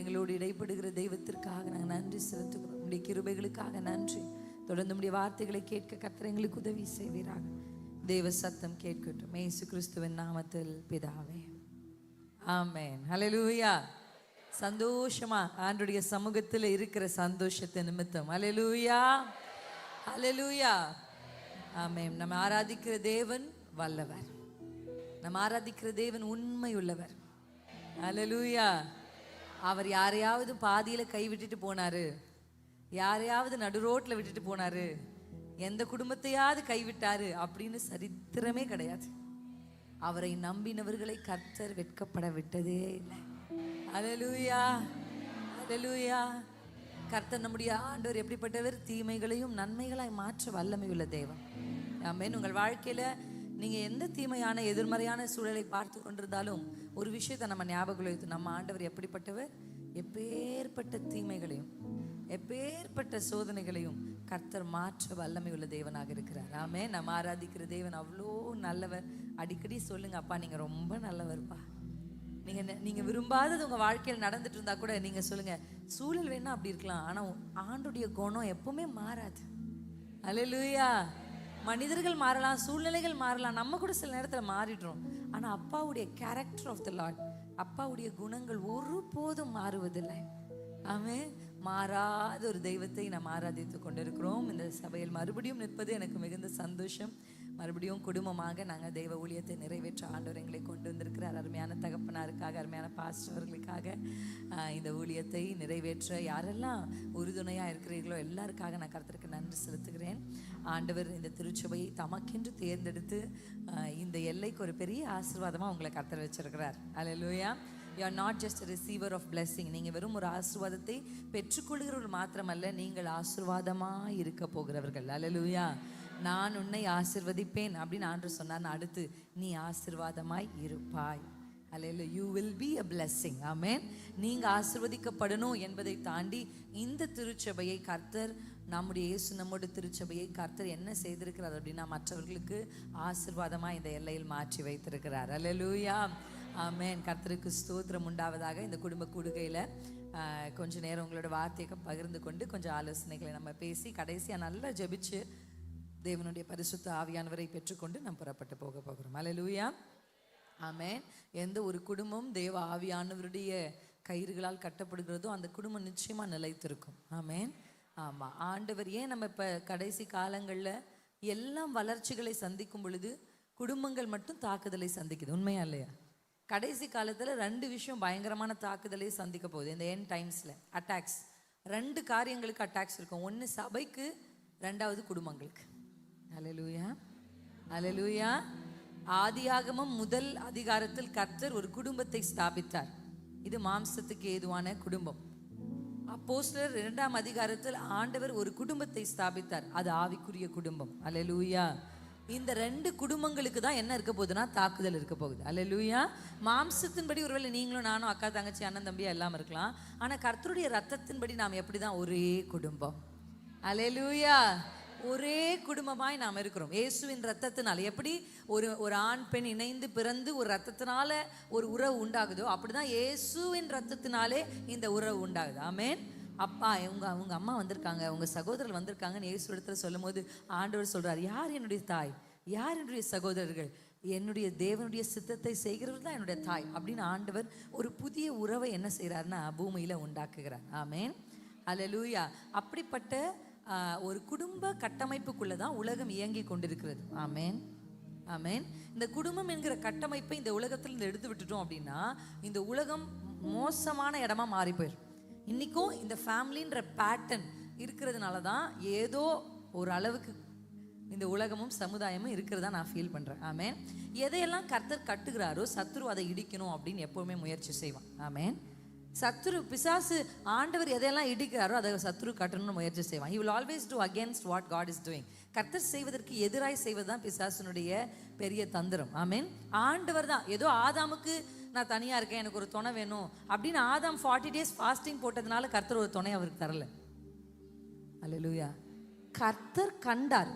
எங்களோடு இடைப்படுகிற தெய்வத்திற்காக நாங்கள் நன்றி செலுத்துகிறோம். உடைய கிருபைகளுக்காக நன்றி. தொடர்ந்து உடைய வார்த்தைகளை கேட்க கர்த்தர் எங்களுக்கு உதவி செய்வீராக. தேவ சத்தம் கேட்கட்டும். இயேசு கிறிஸ்துவின் நாமத்தில் பிதாவே, ஆமென். ஹல்லேலூயா. சந்தோஷமா ஆண்டவருடைய சமூகத்தில் இருக்கிற சந்தோஷத்தை நிமித்தம் ஹல்லேலூயா, ஹல்லேலூயா, ஆமென். நம்ம ஆராதிக்கிற தேவன் வல்லவர். நம்ம ஆராதிக்கிற தேவன் உண்மை உள்ளவர். ஹல்லேலூயா. அவர் யாரையாவது பாதியில கை விட்டுட்டு போனாரு, யாரையாவது நடு ரோட்ல விட்டுட்டு போனாரு, எந்த குடும்பத்தையாவது கைவிட்டாரு அப்படின்னு சரித்திரமே கிடையாது. அவரை நம்பினவர்களை கர்த்தர் வெட்கப்பட விட்டதே இல்லை. ஹல்லேலூயா, ஹல்லேலூயா. கர்த்தர் நம்முடைய ஆண்டவர் எப்படிப்பட்டவர்? தீமைகளையும் நன்மைகளாய் மாற்ற வல்லமை உள்ள தேவன். ஆமென். உங்கள் வாழ்க்கையில நீங்க எந்த தீமையான எதிர்மறையான சூழலை பார்த்து கொண்டிருந்தாலும் ஒரு விஷயத்தை நம்ம ஞாபகம் வைத்து, நம்ம ஆண்டவர் எப்படிப்பட்டவர்? எப்பேற்பட்ட தீமைகளையும் எப்பேற்பட்ட சோதனைகளையும் கர்த்தர் மாற்ற வல்லமை உள்ள தேவனாக இருக்கிறார். ஆமென். நம்ம ஆராதிக்கிற தேவன் அவ்வளோ நல்லவர். அடிக்கடி சொல்லுங்க, அப்பா நீங்க ரொம்ப நல்லவர்ப்பா. நீங்க விரும்பாதது உங்க வாழ்க்கையில் நடந்துட்டு இருந்தா கூட நீங்க சொல்லுங்க, சூழல் வேணா அப்படி இருக்கலாம், ஆனா ஆண்டுடைய குணம் எப்பவுமே மாறாது. ஹல்லேலூயா. மனிதர்கள் மாறலாம், சூழ்நிலைகள் மாறலாம், நம்ம கூட சில நேரத்தில் மாறிடுறோம். ஆனா அப்பாவுடைய கேரக்டர் ஆஃப் த லார்ட், அப்பாவுடைய குணங்கள் ஒருபோதும் மாறுவதில்லை. ஆமென். மாறாத ஒரு தெய்வத்தை நாம் ஆராதித்து கொண்டிருக்கிறோம். இந்த சபையில் மறுபடியும் நிற்பது எனக்கு மிகுந்த சந்தோஷம். மறுபடியும் குடும்பமாக நாங்கள் தெய்வ ஊழியத்தை நிறைவேற்ற ஆண்டவர் எங்களை கொண்டு வந்திருக்கிறார். அருமையான தகப்பனாருக்காக, அருமையான பாஸ்டர்களுக்காக இந்த ஊழியத்தை நிறைவேற்ற யாரெல்லாம் உறுதுணையாக இருக்கிறீர்களோ எல்லாருக்காக நான் கர்த்தருக்கு நன்றி செலுத்துகிறேன். ஆண்டவர் இந்த திருச்சபையை தமக்கென்று தேர்ந்தெடுத்து இந்த எல்லைக்கு ஒரு பெரிய ஆசீர்வாதமாக உங்களை கர்த்தர் வச்சிருக்கிறார். அல்லேலூயா. You are not just a receiver of blessing. நீங்கள் வெறும் ஒரு ஆசீர்வாதத்தை பெற்றுக்கொள்கிறவர்கள் மாத்திரமல்ல, நீங்கள் ஆசீர்வாதமாக இருக்க போகிறவர்கள். அல்லேலூயா. நான் உன்னை ஆசீர்வதிப்பேன் அப்படின்னு ஆண்டவர் சொன்னார். அடுத்து நீ ஆசீர்வாதமாய் இருப்பாய். அல்லேலூயா. You will be a blessing. ஆமென். நீங்க ஆசீர்வதிக்கப்படணும் என்பதை தாண்டி இந்த திருச்சபையை கர்த்தர், நம்முடைய இயேசு நம்முடைய திருச்சபையை கர்த்தர் என்ன செய்திருக்கிறார் அப்படின்னா, மற்றவர்களுக்கு ஆசீர்வாதமாக இந்த எல்லையில் மாற்றி வைத்திருக்கிறார். அல்லேலூயா, ஆமென். கர்த்தருக்கு ஸ்தோத்திரம் உண்டாவதாக. இந்த குடும்ப கூடுகையில் கொஞ்ச நேரம் உங்களோட வார்த்தையை பகிர்ந்து கொண்டு கொஞ்சம் ஆலோசனைகளை நம்ம பேசி கடைசியாக நல்லா ஜெபிச்சு தேவனுடைய பரிசுத்த ஆவியானவரை பெற்றுக்கொண்டு நம்ம புறப்பட்டு போக போகிறோம். அல்லேலூயா, ஆமென். எந்த ஒரு குடும்பம் தேவ ஆவியானவருடைய கயிறுகளால் கட்டப்படுகிறதோ அந்த குடும்பம் நிச்சயமாக நிலைத்திருக்கும். ஆமென். ஆமாம். ஆண்டவர் ஏன் நம்ம இப்போ கடைசி காலங்களில் எல்லாம் வளர்ச்சிகளை சந்திக்கும் பொழுது குடும்பங்கள் மட்டும் தாக்குதலை சந்திக்குது? உண்மையா இல்லையா? கடைசி காலத்தில் 2 விஷயம் பயங்கரமான தாக்குதலை சந்திக்க போகுது. இந்த எண்ட் டைம்ஸில் அட்டாக்ஸ், 2 காரியங்களுக்கு அட்டாக்ஸ் இருக்கும். ஒன்று சபைக்கு, 2வது குடும்பங்களுக்கு. அல்லேலூயா, அல்லேலூயா. ஆதியாகமம் 1 அதிகாரத்தில் கர்த்தர் ஒரு குடும்பத்தை ஸ்தாபித்தார். இது மாம்சத்துக்கு ஏதுவான குடும்பம். அப்போஸ்தலர் 2ஆம் அதிகாரத்தில் ஆண்டவர் ஒரு குடும்பத்தை ஸ்தாபித்தார். அது ஆவிக்குரிய குடும்பம். அல்லேலூயா. இந்த 2 குடும்பங்களுக்கு தான் என்ன இருக்க போகுதுன்னா தாக்குதல் இருக்க போகுது. அல்லேலூயா. மாம்சத்தின்படி ஒருவேளை நீங்களும் நானும் அக்கா தங்கச்சி அண்ணன் தம்பியா எல்லாம் இருக்கலாம். ஆனா கர்த்தருடைய ரத்தத்தின்படி நாம் எப்படிதான்? ஒரே குடும்பம். அல்லேலூயா. ஒரே குடும்பமாய் நாம் இருக்கிறோம் இயேசுவின் ரத்தத்தினால். எப்படி ஒரு ஆண் பெண் இணைந்து பிறந்து ஒரு ரத்தத்தினால ஒரு உறவு உண்டாகுதோ, அப்படிதான் இயேசுவின் ரத்தத்தினாலே இந்த உறவு உண்டாகுது. ஆமென். அப்பா உங்க அம்மா வந்திருக்காங்க, உங்க சகோதரர்கள் வந்திருக்காங்கன்னு இயேசு இடத்துல சொல்லும் போது ஆண்டவர் சொல்றார், யார் என்னுடைய தாய், யார் என்னுடைய சகோதரர்கள்? என்னுடைய தேவனுடைய சித்தத்தை செய்கிறவர்கள் தான் என்னுடைய தாய் அப்படின்னு ஆண்டவர் ஒரு புதிய உறவை என்ன செய்கிறாருன்னா பூமியில உண்டாக்குகிறார். ஆமென். அல்லேலூயா. அப்படிப்பட்ட ஒரு குடும்ப கட்டமைப்புக்குள்ள தான் உலகம் இயங்கி கொண்டிருக்கிறது. ஆமென், ஆமென். இந்த குடும்பம் என்கிற கட்டமைப்பை இந்த உலகத்திலிருந்து எடுத்து விட்டுட்டோம் அப்படின்னா இந்த உலகம் மோசமான இடமா மாறி போயிடும். இன்னைக்கும் இந்த ஃபேமிலின்ற பேட்டர்ன் இருக்கிறதுனால தான் ஏதோ ஒரு அளவுக்கு இந்த உலகமும் சமுதாயமும் இருக்கிறதா நான் ஃபீல் பண்ணுறேன். ஆமென். எதையெல்லாம் கர்த்தர் கட்டுகிறாரோ சத்ரு அதை இடிக்கணும் அப்படின்னு எப்போவுமே முயற்சி செய்வான். ஆமென். சத்ரு பிசாசு ஆண்டவர் எதையெல்லாம் இடிக்கிறாரோ அதை சத்ரு கட்டணும்னு முயற்சி செய்வான். he will always do against what God is doing. கர்த்தர் செய்வதற்கு எதிராய் செய்வது தான் பிசாசுனுடைய பெரிய தந்திரம். ஆமென். ஆண்டவர் தான் ஏதோ ஆதாமுக்கு நான் தனியாக இருக்கேன், எனக்கு ஒரு துணை வேணும் அப்படின்னு ஆதாம் 40 days ஃபாஸ்டிங் போட்டதுனால கர்த்தர் ஒரு துணை அவருக்கு தரல. அல்லேலூயா. கர்த்தர் கண்டார்,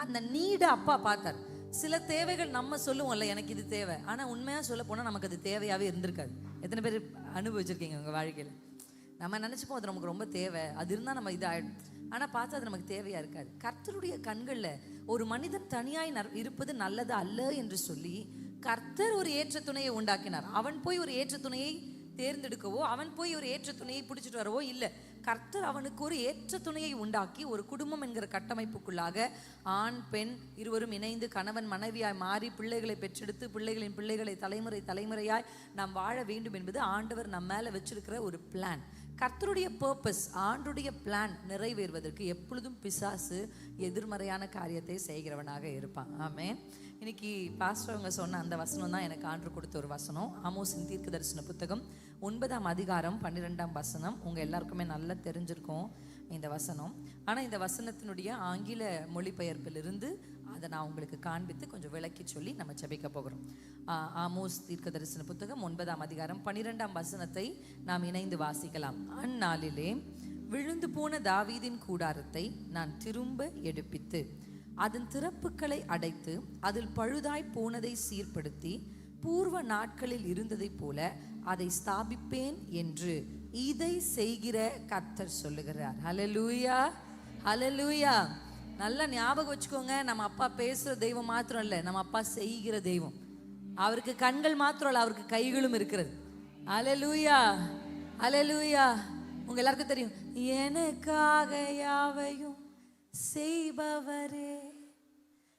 அந்த நீடை அப்பா பார்த்தார். சில தேவைகள் நம்ம சொல்லுவோம்ல எனக்கு இது தேவை, ஆனால் உண்மையாக சொல்ல போனால் நமக்கு அது தேவையாகவே இருந்திருக்காது. எத்தனை பேர் அனுபவிச்சிருக்கீங்க உங்கள் வாழ்க்கையில்? நம்ம நினச்சிப்போம் அது நமக்கு ரொம்ப தேவை, அது இருந்தால் நம்ம இதாகிடும். ஆனால் பார்த்தா அது நமக்கு தேவையாக இருக்காது. கர்த்தருடைய கண்களில் ஒரு மனிதன் தனியாய் இருப்பது நல்லது அல்ல என்று சொல்லி கர்த்தர் ஒரு ஏற்ற துணையை உண்டாக்கினார். அவன் போய் ஒரு ஏற்ற துணையை தேர்ந்தெடுக்கவோ, அவன் போய் ஒரு ஏற்ற துணையை பிடிச்சிட்டு வரவோ இல்லை. கர்த்தர் அவனுக்கு ஒரு ஏற்ற துணையை உண்டாக்கி ஒரு குடும்பம் என்கிற கட்டமைப்புக்குள்ளாக ஆண் பெண் இருவரும் இணைந்து கணவன் மனைவியாய் மாறி பிள்ளைகளை பெற்றெடுத்து பிள்ளைகளின் பிள்ளைகளை தலைமுறையாய் நாம் வாழ வேண்டும் என்பது ஆண்டவர் நம்ம மேலே வச்சிருக்கிற ஒரு பிளான். கர்த்தருடைய பர்பஸ், ஆண்டுடைய பிளான் நிறைவேறுவதற்கு எப்பொழுதும் பிசாசு எதிர்மறையான காரியத்தை செய்கிறவனாக இருப்பான். ஆமென். இன்னைக்கு பாஸ்டர் அவங்க சொன்ன அந்த வசனம் தான் எனக்கு ஆண்டு கொடுத்த ஒரு வசனம். ஆமோஸின் தீர்க்க தரிசன புத்தகம் 9ஆம் அதிகாரம் 12ஆம் வசனம். உங்கள் எல்லாருக்குமே நல்லா தெரிஞ்சிருக்கும் இந்த வசனம். ஆனால் இந்த வசனத்தினுடைய ஆங்கில மொழிபெயர்ப்பிலிருந்து அதை நான் உங்களுக்கு காண்பித்து கொஞ்சம் விளக்கி சொல்லி நம்ம ஜெபிக்க போகிறோம். ஆமோஸ் தீர்க்க தரிசன புத்தகம் 9ஆம் அதிகாரம் 12ஆம் வசனத்தை நாம் இணைந்து வாசிக்கலாம். அந்நாளிலே விழுந்து போன தாவீதின் கூடாரத்தை நான் திரும்ப எடுப்பித்து அதன் திறப்புகளை அடைத்து அதில் பழுதாய் போனதை சீர்படுத்தி பூர்வ நாட்களில் இருந்ததை போல அதை ஸ்தாபிப்பேன் என்று இதை செய்கிற கர்த்தர் சொல்லுகிறார். ஹல்லேலூயா, ஹல்லேலூயா. நல்லா ஞாபகம் வச்சுக்கோங்க, நம்ம அப்பா பேசுகிற தெய்வம் மாத்திரம் இல்லை, நம்ம அப்பா செய்கிற தெய்வம். அவருக்கு கண்கள் மாத்திரம் இல்லை, அவருக்கு கைகளும் இருக்கிறது. ஹல்லேலூயா, ஹல்லேலூயா. உங்க எல்லாருக்கும் தெரியும், எனக்காக யாவையும் செய்பவரே,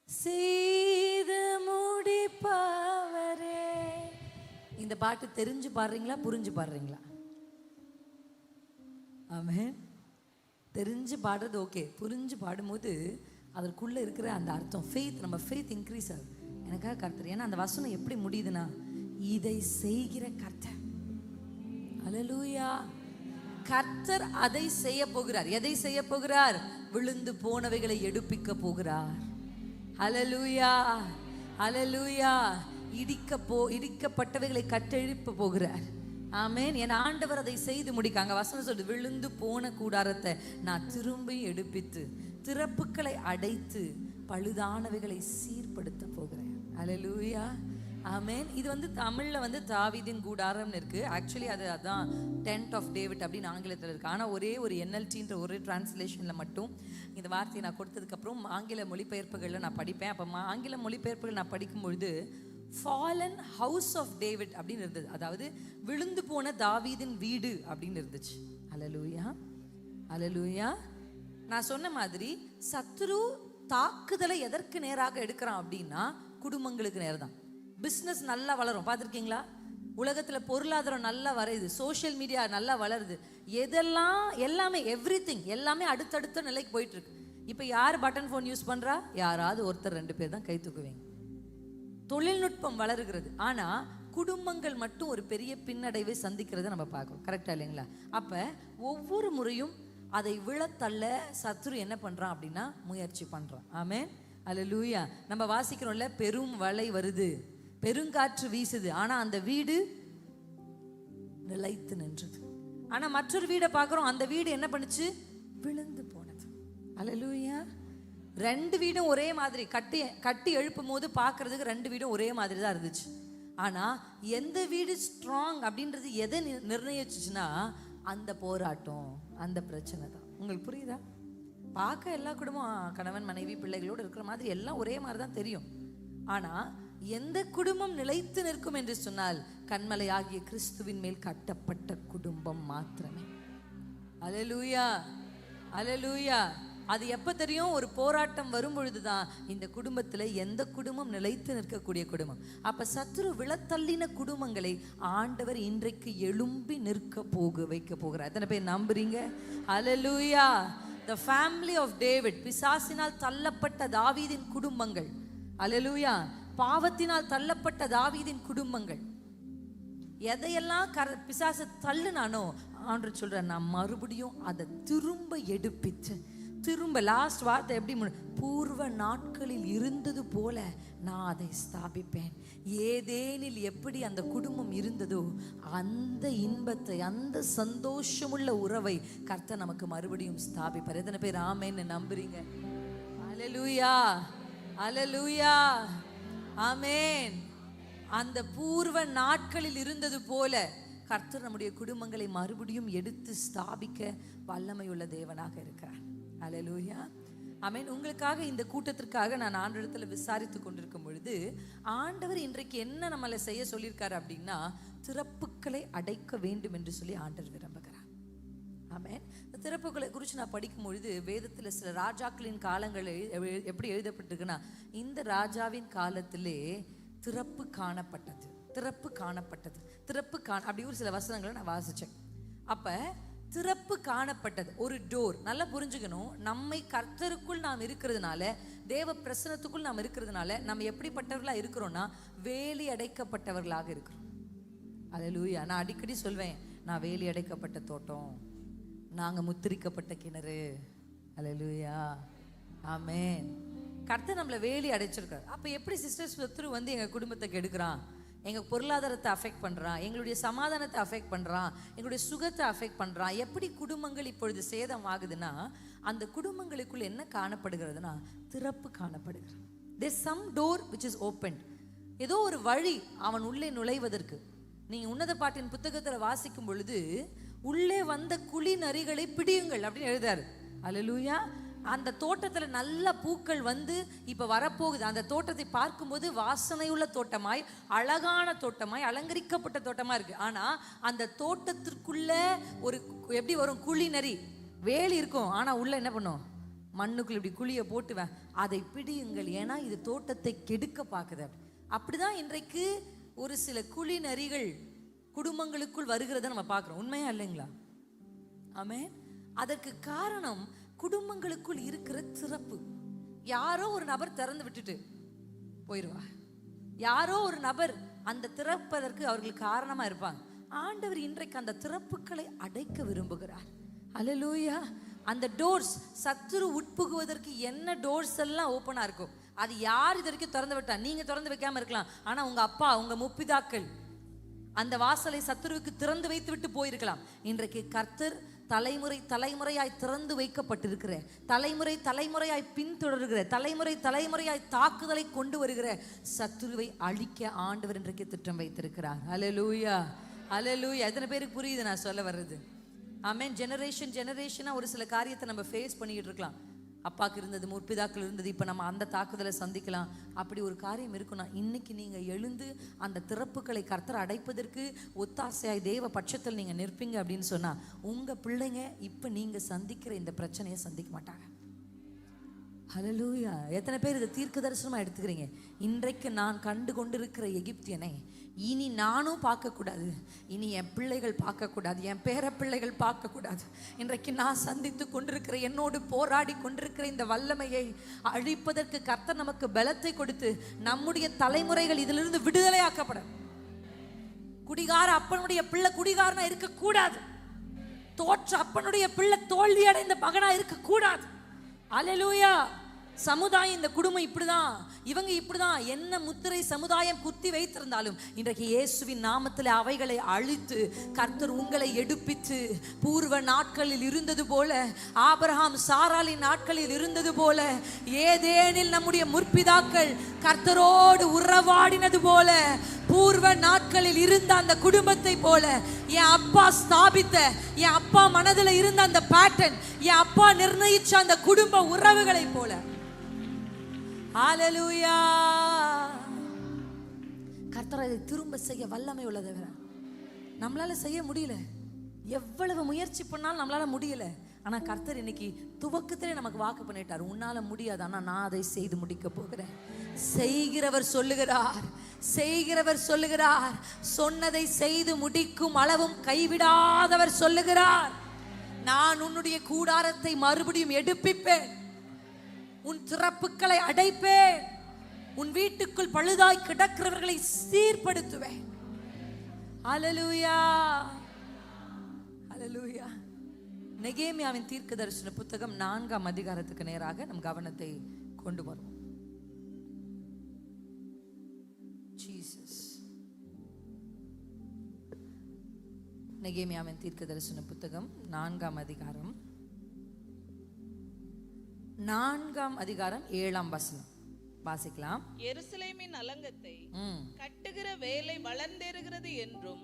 செய்து முடிப்பவரே. இந்த பாட்டு தெரிஞ்சு பாடுறீங்களா, புரிஞ்சு பாடுறீங்களா? ஆமென். தெரிஞ்சு பாடுறது ஓகே, புரிஞ்சு பாடும்போது அதற்குள்ள இருக்கிற அந்த அர்த்தம், ஃபெய்த், நம்ம ஃபெய்த் இன்க்ரீஸ் ஆகுது. எனக்காக கர்த்தர். ஏன்னா அந்த வசனம் எப்படி முடியுதுன்னா, இதை செய்கிற கர்த்தர். ஹல்லேலூயா. கர்த்தர் அதை செய்ய போகிறார். எதை செய்ய போகிறார்? விழுந்து போனவைகளை எடுப்பிக்க போகிறார். ஹல்லேலூயா, ஹல்லேலூயா. இடிக்கப்பட்டவைகளை கட்டெழுப்ப போகிறார். ஆமென். என் ஆண்டவர் அதை செய்து முடிக்காங்க. வசனம் சொல்லுது, விழுந்து போன கூடாரத்தை நான் திரும்பி எடுப்பித்து திறப்புகளை அடைத்து பழுதானவைகளை சீர்படுத்த போகிறேன். ஹல்லேலூயா, ஆமென். இது தமிழில் தாவீதின் கூடாரம்னு இருக்கு. ஆக்சுவலி அதான் டென்ட் ஆஃப் டேவிட் அப்படின்னு ஆங்கிலத்தில் இருக்கு. ஆனால் ஒரே ஒரு NLTன்ற ஒரு டிரான்ஸ்லேஷனில் மட்டும் இந்த வார்த்தையை நான் கொடுத்ததுக்கப்புறம் ஆங்கில மொழிபெயர்ப்புகளில் நான் படிப்பேன். அப்போ ஆங்கில மொழிபெயர்ப்புகள் நான் படிக்கும்பொழுது ஃபாலன் ஹவுஸ் ஆஃப் டேவிட் அப்படின்னு இருந்தது. அதாவது விழுந்து போன தாவீதின் வீடு அப்படின்னு இருந்துச்சு. ஹல்லேலூயா, ஹல்லேலூயா. நான் சொன்ன மாதிரி சத்துரு தாக்குதலை எதற்கு நேராக எடுக்கிறான் அப்படின்னா குடும்பங்களுக்கு நேரம் தான். பிஸ்னஸ் நல்லா வளரும், பார்த்துருக்கீங்களா? உலகத்தில் பொருளாதாரம் நல்லா வரையுது, சோஷியல் மீடியா நல்லா வளருது, எல்லாமே எவ்ரிதிங் எல்லாமே அடுத்தடுத்த நிலைக்கு போயிட்டு இருக்கு. இப்போ யார் பட்டன் ஃபோன் யூஸ் பண்ணுறா? யாராவது ஒருத்தர் 2 பேர் தான் கை தூக்குவீங்க. தொழில்நுட்பம் வளருகிறது, ஆனால் குடும்பங்கள் மட்டும் ஒரு பெரிய பின்னடைவை சந்திக்கிறத நம்ம பார்க்குறோம். கரெக்டாக இல்லைங்களா? அப்போ ஒவ்வொரு முறையும் அதை விழத்தள்ள சத்துரு என்ன பண்ணுறான் அப்படின்னா முயற்சி பண்ணுறான். ஆமென், ஹல்லேலூயா. நம்ம வாசிக்கிறோம்ல, பெரும் மழை வருது, பெருங்காற்று வீசுது, ஆனால் அந்த வீடு நிலைத்து நின்றது. ஆனால் மற்றொரு வீடை பார்க்குறோம், அந்த வீடு என்ன பண்ணுச்சு? விழுந்து போனது. ஹல்லேலூயா. 2 வீடும் ஒரே மாதிரி கட்டி எழுப்பும் போது பார்க்கறதுக்கு 2 வீடும் ஒரே மாதிரி தான் இருந்துச்சு. ஆனால் எந்த வீடு ஸ்ட்ராங் அப்படின்றது எதை நிர்ணயிச்சுன்னா அந்த போராட்டம், அந்த பிரச்சனை தான். உங்களுக்கு புரியுதா? பார்க்க எல்லா குடும்பம் கணவன் மனைவி பிள்ளைகளோடு இருக்கிற மாதிரி எல்லாம் ஒரே மாதிரி தான் தெரியும். ஆனால் எந்த குடும்பம் நிலைத்து நிற்கும் என்று சொன்னால் கன்மலை ஆகிய கிறிஸ்துவின் மேல் கட்டப்பட்ட குடும்பம் மாத்திரமே. ஹல்லேலூயா, ஹல்லேலூயா. அது எப்போ தெரியும்? ஒரு போராட்டம் வரும் பொழுதுதான் இந்த குடும்பத்தில் எந்த குடும்பம் நிலைத்து நிற்கக்கூடிய குடும்பம். அப்போ சத்துரு விழத்தள்ளின குடும்பங்களை ஆண்டவர் இன்றைக்கு எழும்பி வைக்க போகிறார். எத்தனை பேர் நம்புறீங்க? ஹல்லேலூயா. The family of David, பிசாசினால் தள்ளப்பட்ட தாவீதின் குடும்பங்கள். ஹல்லேலூயா. பாவத்தினால் தள்ளப்பட்ட தாவீதின் குடும்பங்கள். எதையெல்லாம் பிசாசு தள்ளுனானோ ஆண்டவர் சொல்றார், நான் மறுபடியும் அதை திரும்ப எடுப்பித்து திரும்ப லாஸ்ட் வார்த்தை எப்படி பூர்வ நாட்களில் இருந்தது போல நான் அதை ஸ்தாபிப்பேன். ஏதேனில் எப்படி அந்த குடும்பம் இருந்ததோ அந்த இன்பத்தை, அந்த சந்தோஷமுள்ள உறவை கர்த்தர் நமக்கு மறுபடியும் ஸ்தாபிப்பார். எத்தனை பேர் ஆமென்னு நம்புறீங்க? ஹல்லேலூயா, ஹல்லேலூயா, ஆமென். அந்த பூர்வ நாட்களில் இருந்தது போல கர்த்தர் நம்முடைய குடும்பங்களை மறுபடியும் எடுத்து ஸ்தாபிக்க வல்லமையுள்ள தேவனாக இருக்கிறார். அல்லேலூயா, ஆமென். உங்களுக்காக இந்த கூட்டத்திற்காக நான் ஆண்டவரிடத்தில் விசாரித்து கொண்டிருக்கும் பொழுது ஆண்டவர் இன்றைக்கு என்ன நம்மளை செய்ய சொல்லியிருக்காரு அப்படின்னா, திறப்புக்களை அடைக்க வேண்டும் என்று சொல்லி ஆண்டவர் விரும்புகிறார். ஆமென். இந்த திறப்புகளை குறித்து நான் படிக்கும் பொழுது வேதத்தில் சில ராஜாக்களின் காலங்கள் எப்படி எழுதப்பட்டிருக்குன்னா, இந்த ராஜாவின் காலத்திலே திறப்பு காணப்பட்டது, திறப்பு காணப்பட்டது, திறப்பு அப்படி ஒரு சில வசனங்களை நான் வாசிச்சேன். அப்ப திறப்பு காணப்பட்டது, ஒரு டோர். நல்லா புரிஞ்சுக்கணும், நம்மை கர்த்தருக்குள் நாம் இருக்கிறதுனால, தேவ பிரசனத்துக்குள் நாம் இருக்கிறதுனால நம்ம எப்படிப்பட்டவர்களாக இருக்கிறோம்னா வேலி அடைக்கப்பட்டவர்களாக இருக்கிறோம். அல்லேலூயா. நான் அடிக்கடி சொல்வேன், நான் வேலி அடைக்கப்பட்ட தோட்டம், நாங்கள் முத்திரிக்கப்பட்ட கிணறு. அல்லேலூயா, ஆமென். கர்த்தர் நம்மளை வேலி அடைச்சிருக்காரு. அப்போ எப்படி சிஸ்டர்ஸ் சத்துரு வந்து எங்கள் குடும்பத்தை கெடுக்கிறான், எங்கள் பொருளாதாரத்தை அஃபெக்ட் பண்ணுறான், எங்களுடைய சமாதானத்தை அஃபெக்ட் பண்ணுறான், எங்களுடைய சுகத்தை அஃபெக்ட் பண்ணுறான், எப்படி குடும்பங்கள் இப்பொழுது சேதம் ஆகுதுன்னா அந்த குடும்பங்களுக்குள்ள என்ன காணப்படுகிறதுனா திறப்பு காணப்படுகிறது. There's some door which is opened. ஏதோ ஒரு வழி அவன் உள்ளே நுழைவதற்கு. நீங்கள் உன்னத பாட்டின் புத்தகத்தில் வாசிக்கும் பொழுது உள்ளே வந்த குழி நரிகளை பிடியுங்கள் அப்படின்னு எழுதாரு. அல்லேலூயா. அந்த தோட்டத்தில் நல்ல பூக்கள் வந்து இப்போ வரப்போகுது. அந்த தோட்டத்தை பார்க்கும்போது வாசனையுள்ள தோட்டமாய், அழகான தோட்டமாய், அலங்கரிக்கப்பட்ட தோட்டமாக இருக்குது. ஆனால் அந்த தோட்டத்திற்குள்ள ஒரு எப்படி வரும் குழி நரி, வேலி இருக்கும், ஆனால் உள்ள என்ன பண்ணும், மண்ணுக்குள்ள இப்படி குழியை போட்டுவேன், அதை பிடியுங்கள், ஏன்னா இது தோட்டத்தை கெடுக்க பார்க்குது. அப்படிதான் இன்றைக்கு ஒரு சில குழி நரிகள் குடும்பங்களுக்குள் வருகிறத நம்ம பார்க்குறோம். உண்மையா இல்லைங்களா? ஆமென். அதற்கு காரணம் குடும்பங்களுக்குள் இருக்கிற திறப்பு. யாரோ ஒரு நபர் திறந்து விட்டுட்டு போயிடுவா, யாரோ ஒரு நபர் அந்த திறப்பதற்கு அவர்களுக்கு காரணமா இருப்பாங்க. ஆண்டவர் இன்றைக்கு அந்த திறப்புகளை அடைக்க விரும்புகிறார். அல்லேலூயா. அந்த டோர்ஸ், சத்துரு உட்புகுவதற்கு என்ன டோர்ஸ் எல்லாம் ஓப்பனா இருக்கும், அது யார் இது வரைக்கும் திறந்து விட்டா? நீங்க திறந்து வைக்காம இருக்கலாம், ஆனா உங்க அப்பா, உங்க முப்பிதாக்கள் அந்த வாசலை சத்துருவுக்கு திறந்து வைத்து விட்டு போயிருக்கலாம். இன்றைக்கு கர்த்தர் தலைமுறை தலைமுறையாய் திறந்து வைக்கப்பட்டிருக்கிற, தலைமுறை தலைமுறையாய் பின்தொடர்கிற, தலைமுறை தலைமுறையாய் தாக்குதலை கொண்டு வருகிற சத்துருவை அழிக்க ஆண்டவர் இன்றைக்கு திட்டம் வைத்திருக்கிறார். அல்லேலூயா, அல்லேலூயா. எத்தனை பேருக்கு புரியுது நான் சொல்ல வர்றது? ஆமென். ஜெனரேஷனா ஒரு சில காரியத்தை நம்ம ஃபேஸ் பண்ணிக்கிட்டு இருக்கலாம். அப்பாவுக்கு இருந்தது, முற்பிதாக்கள் இருந்தது, இப்போ நம்ம அந்த தாக்குதலை சந்திக்கலாம். அப்படி ஒரு காரியம் இருக்குன்னா இன்னைக்கு நீங்கள் எழுந்து அந்த திறப்புகளை கர்த்தர் அடைப்பதற்கு ஒத்தாசையாய் தேவ பட்சத்தில் நீங்கள் நிற்பீங்க அப்படின்னு சொன்னால் உங்கள் பிள்ளைங்க இப்போ நீங்கள் சந்திக்கிற இந்த பிரச்சனையை சந்திக்க மாட்டாங்க. ஹல்லேலூயா. எத்தனை பேர் இதை தீர்க்க தரிசனமாக எடுத்துக்கிறீங்க? இன்றைக்கு நான் கண்டு கொண்டிருக்கிற எகிப்தியனை இனி நானும் பார்க்கக்கூடாது, இனி என் பிள்ளைகள் பார்க்கக்கூடாது, என் பேர பிள்ளைகள் பார்க்கக்கூடாது. இன்றைக்கு நான் சந்தித்து கொண்டிருக்கிற, என்னோடு போராடி கொண்டிருக்கிற இந்த வல்லமையை அழிப்பதற்கு கர்த்தர் நமக்கு பலத்தை கொடுத்து நம்முடைய தலைமுறைகள் இதிலிருந்து விடுதலையாக்கப்பட. குடிகார அப்பனுடைய பிள்ளை குடிகாரனா இருக்கக்கூடாது, தோற்ற அப்பனுடைய பிள்ளை தோல்வி அடைந்த மகனா இருக்கக்கூடாது. அல்லேலூயா. சமுதாயம், இந்த குடும்பம் இப்படிதான், இவங்க இப்படிதான், என்ன முத்திரை சமுதாயம் குத்தி வைத்திருந்தாலும் இன்றைக்கு இயேசுவின் நாமத்தில் அவைகளை அழித்து கர்த்தர் உங்களை எடுப்பித்து பூர்வ நாட்களில் இருந்தது போல, ஆபிரகாம் சாராளின் நாட்களில் இருந்தது போல, ஏதேனில் நம்முடைய முற்பிதாக்கள் கர்த்தரோடு உறவாடினது போல, பூர்வ நாட்களில் இருந்த அந்த குடும்பத்தை போல, என் அப்பா ஸ்தாபித்த, என் அப்பா மனதில் இருந்த அந்த பேட்டர்ன், என் அப்பா நிர்ணயிச்ச அந்த குடும்ப உறவுகளை போல. ஹல்லேலூயா. கர்த்தர் அதை திரும்ப செய்ய வல்லமை உள்ளது. நம்மளால செய்ய முடியல, எவ்வளவு முயற்சி பண்ணாலும் நம்மளால முடியல. ஆனா கர்த்தர் இன்னைக்கு துவக்கத்திலே நமக்கு வாக்கு பண்ணிட்டார், உன்னால முடியாது, ஆனா நான் அதை செய்து முடிக்க போகிறேன். செய்கிறவர் சொல்லுகிறார், செய்கிறவர் சொல்லுகிறார், சொன்னதை செய்து முடிக்கும் அளவும் கைவிடாதவர் சொல்லுகிறார், நான் உன்னுடைய கூடாரத்தை மறுபடியும் எடுப்பிப்பேன், உன் திறப்புகளை அடைப்பேன், உன் வீட்டுக்குள் பழுதாய் கிடக்கிறவர்களை சீர்படுத்துவேன். அல்லேலூயா, அல்லேலூயா. நெகேமியாவின் தீர்க்க தரிசன புத்தகம் 4ஆம் அதிகாரத்துக்கு நேராக நம் கவனத்தை கொண்டு வருவோம். ஜீசஸ். நெகேமியாவின் தீர்க்க தரிசன புத்தகம் 4ஆம் அதிகாரம் 4ஆம் அதிகாரம் 7ஆம் வசனம். வாசிக்கலாம். எருசலேமின் அலங்கத்தை கட்டுகிற வேலை வளர்ந்தேறுகிறது என்றும்,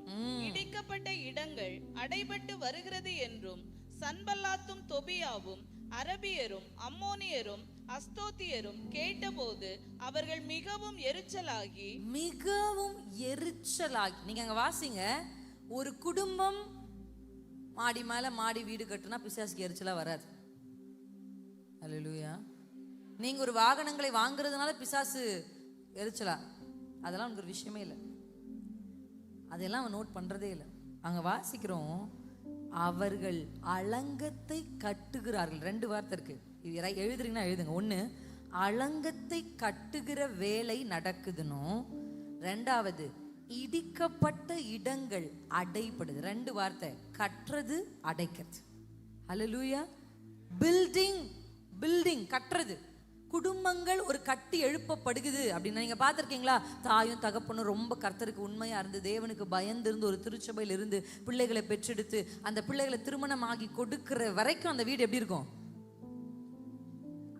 இடிக்கப்பட்ட இடங்கள் அடைபட்டு வருகிறது என்றும், சன்பல்லாத்தும் தொபியாவும் அரபியரும் அம்மோனியரும் அஸ்தோத்தியரும் கேட்டபோது அவர்கள் மிகவும் எரிச்சலாகி நீங்க அங்க வாசிங்க, ஒரு குடும்பம் மாடி மேல மாடி வீடு கட்டுனா பிசாசுக்கு எரிச்சலா வராது. அல்லேலூயா. நீங்க ஒரு வாகனங்களை வாங்குறதுனால பிசாசு எரிச்சலா, அதெல்லாம் உனக்கு ஒரு விஷயமே இல்லை. அதெல்லாம் அவன் நோட் பண்றதே இல்லை. அங்க வாசிக்கிறோம், அவர்கள் அலங்கத்தை கட்டுகிறார்கள். 2 வார்த்தை இருக்கு, எழுதுறீங்கன்னா எழுதுங்க. 1, அலங்கத்தை கட்டுகிற வேலை நடக்குதுன்னு. 2வது, இடிக்கப்பட்ட இடங்கள் அடைப்படுது. 2 வார்த்தை, கட்டுறது அடைக்கிறது. அல்லேலூயா. பில்டிங் கட்டுறது. குடும்பங்கள் ஒரு கட்டி எழுப்பப்படுகிறது அப்படின்னா நீங்க பார்த்திருக்கீங்களா? தாயும் தகப்பனும் ரொம்ப கர்த்தருக்கு உண்மையா இருந்து தேவனுக்கு பயந்து இருந்து ஒரு திருச்சபையில் இருந்து பிள்ளைகளை பெற்றெடுத்து அந்த பிள்ளைகளை திருமணமாகி கொடுக்கிற வரைக்கும் அந்த வீடு எப்படி இருக்கும்?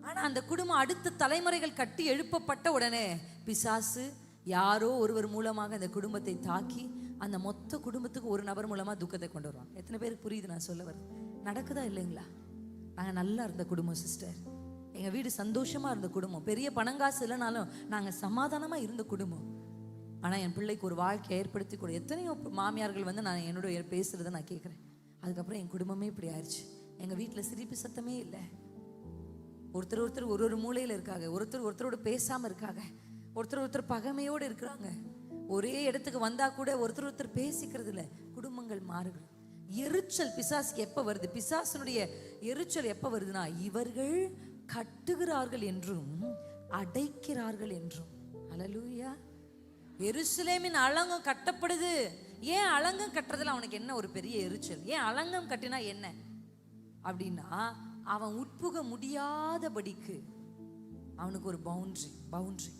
ஆனா அந்த குடும்பம் அடுத்த தலைமுறைகள் கட்டி எழுப்பப்பட்ட உடனே பிசாசு யாரோ ஒருவர் மூலமாக அந்த குடும்பத்தை தாக்கி அந்த மொத்த குடும்பத்துக்கு ஒரு நபர் மூலமா துக்கத்தை கொண்டு வருவாங்க. எத்தனை பேருக்கு புரியுது நான் சொல்ல வரேன்? நடக்குதா இல்லைங்களா? நாங்க நல்லா இருந்த குடும்பம் சிஸ்டர், எங்க வீடு சந்தோஷமா இருந்த குடும்பம், பெரிய பணங்காசு இல்லைனாலும் நாங்க சமாதானமா இருந்த குடும்பம். ஆனா என் பிள்ளைக்கு ஒரு வாழ்க்கையை ஏற்படுத்தி கூட எத்தனையோ மாமியார்கள் வந்து நான் என்னோட பேசுறதை நான் கேட்குறேன். அதுக்கப்புறம் என் குடும்பமே இப்படி ஆயிடுச்சு. எங்க வீட்டுல சிரிப்பு சத்தமே இல்லை. ஒருத்தர் ஒரு மூலையில இருக்காங்க, ஒருத்தரோட பேசாம இருக்காங்க, ஒருத்தர் பகைமையோடு இருக்கிறாங்க. ஒரே இடத்துக்கு வந்தா கூட ஒருத்தர் பேசிக்கிறது இல்லை. குடும்பங்கள் மாறுகள். எரிச்சல் பிசாசுக்கு எப்ப வருது? பிசாசனுடைய எரிச்சல் எப்ப வருதுன்னா, இவர்கள் கட்டுகிறார்கள் என்றும் அடைக்கிறார்கள் என்றும். அல்லேலூயா. எருசலேமின் அலங்கம் கட்டப்படுது. ஏன் அலங்கம் கட்டுறதுல அவனுக்கு என்ன ஒரு பெரிய எரிச்சல்? ஏன் அலங்கம் கட்டினா என்ன அப்படின்னா, அவன் உட்புக முடியாதபடிக்கு அவனுக்கு ஒரு பவுண்டரி.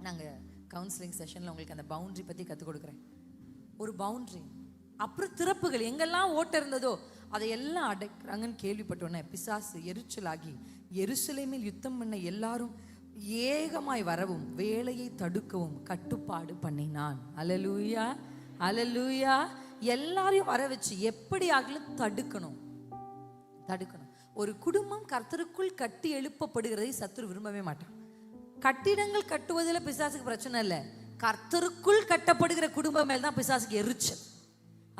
நாங்கள் கவுன்சிலிங் செஷனில் உங்களுக்கு அந்த பவுண்டரி பற்றி கற்றுக் கொடுக்குறேன். ஒரு பவுண்டரி, அப்புறம் திறப்புகள். எங்கெல்லாம் ஓட்ட இருந்ததோ அதையெல்லாம் அடைக்கிறாங்கன்னு கேள்விப்பட்டோன்னே பிசாசு எரிச்சலாகி எருசலேமில் யுத்தம் பண்ண எல்லாரும் ஏகமாய் வரவும் வேலையை தடுக்கவும் கட்டுப்பாடு பண்ணினான். அல்லேலூயா, அல்லேலூயா. எல்லாரையும் வர வச்சு எப்படி ஆகலும் தடுக்கணும். ஒரு குடும்பம் கர்த்தருக்குள் கட்டி எழுப்பப்படுகிறதை சத்துரு விரும்பவே மாட்டான். கட்டிடங்கள் கட்டுவதில் பிசாசுக்கு பிரச்சனை இல்லை, கர்த்தருக்குள் கட்டப்படுகிற குடும்பம் மேல் தான் பிசாசுக்கு எரிச்சல்.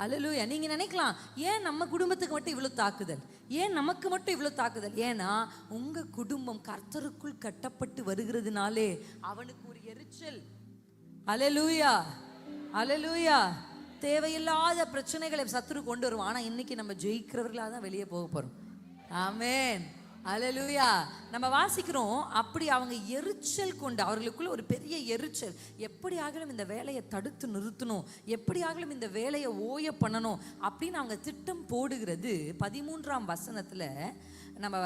அல்லேலூயா. நீங்க நினைக்கலாம், ஏன் நம்ம குடும்பத்துக்கு மட்டும் இவ்வளவு தாக்குதல், ஏன் நமக்கு மட்டும் இவ்வளவு தாக்குதல்? ஏன்னா உங்க குடும்பம் கர்த்தருக்குள் கட்டப்பட்டு வருகிறதுனாலே அவனுக்கு ஒரு எரிச்சல். அல்லேலூயா, அல்லேலூயா. தேவையில்லாத பிரச்சனைகளை சத்துரு கொண்டு வருவான். ஆனா இன்னைக்கு நம்ம ஜெயிக்கிறவர்களாக தான் வெளியே போக போறோம். ஆமென், அல்லேலூயா. நம்ம வாசிக்கிறோம், அப்படி அவங்க எரிச்சல் கொண்டு, அவர்களுக்குள்ள ஒரு பெரிய எரிச்சல். எப்படி ஆகலும் இந்த வேலையை தடுத்து நிறுத்தணும், எப்படி ஆகலும் இந்த வேலையை ஓய பண்ணணும் அப்படின்னு அவங்க திட்டம் போடுகிறது. 13ஆம் வசனத்துல நம்ம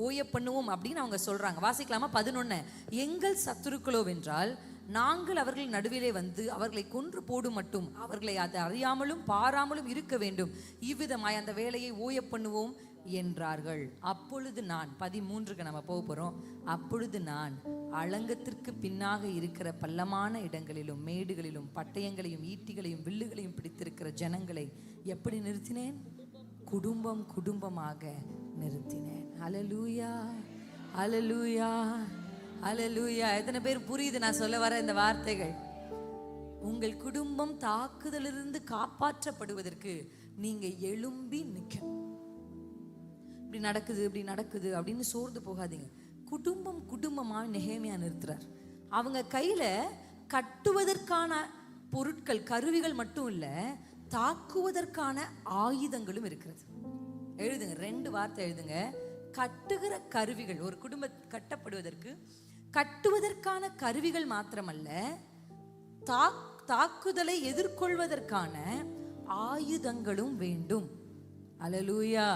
ஓய பண்ணுவோம் அப்படின்னு அவங்க சொல்றாங்க. வாசிக்கலாமா? 11. எங்கள் சத்துருக்களோ வென்றால் நாங்கள் அவர்கள் நடுவிலே வந்து அவர்களை கொன்று போடும் மட்டும் அவர்களை அதை அறியாமலும் பாராமலும் இருக்க வேண்டும். இவ்விதமாய் அந்த வேலையை ஓய பண்ணுவோம் என்றார்கள். அப்பொழுது நான் 13க்கு நம்ம போக போறோம். அப்பொழுது நான் அலங்கத்திற்கு பின்னாக இருக்கிற பள்ளமான இடங்களிலும் மேடுகளிலும் பட்டயங்களையும் ஈட்டிகளையும் வில்லுகளையும் பிடித்திருக்கிற ஜனங்களை எப்படி நிறுத்தினேன்? குடும்பம் குடும்பமாக நிறுத்தினேன். அல்லேலூயா, அல்லேலூயா, அல்லேலூயா. எத்தனை பேர் புரியுது நான் சொல்ல வர இந்த வார்த்தைகள்? உங்கள் குடும்பம் தாக்குதலிருந்து காப்பாற்றப்படுவதற்கு நீங்க எழும்பி நிற்கணும். இப்படி நடக்குது அப்படின்னு சோர்ந்து போகாதீங்க. குடும்பம் குடும்பமா நெகேமியா நிறுத்துறார். அவங்க கையில கட்டுவதற்கான பொருட்கள், கருவிகள் மட்டும் இல்ல, தாக்குவதற்கான ஆயுதங்களும் இருக்கிறது. எழுதுங்க, 2 வார்த்தை எழுதுங்க. கட்டுகிற கருவிகள். ஒரு குடும்பம் கட்டப்படுவதற்கு கட்டுவதற்கான கருவிகள் மாத்திரமல்ல, தாக்குதலை எதிர்கொள்வதற்கான ஆயுதங்களும் வேண்டும். அல்லேலூயா.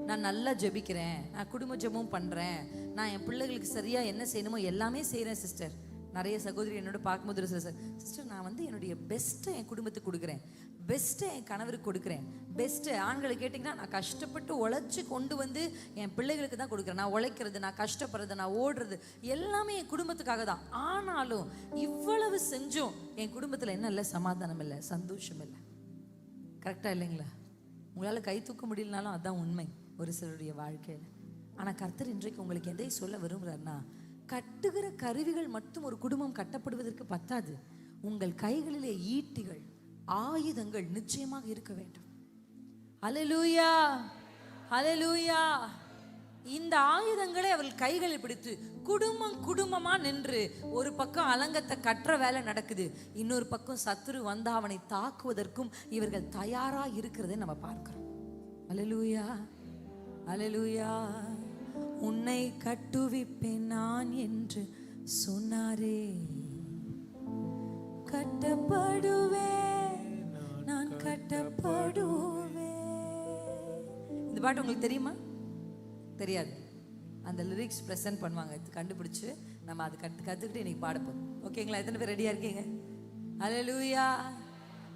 நான் நல்லா ஜெபிக்கிறேன், நான் குடும்ப ஜெபம் பண்றேன், நான் என் பிள்ளைகளுக்கு சரியா என்ன செய்யணுமோ எல்லாமே செய்யறேன் சிஸ்டர். நிறைய சகோதரி என்னோட பார்க்கும்போது சிஸ்டர், நான் வந்து என்னுடைய பெஸ்ட்டை என் குடும்பத்துக்கு கொடுக்குறேன், பெஸ்ட்டை என் கணவருக்கு கொடுக்குறேன், பெஸ்ட்டு. ஆண்களை கேட்டிங்கன்னா, நான் கஷ்டப்பட்டு உழைச்சி கொண்டு வந்து என் பிள்ளைகளுக்கு தான் கொடுக்குறேன். நான் உழைக்கிறது, நான் கஷ்டப்படுறது, நான் ஓடுறது எல்லாமே என் குடும்பத்துக்காக தான். ஆனாலும் இவ்வளவு செஞ்சும் என் குடும்பத்தில் என்ன இல்லை? சமாதானம் இல்லை, சந்தோஷம் இல்லை. கரெக்டாக இல்லைங்களா? உங்களால் கை தூக்க முடியலனாலும் அதுதான் உண்மை ஒரு சிலருடைய வாழ்க்கையில். ஆனால் கர்த்தர் இன்றைக்கு உங்களுக்கு எதை சொல்ல விரும்புகிறார்னா, கட்டுகிற கருவிகள் மட்டும் ஒரு குடும்பம் கட்டப்படுவதற்கு பத்தாது. உங்கள் கைகளிலே ஈட்டிகள், ஆயுதங்கள் நிச்சயமாக இருக்க வேண்டும். ஹல்லேலூயா, ஹல்லேலூயா. இந்த ஆயுதங்களை அவர்கள் கைகளில் பிடித்து குடும்பம் குடும்பமா நின்று, ஒரு பக்கம் அலங்கத்தை கட்டுற வேலை நடக்குது, இன்னொரு பக்கம் சத்துரு வந்தா அவனை தாக்குவதற்கும் இவர்கள் தயாரா இருக்கிறதை நம்ம பார்க்கிறோம். ஹல்லேலூயா, ஹல்லேலூயா. உன்னை கட்டுவிப்பேன் நான் என்று சொன்னாரே, கட்டப்படுவேன் நான், கட்டப்படுவேன். இந்த பாட்டு உங்களுக்கு தெரியுமா? தெரியாது. அந்த லிரிக்ஸ் ப்ரெசென்ட் பண்ணுவாங்க, கண்டுபிடிச்சு நம்ம அதை கற்றுக்கிட்டு இன்னைக்கு பாட போகிறோம். ஓகேங்களா? எத்தனை பேர் ரெடியாக இருக்கீங்க? ஹல்லேலூயா,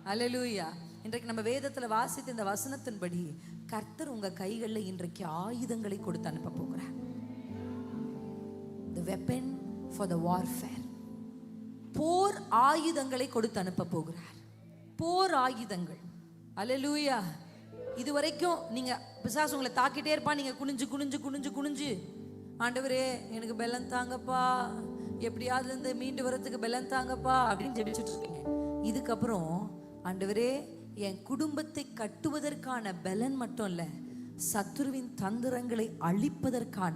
ஹல்லேலூயா. இன்றைக்கு நம்ம வேதத்தில் வாசித்த இந்த வசனத்தின்படி கர்த்தர் உங்கள் கைகளில் இன்றைக்கு ஆயுதங்களை கொடுத்து அனுப்ப போகிறார். The weapon for the warfare. போர் ஆயுதங்களை கொடுத்து அனுப்ப போகிறார். போர் ஆயுதங்கள். ஹல்லேலூயா. இதுவரைக்கும் நீங்க பிசாசு உங்களை தாக்கிட்டே இருப்பா, நீங்க குனிஞ்சு குனிஞ்சு குனிஞ்சு குனிஞ்சு, ஆண்டவரே எனக்கு பெலன் தாங்கப்பா, எப்படியாவது இருந்து மீண்டு வரதுக்கு பெலன் தாங்கப்பா அப்படின்னு ஜெபிச்சுட்டு இருக்கீங்க. இதுக்கப்புறம் ஆண்டவரே என் குடும்பத்தை கட்டுவதற்கான பெலன் மட்டும் இல்ல, சத்துருவின் தந்திரங்களை அழிப்பதற்கான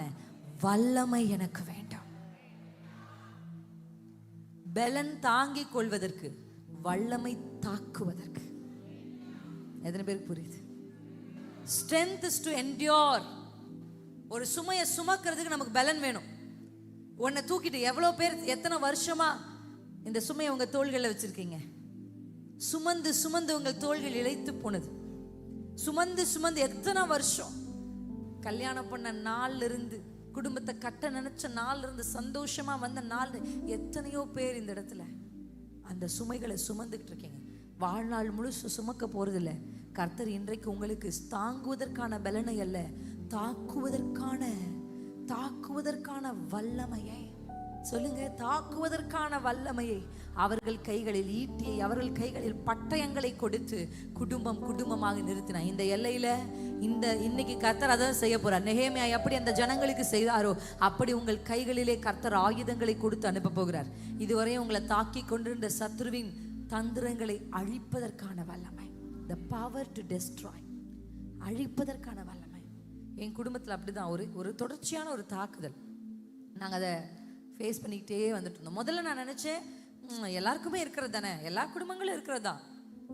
வல்லமை எனக்கு வேண்டாம். பெலன் தாங்கிக் கொள்வதற்கு, வல்லமை தாக்குவதற்கு. எத்தனை பேருக்கு புரியுது? Strength is to endure. ஒரு சுமையை சுமக்கிறதுக்கு நமக்கு பலன் வேணும். உன்னை தூக்கிட்டு எவ்வளோ பேர் எத்தனை வருஷமா இந்த சுமையை உங்க தோள்களில் வச்சிருக்கீங்க? சுமந்து சுமந்து உங்கள் தோள்கள் இழைத்து போனது. சுமந்து சுமந்து எத்தனை வருஷம் கல்யாணம் பண்ண நாள்ல இருந்து, குடும்பத்தை கட்ட நினைச்ச நாள்ல இருந்து, சந்தோஷமா வந்த நாள், எத்தனையோ பேர் இந்த இடத்துல அந்த சுமைகளை சுமந்துக்கிட்டு இருக்கீங்க. வாழ்நாள் முழுசு சுமக்க போறதில்ல. கர்த்தர் இன்றைக்கு உங்களுக்கு தாங்குவதற்கான பலனை அல்ல, தாக்குவதற்கான வல்லமையை, சொல்லுங்க, தாக்குவதற்கான வல்லமையை அவர்கள் கைகளில் ஈட்டியை, அவர்கள் கைகளில் பட்டயங்களை கொடுத்து குடும்பம் குடும்பமாக நிறுத்தினார். இந்த எல்லையில இன்னைக்கு கர்த்தர் அதான் செய்ய போறார். நெகேமியா எப்படி அந்த ஜனங்களுக்கு செய்தாரோ அப்படி உங்கள் கைகளிலே கர்த்தர் ஆயுதங்களை கொடுத்து அனுப்ப போகிறார். இதுவரையும் உங்களை தாக்கி கொண்டிருந்த சத்துருவின் தந்திரங்களை அழிப்பதற்கான வல்லமை, the power to destroy, அழிப்பதற்கான வல்லமை. என் குடும்பத்தில் அப்படிதான் ஒரு தொடர்ச்சியான ஒரு தாக்குதல் நாங்கள் அதை ஃபேஸ் பண்ணிக்கிட்டே வந்துட்டு இருந்தோம். முதல்ல நான் நினச்சேன் எல்லாருக்குமே இருக்கிறது தானே, எல்லா குடும்பங்களும் இருக்கிறது தான்,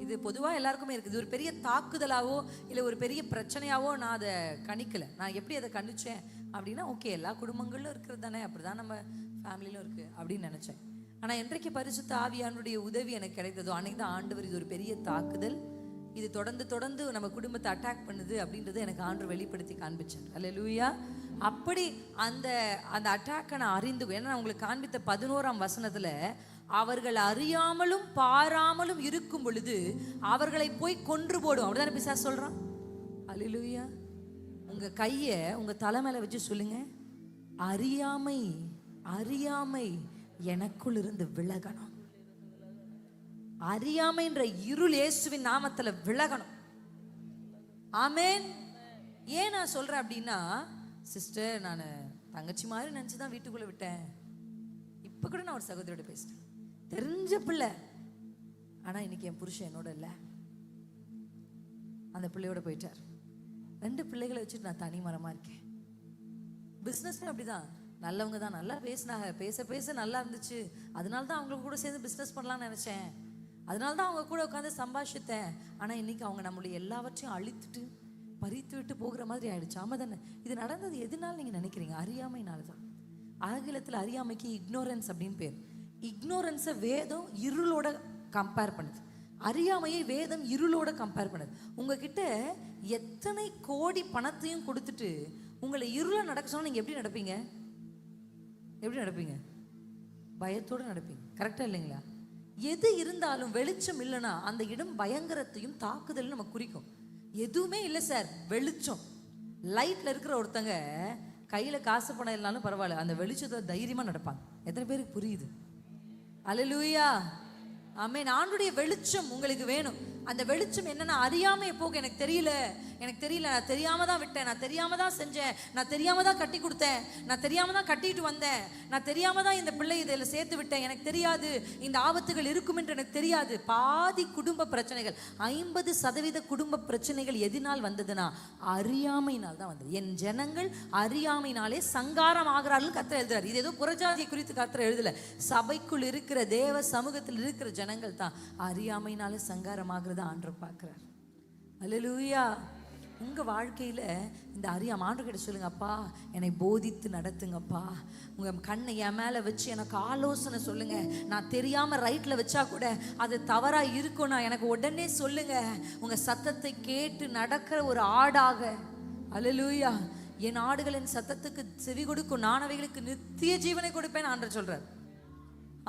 இது பொதுவாக எல்லாருக்குமே இருக்குது. இது ஒரு பெரிய தாக்குதலாவோ இல்லை ஒரு பெரிய பிரச்சனையாவோ நான் அதை கணிக்கலை. நான் எப்படி அதை கணிச்சேன் அப்படின்னா, ஓகே எல்லா குடும்பங்களும் இருக்கிறது தானே, அப்படி தான் நம்ம ஃபேமிலியிலும் இருக்குது அப்படின்னு நினச்சேன். ஆனால் என்றைக்கு பரிசுத்த ஆவியானுடைய உதவி எனக்கு கிடைத்ததோ அன்னைக்கு தான் ஆண்டவர் இது ஒரு பெரிய தாக்குதல், இது தொடர்ந்து நம்ம குடும்பத்தை அட்டாக் பண்ணுது அப்படின்றத எனக்கு ஆண்டவர் வெளிப்படுத்தி காண்பிச்சார். அல்லேலூயா. அப்படி அந்த அட்டாக்கை நான் அறிந்து, ஏன்னா நான் உங்களுக்கு காண்பித்த 11ஆம் வசனத்தில், அவர்கள் அறியாமலும் பாராமலும் இருக்கும் பொழுது அவர்களை போய் கொன்று போடும், அப்படிதானே பிசாசு சொல்றான். அல்லேலூயா. உங்க கையை உங்க தலை மேல வச்சு சொல்லுங்க, அறியாமை எனக்குள் இருந்து விலகணும். அறியாமைன்ற இருள் இயேசுவின் நாமத்துல விலகணும். ஆமென். ஏன் நான் சொல்றேன் அப்படின்னா, சிஸ்டர் நான் தங்கச்சி மாதிரி நினைச்சுதான் வீட்டுக்குள்ள விட்டேன். இப்ப கூட நான் ஒரு சகோதரியோட பேசிட்டேன், தெரிஞ்ச பிள்ளை, ஆனா இன்னைக்கு என் புருஷன் என்னோட இல்லை, அந்த பிள்ளையோட போயிட்டார். 2 பிள்ளைகளை வச்சுட்டு நான் தனி மரமா இருக்கேன். பிஸ்னஸ்ல அப்படிதான், நல்லவங்க தான், நல்லா பேசினாங்க, பேச நல்லா இருந்துச்சு, அதனால தான் அவங்க கூட சேர்ந்து பிஸ்னஸ் பண்ணலாம்னு நினைச்சேன், அதனால தான் அவங்க கூட உட்காந்து சம்பாஷித்தேன். ஆனா இன்னைக்கு அவங்க நம்மளுடைய எல்லாவற்றையும் அழித்துட்டு பறித்து விட்டு போகிற மாதிரி ஆயிடுச்சு. ஆமா தானே? இது நடந்தது எதுனால நீங்க நினைக்கிறீங்க? அறியாமைனால தான். ஆங்கிலத்தில் அறியாமைக்கு இக்னோரன்ஸ் அப்படின்னு பேர். இக்னோரன்ஸை வேதம் இருளோட கம்பேர் பண்ணுது, அறியாமையை வேதம் இருளோட கம்பேர் பண்ணுது. உங்ககிட்ட எத்தனை கோடி பணத்தையும் கொடுத்துட்டு உங்களை இருள நடக்க சொன்னா நீங்க எப்படி நடப்பீங்க? பயத்தோடு நடப்பீங்க. கரெக்டா இல்லைங்களா? எது இருந்தாலும் வெளிச்சம் இல்லைன்னா அந்த இடம் பயங்கரத்தையும் தாக்குதலும் நம்ம குறிக்கும். எதுவுமே இல்லை சார், வெளிச்சம். லைட்ல இருக்கிற ஒருத்தங்க கையில காசு பணம் இல்லைனாலும் பரவாயில்ல, அந்த வெளிச்சத்தை தைரியமா நடப்பாங்க. எத்தனை பேருக்கு புரியுது? அல்லேலூயா, ஆமென். ஆண்டவருடைய வெளிச்சம் உங்களுக்கு வேணும். அந்த வெளிச்சம் என்னன்னா, அறியாம போக எனக்கு தெரியல, நான் தெரியாம தான் விட்டேன், நான் தெரியாம தான் செஞ்சேன், நான் தெரியாம தான் கட்டி கொடுத்தேன், நான் தெரியாம தான் கட்டிட்டு வந்தேன், நான் தெரியாம தான் இந்த பிள்ளை இதில் சேர்த்து விட்டேன், எனக்கு தெரியாது இந்த ஆபத்துகள் இருக்கும் என்று எனக்கு தெரியாது. பாதி குடும்ப பிரச்சனைகள், 50% குடும்ப பிரச்சனைகள் எதினால் வந்ததுன்னா அறியாமையினால் தான் வந்தது. என் ஜனங்கள் அறியாமையினாலே சங்காரம் ஆகிறார்கள் கர்த்தர் எழுதுறாரு. இது ஏதோ புறஜாதியை குறித்து கர்த்தர் எழுதல, சபைக்குள் இருக்கிற தேவ சமூகத்தில் இருக்கிற ஜனங்கள் தான் அறியாமையினாலே சங்காரம் ஆகிறது ஆண்டவர் பார்க்கிறார். அல்லேலூயா. உங்கள் வாழ்க்கையில் இந்த அறியாம ஆண்டவர்கிட்ட சொல்லுங்க, அப்பா என்னை போதித்து நடத்துங்கப்பா, உங்கள் கண்ணை என் மேலே வச்சு எனக்கு ஆலோசனை சொல்லுங்க. நான் தெரியாமல் ரைட்டில் வச்சா கூட அது தவறாக இருக்கும்னா எனக்கு உடனே சொல்லுங்க. உங்கள் சத்தத்தை கேட்டு நடக்கிற ஒரு ஆடாக, அல்லேலூயா, என் ஆடுகளின் சத்தத்துக்கு செவி கொடுக்கும், நான் அவைகளுக்கு நித்திய ஜீவனை கொடுப்பேன் ஆண்டவர் சொல்றார்.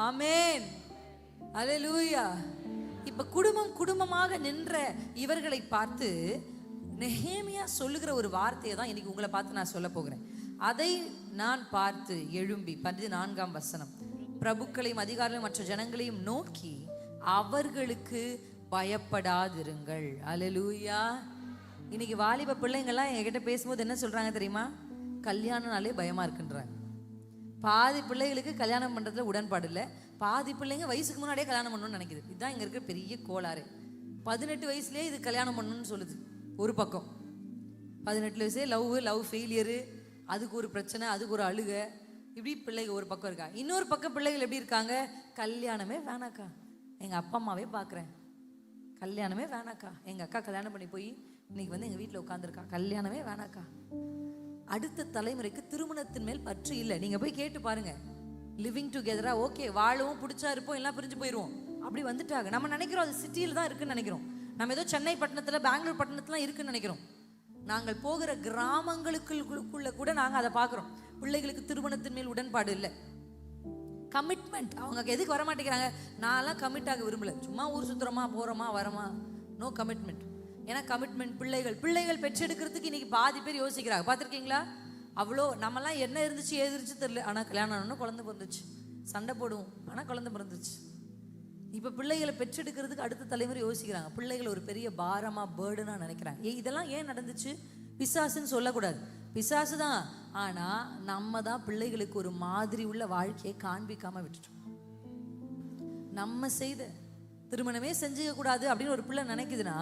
ஆமென், அல்லேலூயா. இப்ப குடும்பமாக நின்ற இவர்களை பார்த்து நெகேமியா சொல்லுகிற ஒரு வார்த்தையை தான் இன்னைக்கு உங்களை பார்த்து நான் சொல்ல போகிறேன். அதை நான் பார்த்து எழும்பி, 14ஆம் வசனம், பிரபுக்களையும் அதிகாரிகளையும் மற்ற ஜனங்களையும் நோக்கி அவர்களுக்கு பயப்படாதிருங்கள். அல்லேலூயா. இன்னைக்கு வாலிப பிள்ளைங்கள்லாம் என்கிட்ட பேசும்போது என்ன சொல்றாங்க தெரியுமா? கல்யாணம்னாலே பயமா இருக்குன்றாங்க. பாதி பிள்ளைகளுக்கு கல்யாணம் பண்றதுல உடன்பாடு இல்லை, பாதி பிள்ளைங்க வயசுக்கு முன்னாடியே கல்யாணம் பண்ணணும்னு நினைக்குது. இதுதான் இங்க இருக்கிற பெரிய கோளாறு. 18 வயசுலேயே இது கல்யாணம் பண்ணணும்னு சொல்லுது ஒரு பக்கம். 18 வயசே லவ் ஃபெயிலியரு, அதுக்கு ஒரு பிரச்சனை, அதுக்கு ஒரு அழுக, இப்படி பிள்ளைங்க ஒரு பக்கம் இருக்கா. இன்னொரு பக்கம் பிள்ளைகள் எப்படி இருக்காங்க? கல்யாணமே வேணாக்கா, எங்க அப்பா அம்மாவே பார்க்குறேன், கல்யாணமே வேணாக்கா, எங்க அக்கா கல்யாணம் பண்ணி போய் இன்னைக்கு வந்து எங்க வீட்டில் உட்காந்துருக்கா, கல்யாணமே வேணாக்கா. அடுத்த தலைமுறைக்கு திருமணத்தின் மேல் பற்று இல்லை. நீங்க போய் கேட்டு பாருங்க. லிவிங் டுகெதரா, ஓகே, வாழவும் பிடிச்சா இருப்போம், எல்லாம் பிரிஞ்சு போயிடுவோம், அப்படி வந்துட்டாங்க. நம்ம நினைக்கிறோம் அது சிட்டியில் தான் இருக்குன்னு நினைக்கிறோம். நம்ம ஏதோ சென்னை பட்டணத்தில், பெங்களூர் பட்டணத்துலாம் இருக்குன்னு நினைக்கிறோம். நாங்கள் போகிற கிராமங்களுக்குள்ள கூட நாங்கள் அதை பார்க்குறோம். பிள்ளைகளுக்கு திருமணத்தின் மேல் உடன்பாடு இல்லை, கமிட்மெண்ட். அவங்க எதுக்கு வர மாட்டேங்கிறாங்க? நான்லாம் கமிட் ஆக விரும்பல, சும்மா ஊர் சுற்றுறோமா போகிறோமா வரமா, நோ கமிட்மெண்ட். ஏன்னா கமிட்மெண்ட் பிள்ளைகள் பெற்றெடுக்கிறதுக்கு இன்னைக்கு பாதி பேர் யோசிக்கிறாங்க, பார்த்துருக்கீங்களா? அவ்வளோ நம்மலாம் என்ன இருந்துச்சு ஏது இருந்துச்சு தெரியல, ஆனால் கல்யாணம் ஆனோன்னு குழந்தை பிறந்துச்சு, சண்டை போடுவோம், ஆனால் குழந்தை பிறந்துச்சு. இப்போ பிள்ளைகளை பெற்றெடுக்கிறதுக்கு அடுத்த தலைமுறை யோசிக்கிறாங்க. பிள்ளைகள் ஒரு பெரிய பாரமா, பேர்டனா நினைக்கிறாங்க. இதெல்லாம் ஏன் நடந்துச்சு? பிசாசுன்னு சொல்லக்கூடாது, பிசாசு தான். ஆனால் நம்ம தான் பிள்ளைகளுக்கு ஒரு மாதிரி உள்ள வாழ்க்கையை காண்பிக்காம விட்டுட்டோம். நம்ம செய்த திருமணமே செஞ்சுக்க கூடாது அப்படின்னு ஒரு பிள்ளை நினைக்குதுன்னா,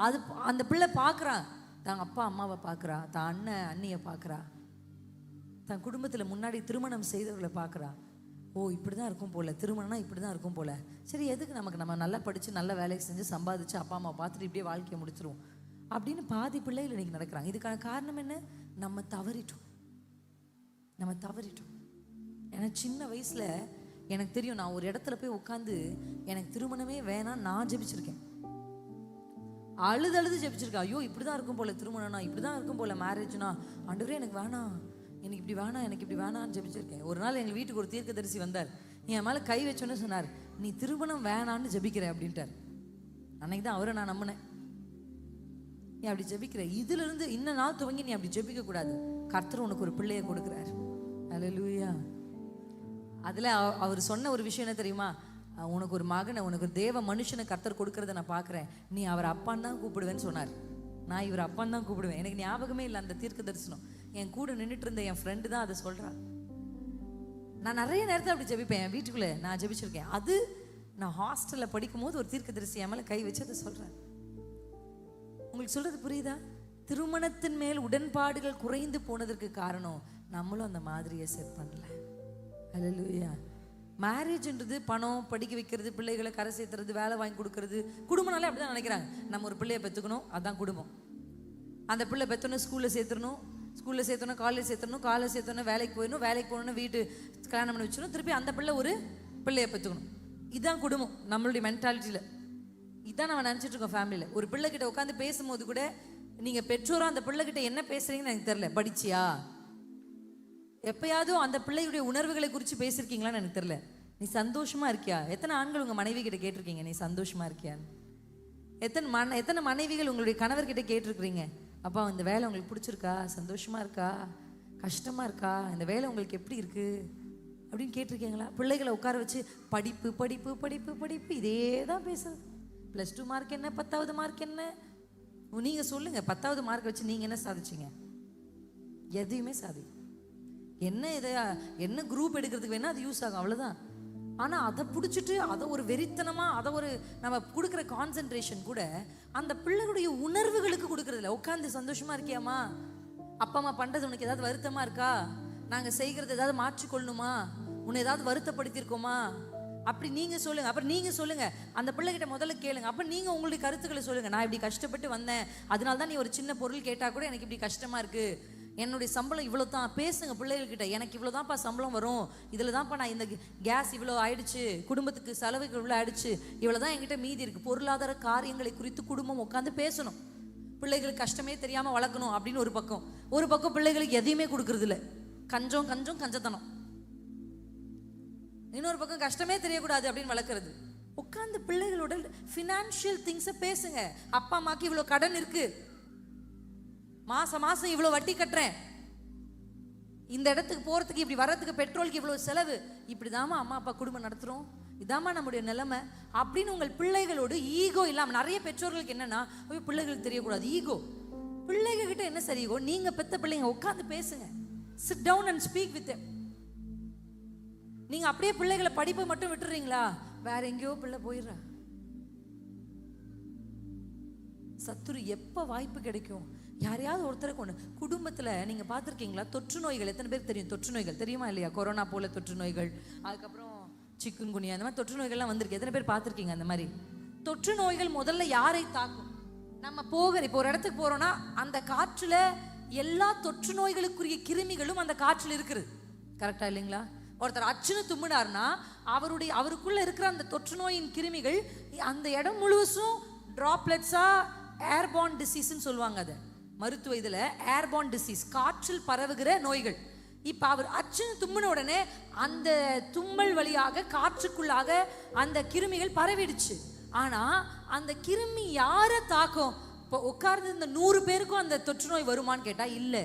அது அந்த பிள்ளை பார்க்குறான், தான் அப்பா அம்மாவை பார்க்குறா, தான் அண்ணன் அண்ணியை பார்க்குறா, தன் குடும்பத்தில் முன்னாடி திருமணம் செய்தவர்களை பார்க்குறா. ஓ இப்படி தான் இருக்கும் போல், திருமணம்னா இப்படி தான் இருக்கும் போல், சரி எதுக்கு நம்ம நல்லா படித்து நல்ல வேலையை செஞ்சு சம்பாதிச்சு அப்பா அம்மா பார்த்துட்டு இப்படியே வாழ்க்கையை முடிச்சிருவோம் அப்படின்னு பாதி பிள்ளைகள் இன்னைக்கு நடக்கிறாங்க. இதுக்கான காரணம் என்ன? நம்ம தவறிட்டோம். ஏன்னா சின்ன வயசில் எனக்கு தெரியும், நான் ஒரு இடத்துல போய் உட்காந்து எனக்கு திருமணமே வேணாம் நான் ஜெபிச்சிருக்கேன், அழுது ஜெபிச்சிருக்கேன். ஐயோ இப்படி தான் இருக்கும் போல் திருமணம்னா, இப்படி தான் இருக்கும் போல் மேரேஜ்னா, ஆண்டவரே எனக்கு வேணாம், எனக்கு இப்படி வேணான்னு ஜெபிச்சிருக்கேன். ஒரு நாள் எங்கள் வீட்டுக்கு ஒரு தீர்க்கதரிசி வந்தார், என் மேலே கை வச்சோன்னு சொன்னார், நீ திருமணம் வேணான்னு ஜெபிக்கிற அப்படின்ட்டார். அன்னைக்கு தான் அவரை நான் நம்பினேன். நீ அப்படி ஜெபிக்கிற, இதிலிருந்து இன்ன நாள் துவங்கி நீ அப்படி ஜெபிக்க கூடாது, கர்த்தர் உனக்கு ஒரு பிள்ளையை கொடுக்குறார். அல்லேலூயா. அதில் அவர் சொன்ன ஒரு விஷயம் என்ன தெரியுமா? உனக்கு ஒரு மகனை, உனக்கு ஒரு தேவ மனுஷனை கர்த்தர் கொடுக்கறத நான் பார்க்குறேன், நீ அவர் அப்பான்னு தான் கூப்பிடுவேன்னு சொன்னார். நான் இவர் அப்பான்னு தான் கூப்பிடுவேன். எனக்கு ஞாபகமே இல்லை அந்த தீர்க்க தரிசனம். என் கூட நின்றுட்டு இருந்த என் ஃப்ரெண்டு தான் அதை சொல்கிறான். நான் நிறைய நேரத்தில் அப்படி ஜெபிப்பேன், என் வீட்டுக்குள்ளே நான் ஜெபிச்சிருக்கேன். அது நான் ஹாஸ்டலில் படிக்கும் போது ஒரு தீர்க்க தரிசி என் மேலே கை வச்சு அதை சொல்கிறேன். உங்களுக்கு சொல்கிறது புரியுதா? திருமணத்தின் மேல் உடன்பாடுகள் குறைந்து போனதற்கு காரணம் நம்மளும் அந்த மாதிரியை செட் பண்ணல. அல்லேலூயா. மேரேஜ்ன்றது பணம், படிக்க வைக்கிறது, பிள்ளைகளை கரை சேர்த்துறது, வேலை வாங்கி கொடுக்கறது. குடும்பம்னாலே அப்படி தான் நினைக்கிறாங்க. நம்ம ஒரு பிள்ளையை பெற்றுக்கணும், அதுதான் குடும்பம். அந்த பிள்ளை பெற்றோன்னு ஸ்கூலில் சேர்த்துடணும், காலேஜ் சேர்த்தணும், வேலைக்கு போயிடணும், வீட்டு கல்யாணம் பண்ணி வச்சிடணும், திருப்பி அந்த பிள்ளை ஒரு பிள்ளையை பெற்றுக்கணும். இதுதான் குடும்பம் நம்மளுடைய மென்டாலிட்டியில். இதுதான் நம்ம நினச்சிட்டு இருக்கோம் ஃபேமிலியில். ஒரு பிள்ளைகிட்ட உட்காந்து பேசும்போது கூட நீங்கள் பெற்றோரோ அந்த பிள்ளைகிட்ட என்ன பேசுறீங்கன்னு எனக்கு தெரியல. படிச்சியா? எப்பயாவது அந்த பிள்ளையுடைய உணர்வுகளை குறித்து பேசியிருக்கீங்களான்னு எனக்கு தெரியல. நீ சந்தோஷமா இருக்கியா? எத்தனை ஆண்கள் உங்கள் மனைவி கிட்ட கேட்டிருக்கீங்க நீ சந்தோஷமா இருக்கியான்னு? எத்தனை மனைவிகள் உங்களுடைய கணவர்கிட்ட கேட்டிருக்கிறீங்க, அப்பா இந்த வேலை உங்களுக்கு பிடிச்சிருக்கா, சந்தோஷமா இருக்கா, கஷ்டமா இருக்கா, இந்த வேலை உங்களுக்கு எப்படி இருக்கு அப்படின்னு கேட்டிருக்கீங்களா? பிள்ளைகளை உட்கார வச்சு படிப்பு படிப்பு படிப்பு படிப்பு இதே தான் பேசுறது. +2 மார்க் என்ன, 10வது மார்க் என்ன, நீங்க சொல்லுங்க. 10வது மார்க் வச்சு நீங்க என்ன சாதிச்சீங்க? எதையுமே சாதி. என்ன குரூப் எடுக்கிறதுக்கு வேணா அது யூஸ் ஆகும், அவ்வளவுதான். ஆனா அதை பிடிச்சிட்டு அதை ஒரு வெறித்தனமா அதை ஒரு நம்ம கொடுக்குற கான்சென்ட்ரேஷன் கூட அந்த பிள்ளைகளுடைய உணர்வுகளுக்கு கொடுக்கறதில்ல. உட்காந்து சந்தோஷமா இருக்கியாமா, அப்பா அம்மா பண்றது உனக்கு ஏதாவது வருத்தமா இருக்கா, நாங்க செய்கிறது ஏதாவது மாற்றிக்கொள்ளணுமா, உன்னை ஏதாவது வருத்தப்படுத்தியிருக்கோமா, அப்படி நீங்க சொல்லுங்க. அப்புறம் நீங்க சொல்லுங்க, அந்த பிள்ளைகிட்ட முதல்ல கேளுங்க. அப்ப நீங்க உங்களுடைய கருத்துக்களை சொல்லுங்க. நான் இப்படி கஷ்டப்பட்டு வந்தேன், அதனால தான் நீ ஒரு சின்ன பொருள் கேட்டா கூட எனக்கு இப்படி கஷ்டமா இருக்கு, என்னுடைய சம்பளம் இவ்வளோ தான். பேசுங்க பிள்ளைகள்கிட்ட, எனக்கு இவ்வளோ தான்ப்பா சம்பளம் வரும், இதில் தான்ப்பா நான் இந்த கேஸ் இவ்வளோ ஆயிடுச்சு, குடும்பத்துக்கு செலவுக்கு இவ்வளோ ஆயிடுச்சு, இவ்வளோ தான் என்கிட்ட மீதி இருக்கு. பொருளாதார காரியங்களை குறித்து குடும்பம் உட்காந்து பேசணும். பிள்ளைகளுக்கு கஷ்டமே தெரியாமல் வளர்க்கணும் அப்படின்னு ஒரு பக்கம் பிள்ளைகளுக்கு எதையுமே கொடுக்கறது இல்லை, கஞ்சம் கஞ்சத்தனம். இன்னொரு பக்கம் கஷ்டமே தெரியக்கூடாது அப்படின்னு வளர்க்கறது. உட்காந்து பிள்ளைகளோட ஃபினான்ஷியல் திங்ஸை பேசுங்க. அப்பா அம்மாக்கு இவ்வளோ கடன் இருக்கு, மாசம் இவ்வளோ வட்டி கட்டுறேன், இந்த இடத்துக்கு போறதுக்கு இப்படி வர்றதுக்கு பெட்ரோலுக்கு இவ்வளோ செலவு, இப்படிதாம்மா அம்மா அப்பா குடும்பம் நடத்துறோம், இதாம்மா நம்முடைய நிலைமை அப்படின்னு உங்கள் பிள்ளைகளோடு ஈகோ இல்லாமல். நிறைய பெற்றோர்களுக்கு என்னன்னா பிள்ளைகளுக்கு தெரியக்கூடாது ஈகோ. பிள்ளைங்க கிட்ட என்ன சரி ஈகோ? நீங்க பெத்த பிள்ளைங்க உட்காந்து பேசுங்க. Sit down and speak with them. நீங்க அப்படியே பிள்ளைகளை படிப்பை மட்டும் விட்டுறீங்களா, வேற எங்கேயோ பிள்ளை போயிடுறா. சத்துரு எப்ப வாய்ப்பு கிடைக்கும் யாரையாவது ஒருத்தருக்கு ஒண்ணு. குடும்பத்துல நீங்க பார்த்திருக்கீங்களா தொற்று நோய்கள்? எத்தனை பேருக்கு தெரியும் தொற்று நோய்கள்? தெரியுமா இல்லையா? கொரோனா போல தொற்று நோய்கள், அதுக்கப்புறம் சிக்குன் குனியா, அந்த மாதிரி தொற்று நோய்கள்லாம் வந்திருக்கு. எத்தனை பேர் பார்த்திருக்கீங்க? அந்த மாதிரி தொற்று நோய்கள் முதல்ல யாரை தாக்கும்? நம்ம இப்போ ஒரு இடத்துக்கு போறோம்னா அந்த காற்றுல எல்லா தொற்று நோய்களுக்குரிய கிருமிகளும் அந்த காற்றுல இருக்குது. கரெக்டா இல்லைங்களா? ஒருத்தர் அச்சுன்னு தும்முனார்னா அவருக்குள்ள இருக்கிற அந்த தொற்று நோயின் கிருமிகள் அந்த இடம் முழுவதும் டிராப்லெட்ஸா ஏர்பார்ன் டிசீஸ்ன்னு சொல்லுவாங்க. அதை மருத்துவ இதுல ஏர்பார்ன் டிசீஸ், காற்றில் பரவுகிற நோய்கள். இப்ப அவர் அச்சுன்னு தும்முன உடனே அந்த தும்மல் வழியாக காற்றுக்குள்ளாக அந்த கிருமிகள் பரவிடுச்சு. ஆனா அந்த கிருமி யாரை தாக்கும்? இப்போ உட்கார்ந்து இந்த 100 பேருக்கும் அந்த தொற்று நோய் வருமானு கேட்டா இல்ல.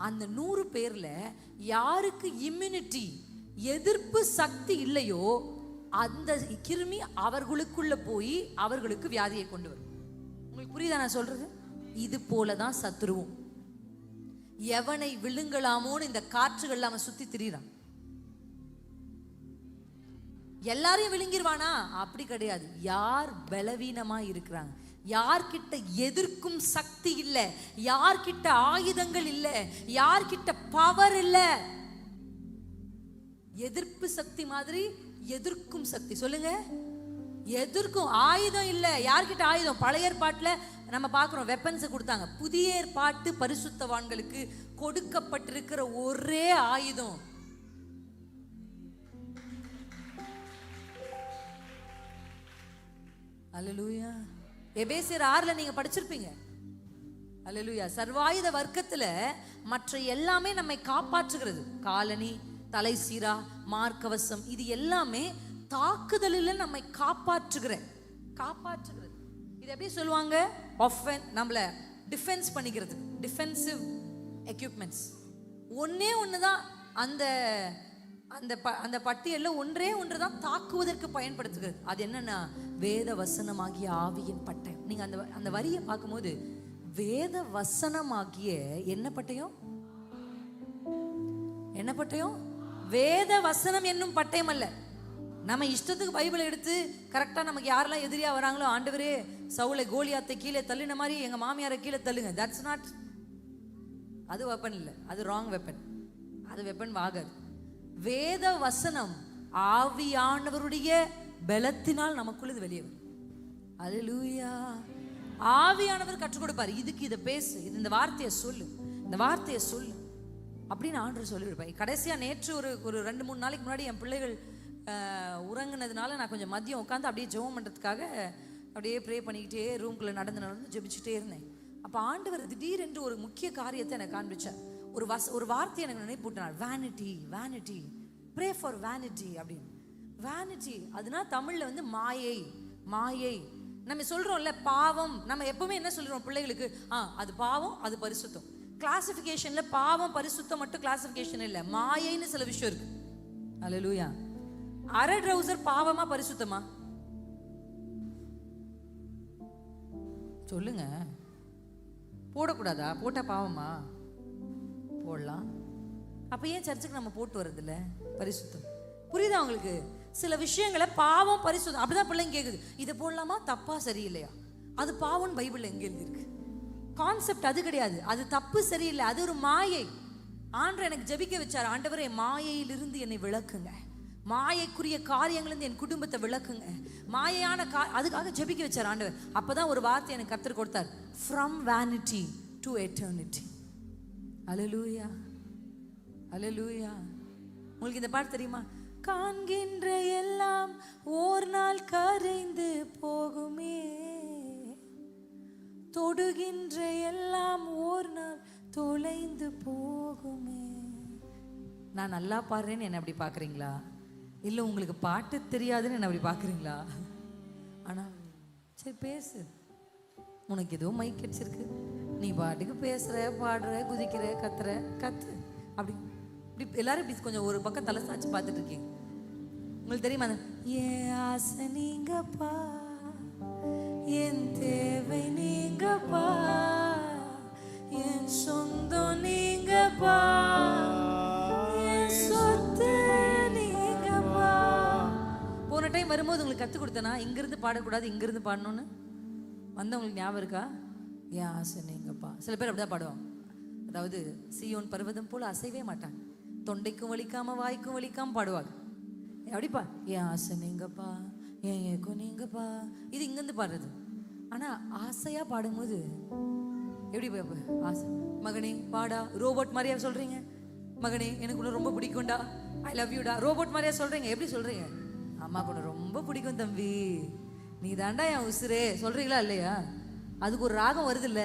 அந்த 100 பேர்ல யாருக்கு இம்யூனிட்டி, எதிர்ப்பு சக்தி இல்லையோ அந்த கிருமி அவர்களுக்குள்ள போய் அவர்களுக்கு வியாதியை கொண்டு வரும். உங்களுக்கு புரியுதா நான் சொல்றது? இது போலதான் சத்துருவும். எவனை விழுங்கலாமோன்னு இந்த காற்றுகள் அவன் சுத்தி திரிறான். எல்லாரையும் விழுங்கிருவானா? அப்படி கிடையாது. யார் பலவீனமா இருக்கிறாங்க, யார்கிட்ட எதிர்க்கும் சக்தி இல்லை, யார்கிட்ட ஆயுதங்கள் இல்லை, யார்கிட்ட பவர் இல்லை, எதிர்ப்பு சக்தி மாதிரி எதிர்க்கும் சக்தி. சொல்லுங்க, எதிர்க்கும் ஆயுதம் இல்லை. யார்கிட்ட ஆயுதம்? பழைய ஏற்பாட்டுல நம்ம பார்க்கிறோம் வெப்பன்ஸ் கொடுத்தாங்க. புதிய ஏற்பாட்டு பரிசுத்தவான்களுக்கு கொடுக்கப்பட்டிருக்கிற ஒரே ஆயுதம் அல்லேலூயா. எபேசியர் 6ல நீங்க படிச்சிருப்பீங்க. அல்லேலூயா. சர்வாயுத வர்க்கத்துல மற்ற எல்லாமே நம்மை காப்பாற்றுகிறது. காலணி, தலை சீரா, மார்க்கவசம், இது எல்லாமே தாக்குதலில் நம்மை காப்பாற்றுகிறது. இது எப்படி சொல்லுவாங்க? நம்மள டிஃபென்ஸ் பண்ணிக்கிறது, டிஃபென்சிவ் எக்யூப்மெண்ட்ஸ். ஒண்ணுதான் அந்த அந்த பட்டியல்ல ஒன்றுதான் தாக்குவதற்கு பயன்படுத்துகிறது. அது என்னன்னா வேத வசனமாகிய ஆவியின் பட்டயம். நீங்க அந்த வரியை பார்க்கும்போது வேத வசனமாகிய என்ன பட்டயம்? என்ன பட்டயம்? வேத வசனம் என்னும் பட்டயம் அல்ல. நம்ம இஷ்டத்துக்கு பைபிளை எடுத்து கரெக்டா நமக்கு யாரெல்லாம் எதிரியா வராங்களோ, ஆண்டவரே சவுலை கோலியாத்தை கீழே தள்ளின மாதிரி எங்க மாமியாரை கீழே தள்ளுங்க, தட்ஸ் நாட், அது வெப்பன் இல்லை, அது ராங் வெப்பன், அது வெப்பன் ஆகாது. வேத வசனம் ஆவியானவருடைய பலத்தினால் நமக்குள்ள இது வெளியே வரும். அல்லேலூயா. ஆவியானவர் கற்றுக் கொடுப்பாரு. இதுக்கு இதை பேசு, இந்த வார்த்தையை சொல்லு, இந்த வார்த்தையை சொல்லு அப்படின்னு ஆண்டவர் சொல்லியிருப்பாரு. கடைசியா நேற்று ஒரு 2-3 நாளைக்கு முன்னாடி என் பிள்ளைகள் உறங்குனதுனால நான் கொஞ்சம் மதியம் உட்காந்து அப்படியே ஜெபம் பண்ணுறதுக்காக அப்படியே ப்ரே பண்ணிக்கிட்டே ரூம்குள்ளே நடந்து ஜெபிச்சுட்டே இருந்தேன். அப்போ ஆண்டவர் திடீரென்று ஒரு முக்கிய காரியத்தை எனக்கு காண்பிச்சார். ஒரு வார்த்தை எனக்கு நினைப்பூட்டினார். Vanity, vanity, pray for vanity அப்படின்னு. வேனிட்டி அதுனா தமிழில் மாயை. மாயை. நம்ம சொல்றோம்ல பாவம், நம்ம எப்பவுமே என்ன சொல்றோம் பிள்ளைகளுக்கு, அது பாவம், அது பரிசுத்தம். கிளாசிஃபிகேஷன்ல பாவம் பரிசுத்தம் மட்டும் கிளாசிஃபிகேஷன் இல்லை, மாயைன்னு சில விஷயம் இருக்கு. அல்லேலூயா. அரை ட்ரவுசர் பாவமா பரிசுத்தமா? சொல்லுங்க. போடக்கூடாதா? போட்டா பாவமா? போடலாம். அப்ப ஏன் சர்ச்சுக்கு நம்ம போட்டு வர்றது இல்ல? பரிசுத்தம். புரியுதா உங்களுக்கு? சில விஷயங்களை பாவம் பரிசுத்தம் அப்படிதான் பிள்ளைங்க கேக்குது. இதை போடலாமா? தப்பா சரியில்லையா? அது பாவம் பைபிள்ல எங்க எழுதிருக்கு? கான்செப்ட் அது கிடையாது. அது தப்பு சரியில்லை, அது ஒரு மாயை. ஆண்டவர் எனக்கு ஜெபிக்க வச்சார், ஆண்டவரே மாயையிலிருந்து என்னை விளக்குங்க, மாயைக்குரிய காரியங்கள்லேருந்து என் குடும்பத்தை விளக்குங்க, மாயையான அதுக்காக ஜெபிக்க வச்சார் ஆண்டவர். அப்பதான் ஒரு வார்த்தை எனக்கு கர்த்தர் கொடுத்தார், from vanity to eternity. அல்லேலூயா, அல்லேலூயா. உங்களுக்கு இந்த பாட்டு தெரியுமா? காண்கின்ற எல்லாம் ஓர் நாள் கரைந்து போகுமே, தொடுகின்ற எல்லாம் ஓர் நாள் தொலைந்து போகுமே. நான் நல்லா பாடுறேன்னு என்ன அப்படி பார்க்குறீங்களா? இல்லை உங்களுக்கு பாட்டு தெரியாதுன்னு என்ன அப்படி பார்க்குறீங்களா? ஆனால் சரி பேசு, உனக்கு ஏதோ மைக் கிடைச்சிருக்கு, நீ பாட்டுக்கு பேசுகிற, பாடுற, குதிக்கிற, கத்துற, கத்து. அப்படி இப்படி எல்லாரும் இப்படி கொஞ்சம் ஒரு பக்கம் தலை சாச்சு பார்த்துட்டு இருக்கீங்க. உங்களுக்கு தெரியுமா? ஏன் ஆசை நீங்கப்பா, என் தேவை நீங்கப்பா, என் சொந்தம் நீங்கப்பா, என் சொத்து நீங்கப்பா. போன டைம் வரும்போது உங்களுக்கு கற்றுக் கொடுத்தனா இங்கிருந்து பாடக்கூடாது, இங்கிருந்து பாடணும்னு வந்தவங்களுக்கு ஞாபகம் இருக்கா? ஏன் ஆசை நீங்கப்பா. சில பேர் அப்படிதான் பாடுவாங்க. அதாவது சீயோன் பர்வதம் போல அசைவே மாட்டாங்க, தொண்டைக்கும் வலிக்காம வாய்க்கும் வலிக்காம பாடுவாங்க. அப்படிப்பா, ஏன் ஆசை நீங்கப்பா, ஏன் ஏக்கும் நீங்கப்பா. இது இங்கிருந்து பாடுறது. ஆனா ஆசையா பாடும்போது எப்படி ஆசை? மகனே பாடா, ரோபோட் மாதிரியா சொல்றீங்க? மகனே எனக்கு உன்னை ரொம்ப பிடிக்கும்டா, ஐ லவ் யூடா, ரோபோட் மாதிரியா சொல்றீங்க? எப்படி சொல்றீங்க? அம்மாக்கு உன்னை ரொம்ப பிடிக்கும் தம்பி, நீ தாண்டா என் உசுரே சொல்றீங்களா இல்லையா? அதுக்கு ஒரு ராகம் வருது இல்ல?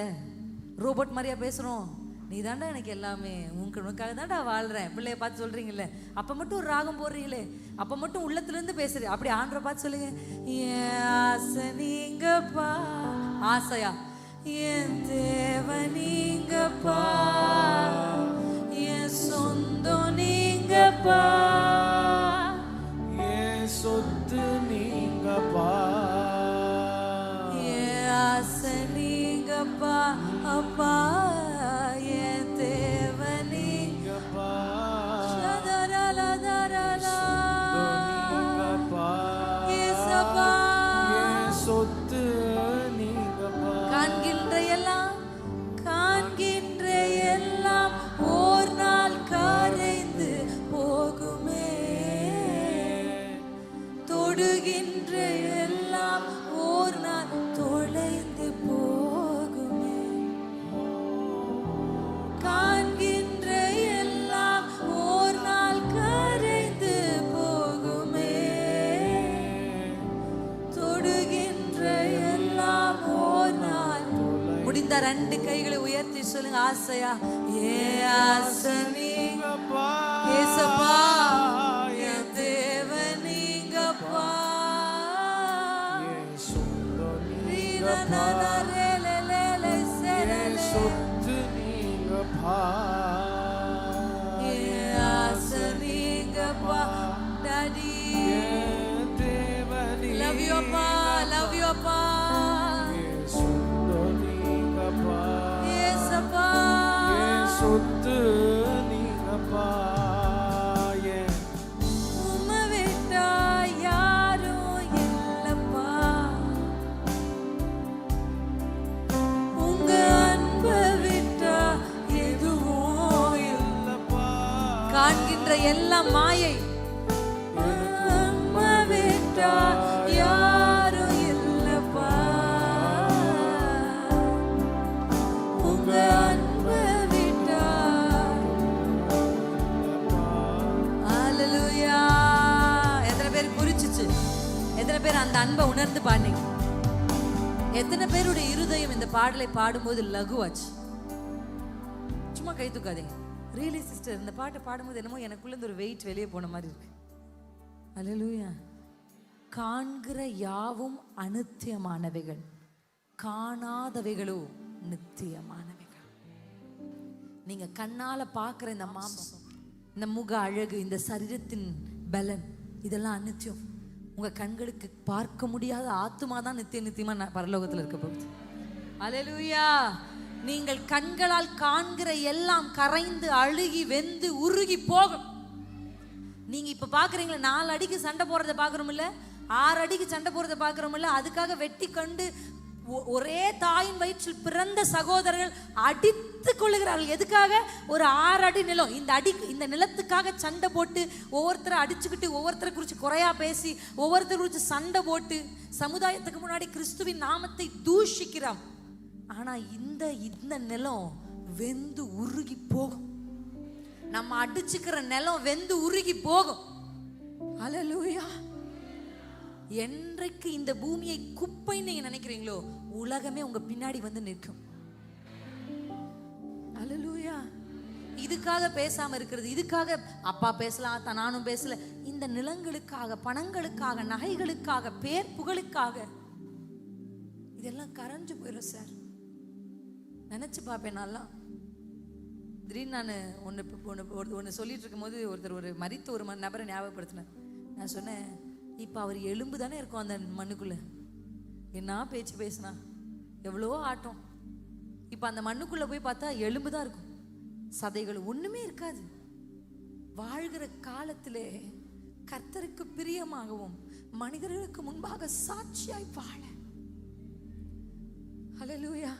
ரோபோட் மாதிரியா பேசுறோம்? நீ தாண்டா எனக்கு எல்லாமே, உனக்காக தாண்டா வாழ்றேன், பிள்ளைய பார்த்து சொல்றீங்கல்ல, அப்ப மட்டும் ஒரு ராகம் போடுறீங்களே, அப்ப மட்டும் உள்ளத்துல இருந்து பேசுறீங்க. அப்படி ஆண்டரை பார்த்து சொல்லுங்க, ஏன் ஆசை நீங்கப்பா. ஆசையா? என் தேவை நீங்கப்பா, என் சொந்தம் நீங்கப்பா, என் சொத்து நீங்கப்பா, என் ஆசை நீங்கப்பா அப்பா, என் தேவை நீங்கப்பா, சொத்து நீங்கப்பா. காண்கின்ற எல்லாம் ஓர் நாள் கரைந்து போகுமே, தொடுகின்ற எல்லாம் ஓர் நாள் தொலைந்து போகுமே, காண்கின்ற எல்லாம் ஓர் நாள் கரைந்து போகுமே, தொடுகின்ற எல்லாம் ஓர் நாள். முடிந்த ரெண்டு கைகளை உயர்த்தி சொல்லுங்க, ஆசையா? ஏ ஆசை நீங்கப்பா, ஏசப்பா, என் தேவை நீங்கப்பா, என் சொந்தம் நீங்கப்பா, என் சொத்து நீங்கப்பா, என் ஆசை நீங்கப்பா. டாடி என் தேவை லவ் யூ அப்பா, லவ் யூ அப்பா, என் சொந்தம் நீங்கப்பா, ஏசப்பா, என் சொத்து நீங்கப்பா, என் உம்மை விட்டா யாரும் இல்லப்பா, உங்க அன்பை விட்டா எதுவும் இல்லப்பா. காண்கின்ற எல்லாம் மாயை, உம்மை விட்டா யாரும் இல்லப்பா, உங்க அன்பை விட்டா. அல்லேலூயா. எத்தனை பேர் புரிச்சுச்சு? எத்தனை பேர் அந்த அன்பை உணர்ந்து பாடுனீங்க? எத்தனை பேருடைய இருதயம் இந்த பாடலை பாடும்போது லகுவாச்சு? சும்மா கை தூக்காதீங்க. ரியலி சிஸ்டர், இந்த பாட்டை பாடும்போது என்னமோ எனக்குள்ள இருந்து ஒரு வெயிட் வெளியே போன மாதிரி இருக்கு. அல்லேலூயா. காண்கிற யாவும் அநித்தியமானவைகள், காணாதவைகளோ நித்தியமானவைகள். நீங்க கண்ணால பார்க்குற இந்த மாம்சம், இந்த முக அழகு, இந்த சரீரத்தின் பலன், இதெல்லாம் அநித்தியம். உங்க கண்களுக்கு பார்க்க முடியாத ஆத்துமா தான் நித்தியமா பரலோகத்தில் இருக்க போகுது. அல்லேலூயா. நீங்கள் கண்களால் காண்கிற எல்லாம் கரைந்து அழுகி வெந்து உருகி போகும். நீங்க இப்ப பாக்குறீங்களா, 4 அடிக்கு சண்டை போறதை பாக்குறோம் இல்ல, 6 அடிக்கு சண்டை போறதை பாக்குறோம் இல்ல, அதுக்காக வெட்டி கண்டு ஒரே தாயின் வயிற்றில் பிறந்த சகோதரர்கள் அடித்து கொள்ளுகிறார்கள். எதுக்காக? ஒரு 6 அடி நிலம். இந்த நிலத்துக்காக சண்டை போட்டு ஒவ்வொருத்தரை அடிச்சுக்கிட்டு, ஒவ்வொருத்தரை குறித்து குறையா பேசி, ஒவ்வொருத்தரை குறித்து சண்டை போட்டு சமுதாயத்துக்கு முன்னாடி கிறிஸ்துவின் நாமத்தை தூஷிக்கிறான். ஆனா இந்த நிலம் வெந்து உருகி போகும். நம்ம அடிச்சுக்கிற நிலம் வெந்து உருகி போகும். அல்லேலூயா. என்றைக்கு இந்த பூமியை குப்பைன்னு நீங்க நினைக்கிறீங்களோ, உலகமே உங்க பின்னாடி வந்து நிற்கும். அல்லேலூயா. இதுக்காக பேசாம இருக்கிறது, இதுக்காக அப்பா பேசலாம், நானும் பேசல, இந்த நிலங்களுக்காக, பணங்களுக்காக, நகைகளுக்காக, பேர் புகழுக்காக இதெல்லாம் கரைஞ்சு போயிடும் சார். நினைச்சு பார்ப்பேன். நல்லா திடீர்னு நான் ஒன்று சொல்லிட்டு இருக்கும் போது ஒருத்தர் ஒரு மரித்த ஒரு நபரை ஞாபகப்படுத்தினேன். நான் சொன்னேன், இப்போ அவர் எலும்பு தானே இருக்கும் அந்த மண்ணுக்குள்ள. என்ன பேச்சு பேசினா, எவ்வளோ ஆட்டம். இப்போ அந்த மண்ணுக்குள்ள போய் பார்த்தா எலும்பு தான் இருக்கும், சதைகள் ஒண்ணுமே இருக்காது. வாழ்கிற காலத்திலே கர்த்தருக்கு பிரியமாகவும் மனிதர்களுக்கு முன்பாக சாட்சியாய் வாழ. அல்லேலூயா.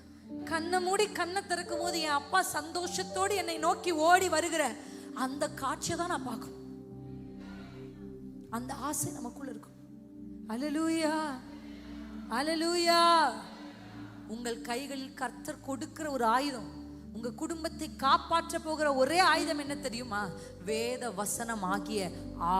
கண்ணை மூடி கண்ணை திறக்கும் போது என் அப்பா சந்தோஷத்தோடு என்னை நோக்கி ஓடி வருகிற அந்த காட்சியை தான் நான் பார்க்கும். அந்த ஆசை நமக்குள்ள இருக்கும். அல்லேலூயா. அல்லேலூயா. உங்கள் கைகளில் கர்த்தர் கொடுக்கிற ஒரு ஆயுதம், உங்க குடும்பத்தை காப்பாற்ற போகிற ஒரே ஆயுதம் என்ன தெரியுமா? வேத வசனம் ஆகிய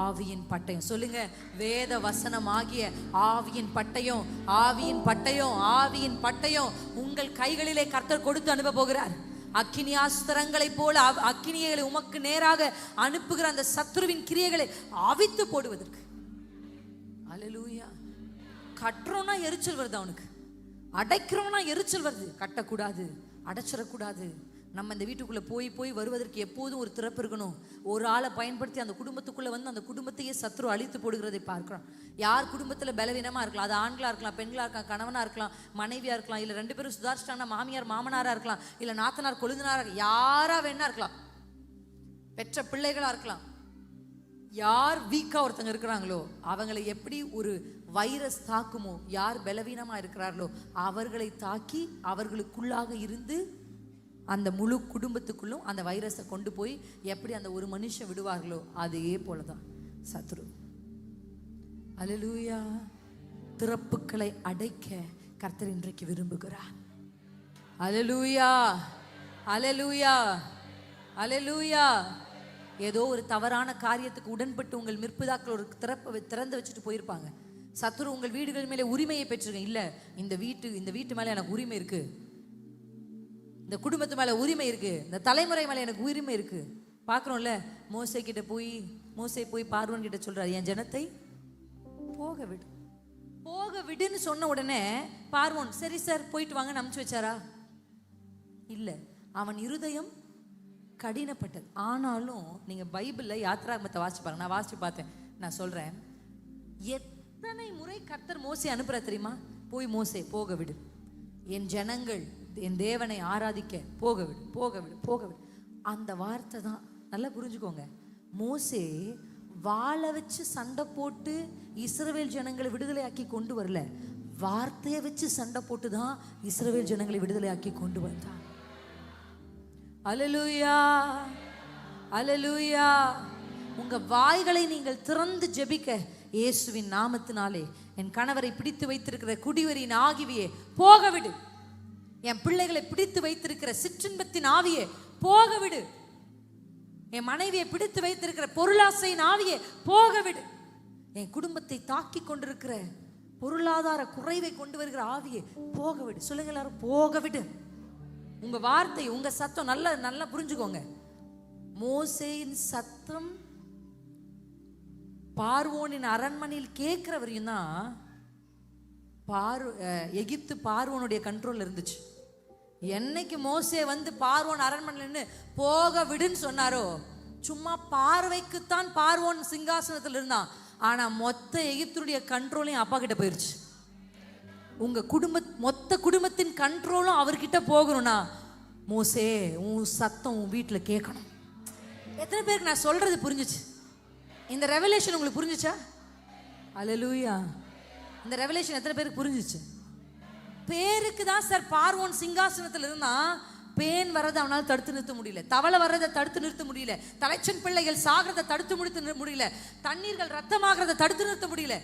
ஆவியின் பட்டயம். சொல்லுங்க, வேத வசனம் ஆகிய ஆவியின் பட்டயம், ஆவியின் பட்டயம், ஆவியின் பட்டயம் உங்கள் கைகளிலே கர்த்தர் கொடுத்து அனுப்ப போகிறார். அக்கினி ஆஸ்திரங்களை போல அக்கினிகளை உமக்கு நேராக அனுப்புகிற அந்த சத்துருவின் கிரியைகளை அவித்து போடுவதற்கு. அல்லேலூயா. கட்டுறோம்னா எரிச்சல் வருது அவனுக்கு, அடைக்கிறோம்னா எரிச்சல் வருது. கட்டக்கூடாது, அடைச்சிடக்கூடாது. நம்ம இந்த வீட்டுக்குள்ளே போய் வருவதற்கு எப்போதும் ஒரு திறப்பு இருக்கணும். ஒரு ஆளை பயன்படுத்தி அந்த குடும்பத்துக்குள்ளே வந்து அந்த குடும்பத்தையே சத்ரு அழித்து போடுகிறதை பார்க்கிறோம். யார் குடும்பத்தில் பலவீனமாக இருக்கலாம், அது ஆண்களாக இருக்கலாம், பெண்களாக இருக்கலாம், கணவனாக இருக்கலாம், மனைவியாக இருக்கலாம், இல்லை 2 பேரும் சுதாரிச்சிட்டாங்கன்னா மாமியார் மாமனாராக இருக்கலாம், இல்லை நாத்தனார் கொழுந்தனாராக, யாரா வேணா இருக்கலாம், பெற்ற பிள்ளைகளாக இருக்கலாம். யார் வீக்காக ஒருத்தங்க இருக்கிறாங்களோ அவங்களை எப்படி ஒரு வைரஸ் தாக்குமோ, யார் பலவீனமாக இருக்கிறார்களோ அவர்களை தாக்கி அவர்களுக்குள்ளாக இருந்து அந்த முழு குடும்பத்துக்குள்ளும் அந்த வைரஸை கொண்டு போய் எப்படி அந்த ஒரு மனுஷன் விடுவார்களோ அதே போலதான் சத்ரு. அல்லேலூயா. திறப்புகளை அடைக்க கர்த்தர் இன்றைக்கு விரும்புகிறார். அல்லேலூயா. அல்லேலூயா. அல்லேலூயா. ஏதோ ஒரு தவறான காரியத்துக்கு உடன்பட்டு உங்கள் மிற்புதாக்கள் ஒரு திறந்து வச்சுட்டு போயிருப்பாங்க. சத்துரு உங்கள் வீடுகள் மேலே உரிமையை பெற்றிருக்கேன். இல்லை, இந்த வீட்டு மேலே எனக்கு உரிமை இருக்கு, இந்த குடும்பத்து மேலே உரிமை இருக்கு, இந்த தலைமுறை மேலே எனக்கு உரிமை இருக்கு. பார்க்குறோம்ல, மோசே போய் பார்வோன் கிட்ட சொல்றாரு, என் ஜனத்தை போக விடுன்னு சொன்ன உடனே பார்வோன் சரி சார் போயிட்டு வாங்க அனுப்பிச்சு வச்சாரா? இல்லை, அவன் இருதயம் கடினப்பட்டது. ஆனாலும் நீங்க பைபிள்ல யாத்ராகமத்தை வாசிச்சு பாருங்க. நான் வாசிச்சு பார்த்தேன். நான் சொல்றேன், எத்தனை முறை கர்த்தர் மோசே அனுப்புற தெரியுமா? போய் மோசே போக விடு, என் ஜனங்கள் என் தேவனை ஆராதிக்க போக விடு, போக விடு, போக விடு. அந்த வார்த்தை தான். நல்லா புரிஞ்சுக்கோங்க, மோசே வாளை வச்சு சண்டை போட்டு இஸ்ரவேல் ஜனங்களை விடுதலையாக்கி கொண்டு வரல, வார்த்தையை வச்சு சண்டை போட்டு தான் இஸ்ரவேல் ஜனங்களை விடுதலையாக்கி கொண்டு வந்தான். அல்லேலூயா. அல்லேலூயா. உங்க வாய்களை நீங்கள் திறந்து ஜெபிக்க, இயேசுவின் நாமத்தினாலே என் கணவரை பிடித்து வைத்திருக்கிற குடிவரின் ஆகிவியே போக விடு, என் பிள்ளைகளை பிடித்து வைத்திருக்கிற சிற்றின்பத்தின் ஆவியே போக விடு, என் மனைவியை பிடித்து வைத்திருக்கிற பொருளாசையின் ஆவியே போக விடு, என் குடும்பத்தை தாக்கி கொண்டிருக்கிற பொருளாதார குறைவை கொண்டு வருகிற ஆவியே போக விடு. சொல்லுங்க எல்லாரும், போக விடு. உங்க வார்த்தை, உங்க சத்தம் நல்லா புரிஞ்சுக்கோங்க. மோசேயின் சத்தம் பார்வோனின் அரண்மனையில் கேட்கிறவரையும் தான் எகிப்து பார்வோனுடைய கண்ட்ரோல் இருந்துச்சு. என்னைக்கு மோசே வந்து பார்வோன் அரண்மனையில போக விடுன்னு சொன்னாரோ, சும்மா பார்வைக்குத்தான் பார்வோன் சிங்காசனத்தில் இருந்தான். ஆனா மொத்த எகிப்துடைய கண்ட்ரோலையும் அப்பா கிட்ட போயிருச்சு. உங்க மொத்த குடும்பத்தின் கண்ட்ரோலும் அவர்கிட்ட போகணும்னா மோசே உன் சத்தம் உன் வீட்டில் கேட்கணும். எத்தனை பேருக்கு நான் சொல்றது புரிஞ்சுச்சு? இந்த ரெவலேஷன் உங்களுக்கு புரிஞ்சுச்சா? அல்லேலூயா. இந்த ரெவலேஷன் எத்தனை பேருக்கு புரிஞ்சுச்சு? பேருக்கு தான் சார் பார்வோன் சிங்காசனத்தில் இருந்தா பேன் வர்றதை அவனால் தடுத்து நிறுத்த முடியல, தவளை வர்றதை தடுத்து நிறுத்த முடியல, தலைச்சன் பிள்ளைகள் சாகிறத தடுத்து முடியல, தண்ணீர்கள் ரத்தமாகிறத தடுத்து நிறுத்த முடியல.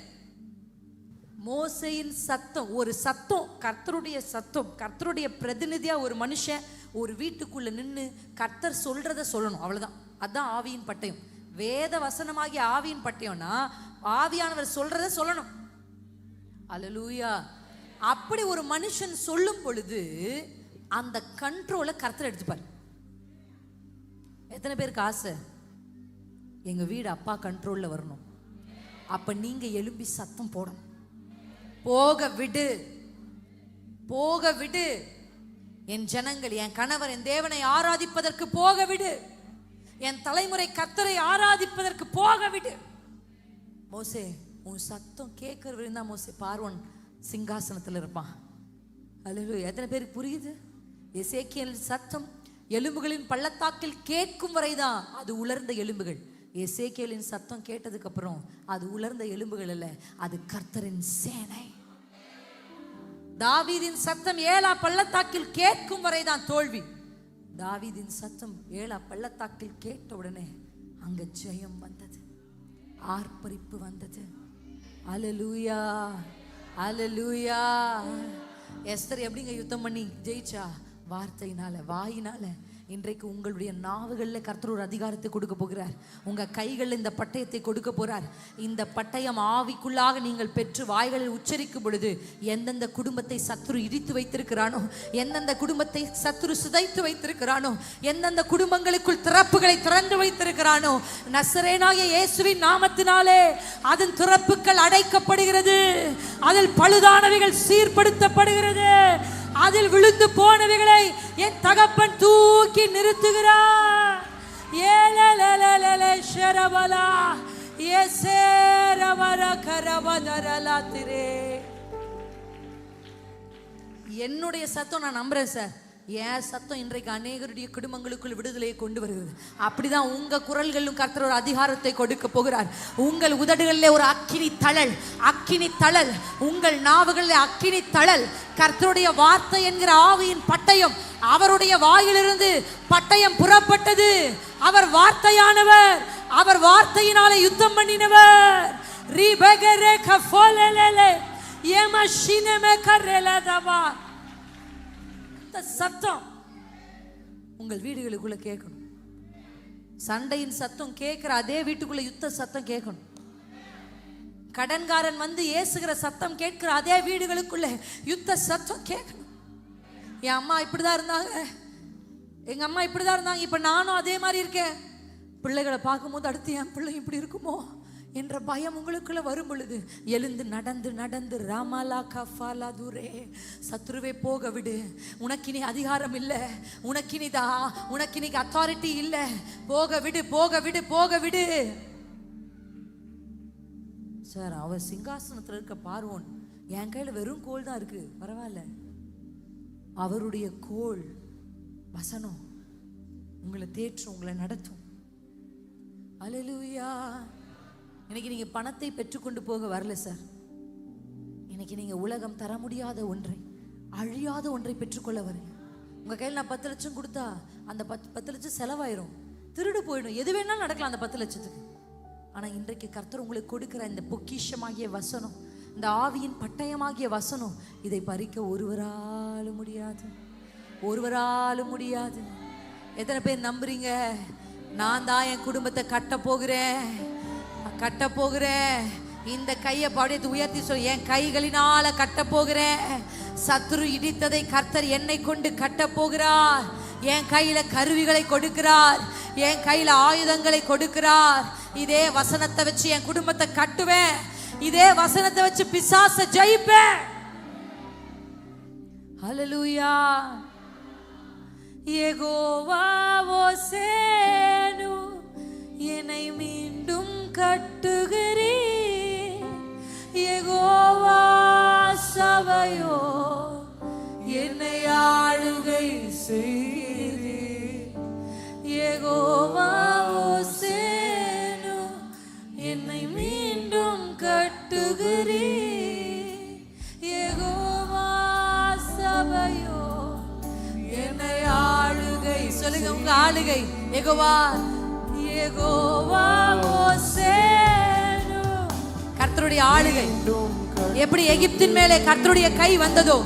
மோசேயின் சத்தம், ஒரு சத்தம், கர்த்தருடைய சத்தம், கர்த்தருடைய பிரதிநிதியா ஒரு மனுஷன் ஒரு வீட்டுக்குள்ள நின்று கர்த்தர் சொல்றத சொல்லணும், அவ்வளவுதான். அதான் ஆவியின் பட்டயம். வேத வசனமாகிய ஆவியின் பட்டயம்னா ஆவியானவர் சொல்றத சொல்லணும். அல்லேலூயா. அப்படி ஒரு மனுஷன் சொல்லும் பொழுது அந்த கண்ட்ரோலை கர்த்தர் எடுத்துப்பார். எத்தனை பேருக்கு ஆசை எங்க வீடு அப்பா கண்ட்ரோல்ல வரணும்? அப்ப நீங்க எழும்பி சத்தம் போடணும். போக விடு, போக விடு என் ஜனங்கள், என் கணவர் என் தேவனை ஆராதிப்பதற்கு போக விடு, என் தலைமுறை கர்த்தரை ஆராதிப்பதற்கு போக விடு. மோசே உன் சத்தம் கேட்கறது இருந்தா மோசே பார்வோன் சிங்காசனத்தில் இருப்பான். அல்லேலூயா. எத்தனை பேருக்கு புரியுது? எசேக்கியேல் சத்தம் எலும்புகளின் பள்ளத்தாக்கில் கேட்கும் வரைதான் அது உலர்ந்த எலும்புகள். எசேக்கியேலின் சத்தம் கேட்டதுக்கு அப்புறம் அது உலர்ந்த எலும்புகள் அல்ல, அது கர்த்தரின் சேனை. தாவீதின் சத்தம் ஏலா பள்ளத்தாக்கில் கேட்கும் வரைதான் தோல்வி. தாவீதின் சத்தம் ஏலா பள்ளத்தாக்கில் கேட்ட உடனே அங்க ஜெயம் வந்தது, ஆர்ப்பரிப்பு வந்தது. அல்லேலூயா, அல்லேலூயா. எஸ்தர் எப்படிங்க யுத்தம் பண்ணி ஜெயிச்சா? வார்த்தையினால, வாயினால. இன்றைக்கு உங்களுடைய நாவுகளில் கர்த்தர் ஒரு அதிகாரத்தை கொடுக்க போகிறார். உங்க கைகளில் இந்த பட்டயத்தை கொடுக்க போறார். இந்த பட்டயம் ஆவிக்குள்ளாக நீங்கள் பெற்று வாய்களில் உச்சரிக்கும் பொழுது எந்தெந்த குடும்பத்தை சத்துரு இடித்து வைத்திருக்கிறானோ, எந்தெந்த குடும்பத்தை சத்துரு சிதைத்து வைத்திருக்கிறானோ, எந்தெந்த குடும்பங்களுக்குள் திறப்புகளை திறந்து வைத்திருக்கிறானோ, நசரேனாகிய இயேசுவின் நாமத்தினாலே அதன் திறப்புகள் அடைக்கப்படுகிறது. அதில் பழுதானவைகள் சீர்படுத்தப்படுகிறது. அதில் விழுந்து போனவைகளை என் தகப்பன் தூக்கி நிறுத்துகிறார். என்னுடைய சத்தம் நான் நம்புறேன் சார். என் சத்தம் இன்றைக்கு அநேகருடைய குடும்பங்களுக்குள் விடுதலையை கொண்டு வருகிறது. அப்படிதான் உங்க குரல்களும் கர்த்தர் ஒரு அதிகாரத்தை கொடுக்க போகிறார். உங்கள் உதடுகளிலே ஒரு அக்கினி தழல், அக்கினி தழல், உங்கள் நாவுகளிலே அக்கினி தழல். கர்த்தருடைய வார்த்தை என்கிற ஆவியின் பட்டயம், அவருடைய வாயிலிருந்து பட்டயம் புறப்பட்டது. அவர் வார்த்தையானவர், அவர் வார்த்தையினாலே யுத்தம் பண்ணினவர். ரிபகரே கஃபோலலலே யமஷினமே கரலதவா. சத்தம் உங்கள் வீடுகளுக்குள்ள கேட்கணும். சண்டையின் சத்தம் கேட்கிற அதே வீட்டுக்குள்ள யுத்த சத்தம் கேட்கணும். கடன்காரன் வந்து ஏசுகிற சத்தம் கேட்கிற அதே வீடுகளுக்குள்ள யுத்த சத்தம் கேட்கணும். என் அம்மா இப்படிதான் இருந்தாங்க, எங்க அம்மா இப்படிதான் இருந்தாங்க, இப்ப நானும் அதே மாதிரி இருக்கேன். பிள்ளைகளை பார்க்கும்போது அடுத்து என் பிள்ளை இப்படி இருக்குமோ என்ற பயம் உங்களுக்குள்ள வரும் பொழுது எழுந்து நடந்து நடந்து ராமாலா கஃபாலா தூரே, சத்ருவே போக விடு, உனக்கினி அதிகாரம் இல்லை, உனக்கினி அத்தாரிட்டி இல்லை, போக விடு, போக விடு, போக விடு. சார் அவர் சிங்காசனத்தில் இருக்க பார்வோன், என் கையில் வெறும் கோல் தான் இருக்கு, பரவாயில்ல. அவருடைய கோல் வசனம் உங்களை தேற்றும், உங்களை நடத்தும். அல்லேலூயா. இன்னைக்கு நீங்க பணத்தை பெற்றுக்கொண்டு போக வரல சார். இன்னைக்கு நீங்க உலகம் தர முடியாத ஒன்றை, அழியாத ஒன்றை பெற்றுக்கொள்ள வரீங்க. உங்க கையில் நான் 10 லட்சம் கொடுத்தா அந்த 10 லட்சம் செலவாயிரும், திருடு போயிடும், எது வேணாலும் நடக்கலாம் அந்த 10 லட்சத்துக்கு. ஆனா இன்றைக்கு கர்த்தர் உங்களுக்கு கொடுக்கிற இந்த பொக்கிஷமாகிய வசனம், இந்த ஆவியின் பட்டயமாகிய வசனம், இதை பறிக்க ஒருவராலும் முடியாது, ஒருவராலும் முடியாது. எத்தனை பேர் நம்புறீங்க? நான் தான் என் குடும்பத்தை கட்ட போகிறேன், கட்ட போகிறேன். இந்த கையை பாடியது உயர்த்தி சொல், என் கைகளினால கட்ட போகிறேன். சத்துரு இடித்ததை கர்த்தர் என்னை கொண்டு கட்ட போகிறார். என் கையில கருவிகளை கொடுக்கிறார், என் கையில ஆயுதங்களை கொடுக்கிறார். இதே வசனத்தை வச்சு என் குடும்பத்தை கட்டுவேன், இதே வசனத்தை வச்சு பிசாசை ஜெயிப்பேன். ஹல்லேலூயா. யெகோவா ஓசேனு என்னை மீண்டும் கட்டுகிறீர், யெகோவா சபையோ என்னை ஆளுகை செய்கிறீர், யெகோவா ஓசேனு என்னை மீண்டும் கட்டுகிறீர், யெகோவா சபையோ என்னை ஆளுகை. சொல்லுங்க உங்க ஆளுகை யெகோவா. யெகோவா ஓசேனு கர்த்தருடைய ஆளுகை. எப்படி எகிப்தின் மேலே கர்த்தருடைய கை வந்ததோ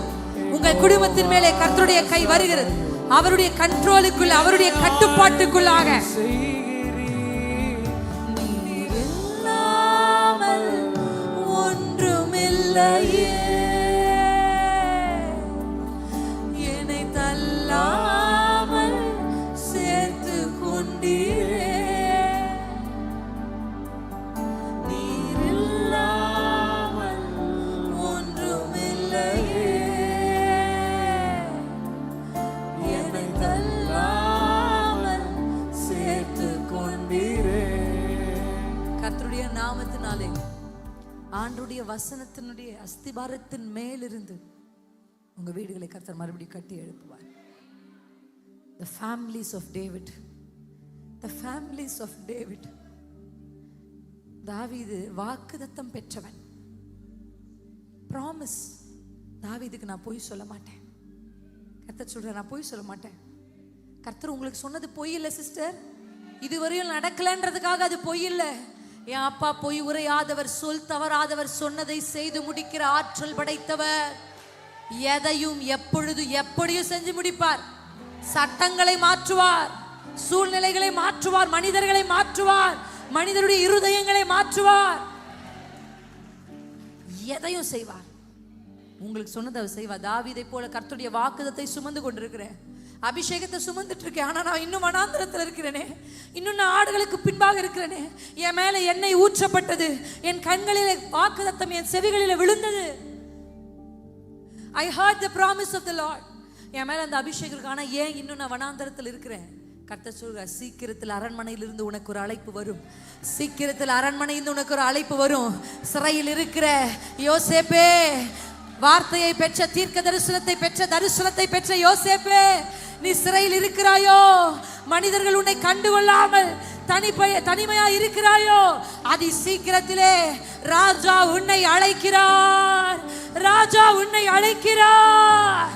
உங்கள் குடும்பத்தின் மேலே கர்த்தருடைய கை வருகிறது. அவருடைய கண்ட்ரோலுக்குள்ள, அவருடைய கட்டுப்பாட்டுக்குள்ளாக. நீர் இல்லாமல் ஒன்றுமில்லையே, என்னை தள்ளாமல் சேர்த்து கொண்டீரே, நீர் இல்லாமல் ஒன்றுமில்லையே, என்னை தள்ளாமல் சேர்த்து கொண்டீரே. கர்த்தருடைய நாமத்தினாலே ஆண்டவருடைய வசனத்தினுடைய அஸ்திபாரத்தின் மேலிருந்து உங்க வீடுகளை கர்த்தர் மறுபடியும் கட்டி எழுப்புவார். The families of David, the families of David. தாவீது வாக்குத்தத்தம் பெற்றவன். ப்ராமிஸ். தாவீதுக்கு நான் பொய் சொல்ல மாட்டேன். கர்த்தர் சொல்ற நான் பொய் சொல்ல மாட்டேன். கர்த்தர் உங்களுக்கு சொன்னது பொய் இல்லை சிஸ்டர். இதுவரையும் நடக்கலன்றதுக்காக அது பொய் இல்லை. என் அப்பா பொய் உரையாதவர், சொல் தவறாதவர், சொன்னதை செய்து முடிக்கிற ஆற்றல் படைத்தவர். எதையும் எப்பொழுது எப்படியும் செஞ்சு முடிப்பார். சட்டங்களை மாற்றுவார், சூழ்நிலைகளை மாற்றுவார், மனிதர்களை மாற்றுவார், மனிதருடைய இருதயங்களை மாற்றுவார், எதையும் செய்வார். உங்களுக்கு சொன்னதை அவர் செய்வார். தாவீதை போல கர்த்தருடைய வாக்குத்தத்தை சுமந்து கொண்டிருக்கிறேன், அபிஷேகத்தை சுமந்துட்டு இருக்கேன். ஆனா நான் இன்னும் வனாந்திரத்தில் இருக்கிறேனே, இன்னும் நான் ஆடுகளுக்கு பின்பாக இருக்கிறேனே. என் மேல எண்ணெய் ஊற்றப்பட்டது, என் கண்களிலே வாக்குத்தத்தம் என் செவிகளிலே விழுந்தது. I heard the promise of the Lord. என் மேல அந்த அபிஷேகம் இருக்கு. ஆனா ஏன் இன்னும் நான் வனாந்தரத்தில் இருக்கிறேன்? கர்த்தர் சொல்றார், சீக்கிரத்தில் அரண்மனையிலிருந்து உனக்கு ஒரு அழைப்பு வரும். சீக்கிரத்தில் அரண்மனையிலிருந்து உனக்கு ஒரு அழைப்பு வரும். சிறையில் இருக்கிற யோசேப்பே, வார்த்தையை பெற்ற, தீர்க்க தரிசனத்தை பெற்ற, தரிசனத்தை பெற்ற யோசேப்பே, நீ சிறையில் இருக்கிறாயோ, மனிதர்கள் உன்னை கண்டுகொள்ளாமல் தனிமையா இருக்கிறாயோ, அதி சீக்கிரத்திலே ராஜா உன்னை அழைக்கிறார், ராஜா உன்னை அழைக்கிறார்.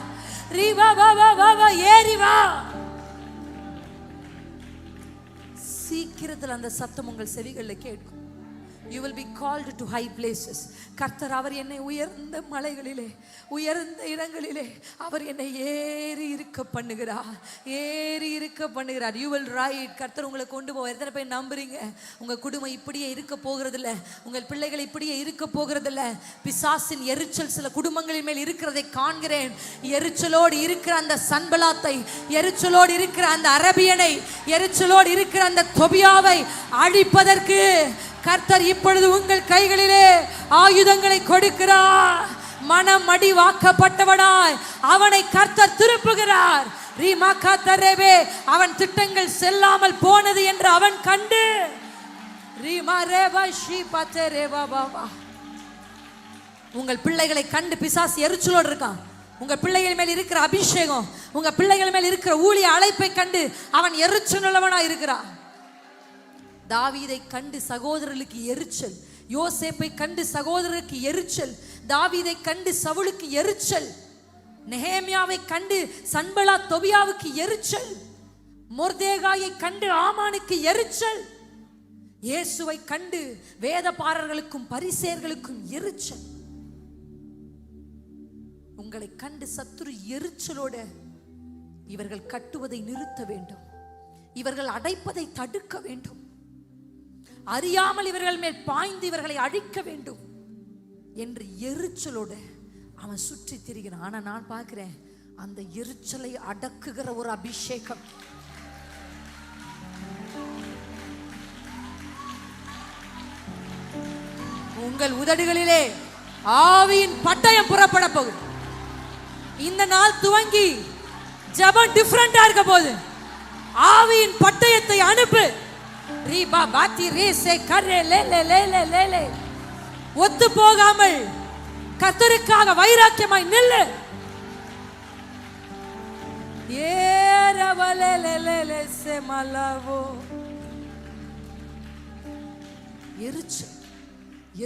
ஏறி வா. சீக்கிரத்தில் அந்த சத்தம் உங்கள் செவிகளில் கேட்கும். You will be called to high places. கர்த்தர் அவர் என்னை உயர்ந்த மலைகளிலே, உயர்ந்த இடங்களிலே அவர் என்னை ஏறி இருக்க பண்ணுகிறார், ஏறி இருக்க பண்ணுகிறார். You will ride. கர்த்தர் உங்களை கொண்டு போவார். எத்தனை பேர் நம்புறீங்க? உங்க குடும்பம் இப்படியே இருக்க போகிறதில்ல, உங்கள் பிள்ளைகள் இப்படியே இருக்க போகிறதில்ல. பிசாசின் எரிச்சல் சில குடும்பங்களின் மேல் இருக்கிறதை காண்கிறேன். எரிச்சலோடு இருக்கிற அந்த சன்பலாத்தை, எரிச்சலோடு இருக்கிற அந்த அரபியனை, எரிச்சலோடு இருக்கிற அந்த தொபியாவை அழிப்பதற்கு கர்த்தர் இப்பொழுது உங்கள் கைகளிலே ஆயுதங்களை கொடுக்கிறார். மனம் அடிவாக்கப்பட்டவனாய் அவனை கர்த்தர் திருப்புகிறார். அவன் திட்டங்கள் செல்லாமல் போனது என்று அவன் கண்டு, உங்கள் பிள்ளைகளை கண்டு பிசாசு எரிச்சலோடு இருக்கான். உங்க பிள்ளைகள் மேல் இருக்கிற அபிஷேகம், உங்க பிள்ளைகள் மேல் இருக்கிற ஊழிய அழைப்பை கண்டு அவன் எரிச்சலுள்ளவனாய் இருக்கிறான். தாவீதை கண்டு சகோதரர்களுக்கு எரிச்சல், யோசேப்பை கண்டு சகோதரருக்கு எரிச்சல், தாவீதை கண்டு சவுலுக்கு எரிச்சல், நெகேமியாவை கண்டு சன்பலாத் தொபியாவுக்கு எரிச்சல், மொர்தேகாயை கண்டு ஆமானுக்கு எரிச்சல், இயேசுவை கண்டு வேதபாரர்களுக்கும் பரிசேயர்களுக்கும் எரிச்சல். உங்களை கண்டு சத்துரு எரிச்சலோட இவர்கள் கட்டுவதை நிறுத்த வேண்டும், இவர்கள் அடைப்பதை தடுக்க வேண்டும், அறியாமல் இவர்கள் மேல் பாய்ந்து இவர்களை அழிக்க வேண்டும் என்று எரிச்சலோட அவன் சுற்றி திரிகிறான். ஆனா நான் பார்க்கிறேன், அந்த எரிச்சலை அடக்குகிற ஒரு அபிஷேகம். உங்கள் உதடுகளிலே ஆவியின் பட்டயம் புறப்பட போகுது. இந்த நாள் துவங்கி ஜெபம் டிஃபரண்டா இருக்க போகுது. ஆவியின் பட்டயத்தை அனுப்பு. ரீபா பாத்தி ரீசே கரே லே லே லே லே லே லே. ஒத்து போகாமல் கர்த்தருக்காக வைராக்கியமாய் நில்லு. ஏரவலே லே லே லே சே மலவோ. எரிச்சல்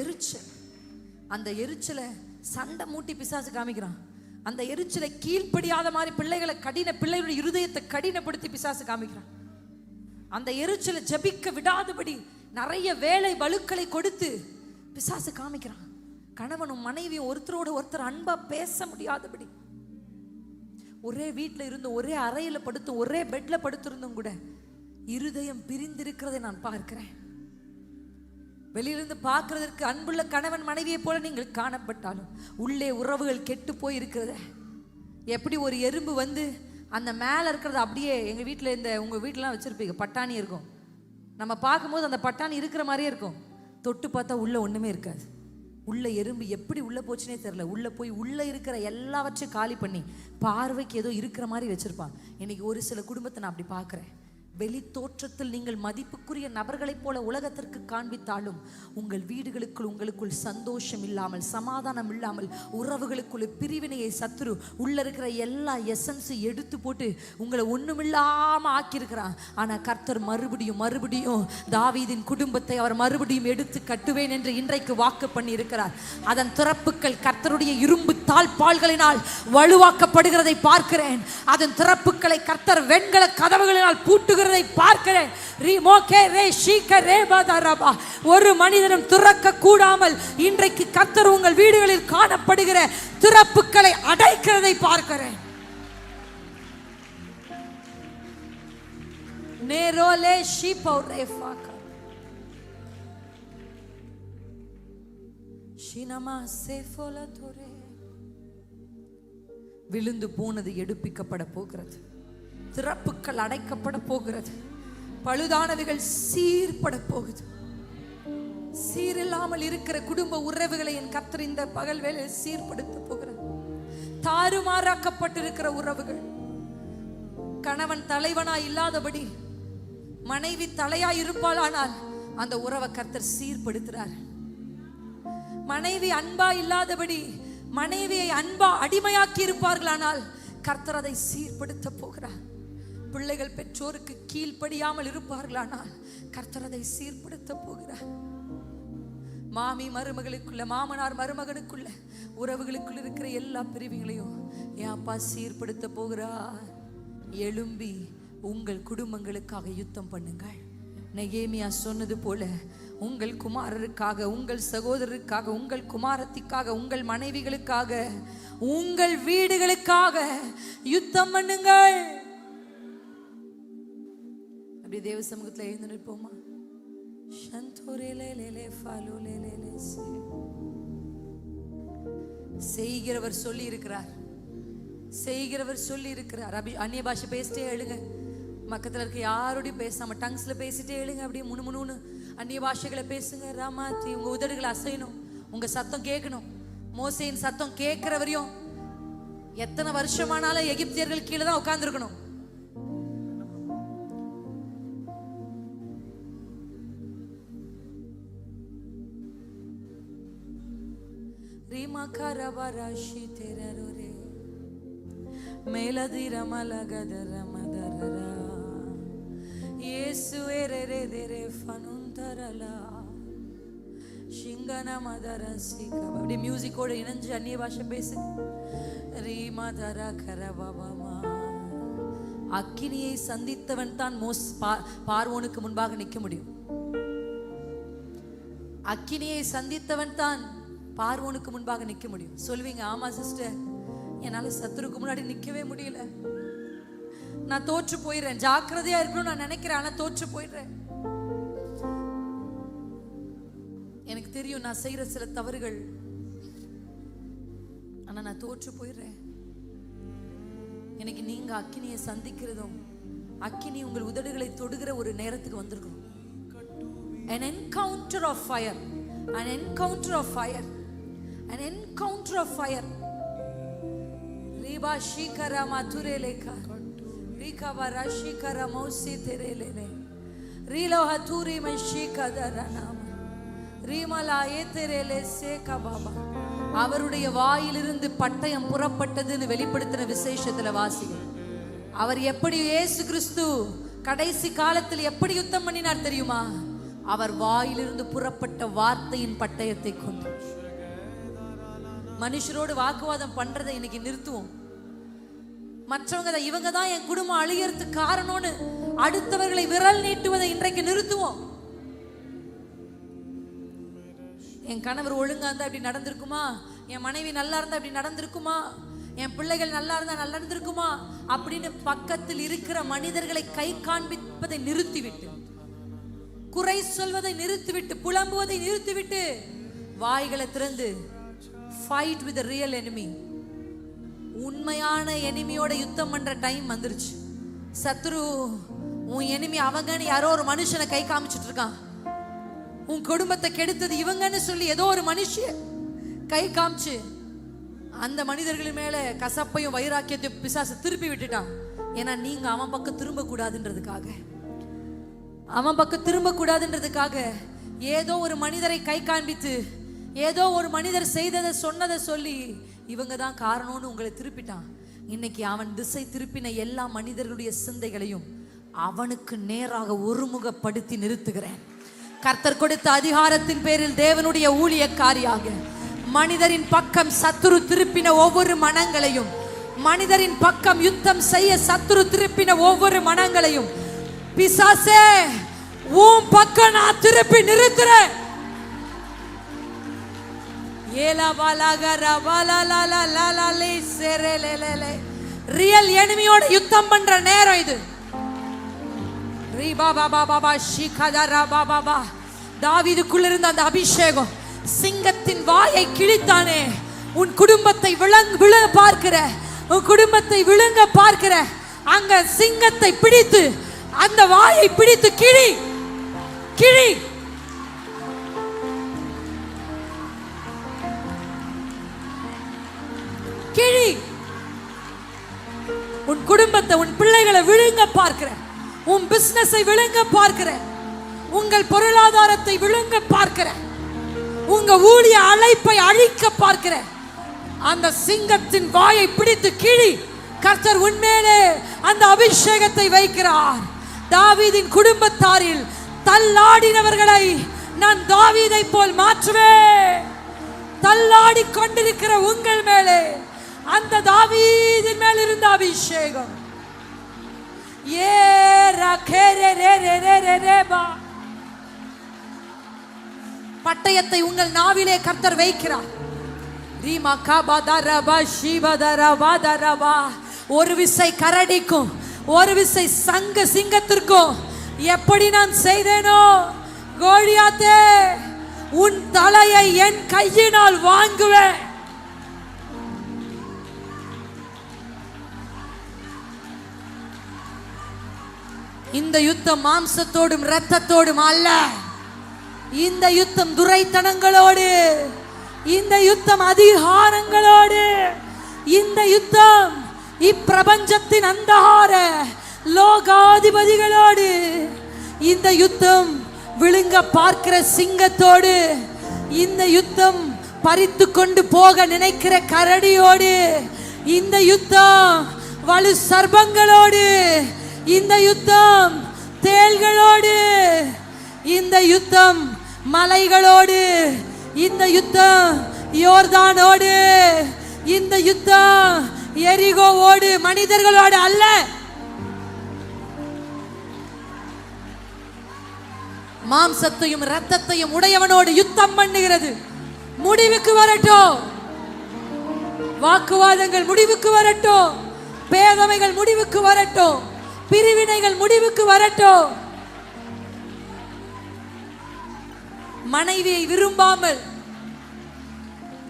எரிச்சல். அந்த எரிச்சலை சண்டை மூட்டி பிசாசு காமிக்கிறான். அந்த எரிச்சலை கீழ்ப்படியாத மாதிரி பிள்ளைகளுடைய இருதயத்தை கடினப்படுத்தி பிசாசு காமிக்கிறான். அந்த எரிச்சலை ஜபிக்க விடாதபடி நிறைய வேலை வலுக்களை கொடுத்து பிசாசு காமிக்கிறான். கணவனும் மனைவியும் ஒருத்தரோட ஒருத்தர் அன்பா பேச முடியாதபடி, ஒரே வீட்டில் இருந்தும் ஒரே அறையில படுத்தும் ஒரே பெட்ல படுத்திருந்தும் கூட இருதயம் பிரிந்திருக்கிறதை நான் பார்க்கிறேன். வெளியிலிருந்து பார்க்கறதற்கு அன்புள்ள கணவன் மனைவியை போல நீங்கள் காணப்பட்டாலும் உள்ளே உறவுகள் கெட்டு போய் இருக்கிறத. எப்படி ஒரு எறும்பு வந்து அந்த மேலே இருக்கிறத அப்படியே, எங்கள் வீட்டில் இந்த உங்கள் வீட்டிலலாம் வச்சுருப்பீங்க, பட்டாணி இருக்கும். நம்ம பார்க்கும்போது அந்த பட்டாணி இருக்கிற மாதிரியே இருக்கும். தொட்டு பார்த்தா உள்ளே ஒன்றுமே இருக்காது. உள்ள எறும்பு எப்படி உள்ளே போச்சுனே தெரில. உள்ளே போய் உள்ளே இருக்கிற எல்லாவற்றையும் காலி பண்ணி பார்வைக்கு ஏதோ இருக்கிற மாதிரி வச்சுருப்பான். இன்னைக்கு ஒரு சில குடும்பத்தை நான் அப்படி பார்க்குறேன். வெளி தோற்றத்தில் நீங்கள் மதிப்புக்குரிய நபர்களைப் போல உலகத்திற்கு காண்பித்தாலும் உங்கள் வீடுகளுக்குள் உங்களுக்குள் சந்தோஷம் இல்லாமல், சமாதானம் இல்லாமல், உறவுகளுக்குள்ள பிரிவினையை சத்துரு உள்ள இருக்கிற எல்லா எசன்ஸும் எடுத்து போட்டு உங்களை ஒண்ணுமில்லாம ஆக்கியிருக்கிறான். ஆனா கர்த்தர் மறுபடியும் தாவீதின் குடும்பத்தை அவர் மறுபடியும் எடுத்து கட்டுவேன் என்று இன்றைக்கு வாக்கு பண்ணி இருக்கிறார். அதன் திறப்புகள் கர்த்தருடைய இரும்பு தாழ்பாள்களினால் வலுவாக்கப்படுகிறதை பார்க்கிறேன். அதன் திறப்புகளை கர்த்தர் வெண்கல கதவுகளினால் பூட்டுகிற பார்க்கிறேன். ஒரு மனிதனும் திறக்க கூடாமல் இன்றைக்கு கர்த்தர் உங்கள் வீடுகளில் காணப்படுகிற திறப்புகளை அடைக்கிறதை பார்க்கிறேன். விழுந்து போனது எடுப்பிக்கப்பட போகிறது. திறப்புகள் அடைக்கப்பட போகிறது. பழுதானவைகள் சீர்பட போகுது. சீரில்லாமல் இருக்கிற குடும்ப உறவுகளை என் கர்த்தர் இந்த பகல் வேளையில் சீர்படுத்த போகிறார். தாறுமாறாக்கப்பட்டிருக்கிற உறவுகள், கணவன் தலைவனா இல்லாதபடி மனைவி தலையா இருப்பாளானால் அந்த உறவை கர்த்தர் சீர்படுத்துறார். மனைவி அன்பா இல்லாதபடி மனைவியை அன்பா அடிமையாக்கி இருப்பார்களானால் கர்த்தர் அதை சீர்படுத்த போகிறார். பிள்ளைகள் பெற்றோருக்கு கீழ்ப்படியாமல் இருப்பார்களானால் கர்த்தர் அதை சீர்படுத்த போகிறார். மாமி மருமகளுக்குள்ள, மாமனார் மருமகனுக்குள்ள, உறவுகளுக்குள்ள இருக்கிற எல்லா பிரிவுகளையும் என் அப்பா சீர்படுத்த போகிறார். எழும்பி உங்கள் குடும்பங்களுக்காக யுத்தம் பண்ணுங்கள். நெகேமியா சொன்னது போல உங்கள் குமாரருக்காக, உங்கள் சகோதரருக்காக, உங்கள் குமாரத்திக்காக, உங்கள் மனைவிகளுக்காக, உங்கள் வீடுகளுக்காக யுத்தம் பண்ணுங்கள். அப்படி தேவ சமூகத்தில் எழுந்து நிற்போமா? செய்கிறவர் சொல்லி இருக்கிறார், செய்கிறவர் சொல்லி இருக்கிறார். அந்நிய பாஷை பேசிட்டே எழுங்க. பக்கத்தில் இருக்க யாரோடையும் பேசாம டங்ஸ்ல பேசிட்டே எழுங்க. அப்படியே முணுமுணுன்னு அந்நிய பாஷைகளை பேசுங்க. ராமாத்தி உங்க உதடுகளை அசையணும், உங்க சத்தம் கேட்கணும். மோசேயின் சத்தம் கேட்கிற வரையும் எத்தனை வருஷமானாலும் எகிப்தியர்கள் கீழே தான் உட்கார்ந்து இருக்கணும். மியூசிக்கோட இணைஞ்சு அந்நிய பாஷை பேசு. அக்கினியை சந்தித்தவன் தான் பார்வோனுக்கு முன்பாக நிற்க முடியும். அக்கினியை சந்தித்தவன் தான் பார்வோனுக்கு முன்பாக நிற்க முடியும். சொல்லுவீங்க, ஆமா சிஸ்டர், என்னால சத்துருக்கு முன்னாடி நிற்கவே முடியல, நான் தோற்று போயிடுறேன். ஜாக்கிரதையா இருக்கணும் நான் நினைக்கிறேன், ஆனா தோற்று போயிடுறேன். எனக்கு தெரியும் நான் செய்யற சில தவறுகள், ஆனா நான் தோற்று போயிடுறேன். இன்னைக்கு நீங்க அக்கினியை சந்திக்கிறதும் அக்கினி உங்கள் உதடுகளை தொடுகிற ஒரு நேரத்துக்கு வந்திருக்கிறோம். An encounter of fire, an encounter of fire, an encounter of fire. Riba shikara matureleka, rika barashikara mosi terelele, rilo haturi mashika daranama, rimala eterele seka baba. அவருடைய வாயிலிருந்து பட்டயம் புறப்பட்டதுன்னு வெளிப்படுத்தின விசேஷத்துல வாசிங்க. அவர் எப்படி இயேசு கிறிஸ்து கடைசி காலத்தில் எப்படி யுத்தம் பண்ணினார் தெரியுமா? அவர் வாயிலிருந்து புறப்பட்ட வார்த்தையின் பட்டயத்தை கொண்டு. மனுஷரோடு வாக்குவாதம் பண்றதை இன்னைக்கு நிறுத்துவோம். மற்றவங்க இவங்க தான் என் குடும்பம் அழியறதுக்கு காரணம்னு அடுத்தவர்களை விரல் நீட்டுவதை இன்றைக்கு நிறுத்துவோம். என் கணவர் ஒழுங்கா இருந்தா அப்படி நடந்திருக்குமா, என் மனைவி நல்லா இருந்தா அப்படி நடந்திருக்குமா, என் பிள்ளைகள் நல்லா இருந்தா நல்லா இருந்திருக்குமா அப்படின்னு பக்கத்தில் இருக்கிற மனிதர்களை கை காண்பிப்பதை நிறுத்திவிட்டு, குறை சொல்வதை நிறுத்திவிட்டு, புலம்புவதை நிறுத்திவிட்டு வாய்களை திறந்து ஃபைட் வித் ரியல் எனிமி. உண்மையான எனிமியோட யுத்தம் பண்ற டைம் வந்துருச்சு. சத்ரு உன் எனிமி அவங்கன்னு யாரோ ஒரு மனுஷனை கை காமிச்சிட்டு இருக்கான். உன் குடும்பத்தை கெடுத்தது இவங்கன்னு சொல்லி ஏதோ ஒரு மனுஷிய கை காமிச்சு அந்த மனிதர்கள் மேல கசப்பையும் வைராக்கியத்தையும் பிசாசு திருப்பி விட்டுட்டான். ஏன்னா நீங்க அவன் பக்கம் திரும்ப கூடாதுன்றதுக்காக, அவன் பக்கம் திரும்ப கூடாதுன்றதுக்காக ஏதோ ஒரு மனிதரை கை காண்பித்து ஏதோ ஒரு மனிதர் செய்ததை சொன்னதை சொல்லி இவங்க தான் காரணம்னு உங்களை திருப்பிட்டான். இன்னைக்கு அவன் திசை திருப்பின எல்லா மனிதர்களுடைய சிந்தைகளையும் அவனுக்கு நேராக ஒருமுகப்படுத்தி நிறுத்துகிறேன். கர்த்தர் கொடுத்த அதிகாரத்தின் பேரில் தேவனுடைய ஊழியக்காரியாக மனிதரின் பக்கம் சத்துரு திருப்பின ஒவ்வொரு மனங்களையும், மனிதரின் பக்கம் யுத்தம் செய்ய சத்துரு திருப்பின ஒவ்வொரு மனங்களையும் பிசாசே உன் பக்கம் நான் திருப்பி நிறுத்துறேன். ரியல் எனிமியோட யுத்தம் பண்ற நேரம் இது. தாவீதுக்குள்ள இருந்த அந்த அபிஷேகம் சிங்கத்தின் வாயை கிழித்தானே. உன் குடும்பத்தை விழுங்க பார்க்கிற, உன் குடும்பத்தை விழுங்க பார்க்கிற அங்க சிங்கத்தை பிடித்து அந்த வாயை பிடித்து கிழி கிழி. கிழி. உன் குடும்பத்தை உன் பிள்ளைகளை விழுங்க பார்க்கிற, உன் பிசினஸை விழுங்க பார்க்கிற, உங்கள் பொருளாதாரத்தை விழுங்க பார்க்கிற, உங்க ஊழிய அழைப்பை அழிக்க பார்க்கிற அந்த சிங்கத்தின் வாயை பிடித்து கிழி. கர்த்தர் உன்மேலே அந்த அபிஷேகத்தை வைக்கிறார். தாவீதின் குடும்பத்தாரில் தள்ளாடினவர்களை நான் தாவீதை போல் மாற்றுவேன். தள்ளாடி கொண்டிருக்கிற உங்கள் மேலே அந்த தாவீதின் மேல் இருந்த அபிஷேகம் பட்டயத்தை உங்கள் நாவிலே கர்த்தர் வைக்கிறார். ஒரு விசை கரடிக்கும் ஒரு விசை சிங்கத்திற்கும் எப்படி நான் செய்தேனோ, கோலியாத்தே உன் தலையை என் கையினால் வாங்குவேன். இந்த யுத்தம் மாம்சத்தோடும் இரத்தத்தோடும் அல்ல. இந்த யுத்தம் துரைத்தனங்களோடு, இந்த யுத்தம் அதிகாரங்களோடு, இந்த யுத்தம் இப்பிரபஞ்சத்தின் அந்தகார லோகாதிபதிகளோடு, இந்த யுத்தம் விழுங்க பார்க்கிற சிங்கத்தோடு, இந்த யுத்தம் பறித்து கொண்டு போக நினைக்கிற கரடியோடு, இந்த யுத்தம் வலு சர்ப்பங்களோடு, இந்த யுத்தம் தேள்களோடு, இந்த யுத்தம் மலைகளோடு, இந்த யுத்தம் யோர்தானோடு, இந்த யுத்தம் எரிகோவோடு, மனிதர்களோடு அல்ல. மாம்சத்தையும் இரத்தத்தையும் உடையவனோடு யுத்தம் பண்ணுகிறது. முடிவுக்கு வரட்டும், வாக்குவாதங்கள் முடிவுக்கு வரட்டும், பேதமைகள் முடிவுக்கு வரட்டும், பிரிவினைகள் முடிவுக்கு வரட்டும். மனைவியை விரும்பாமல்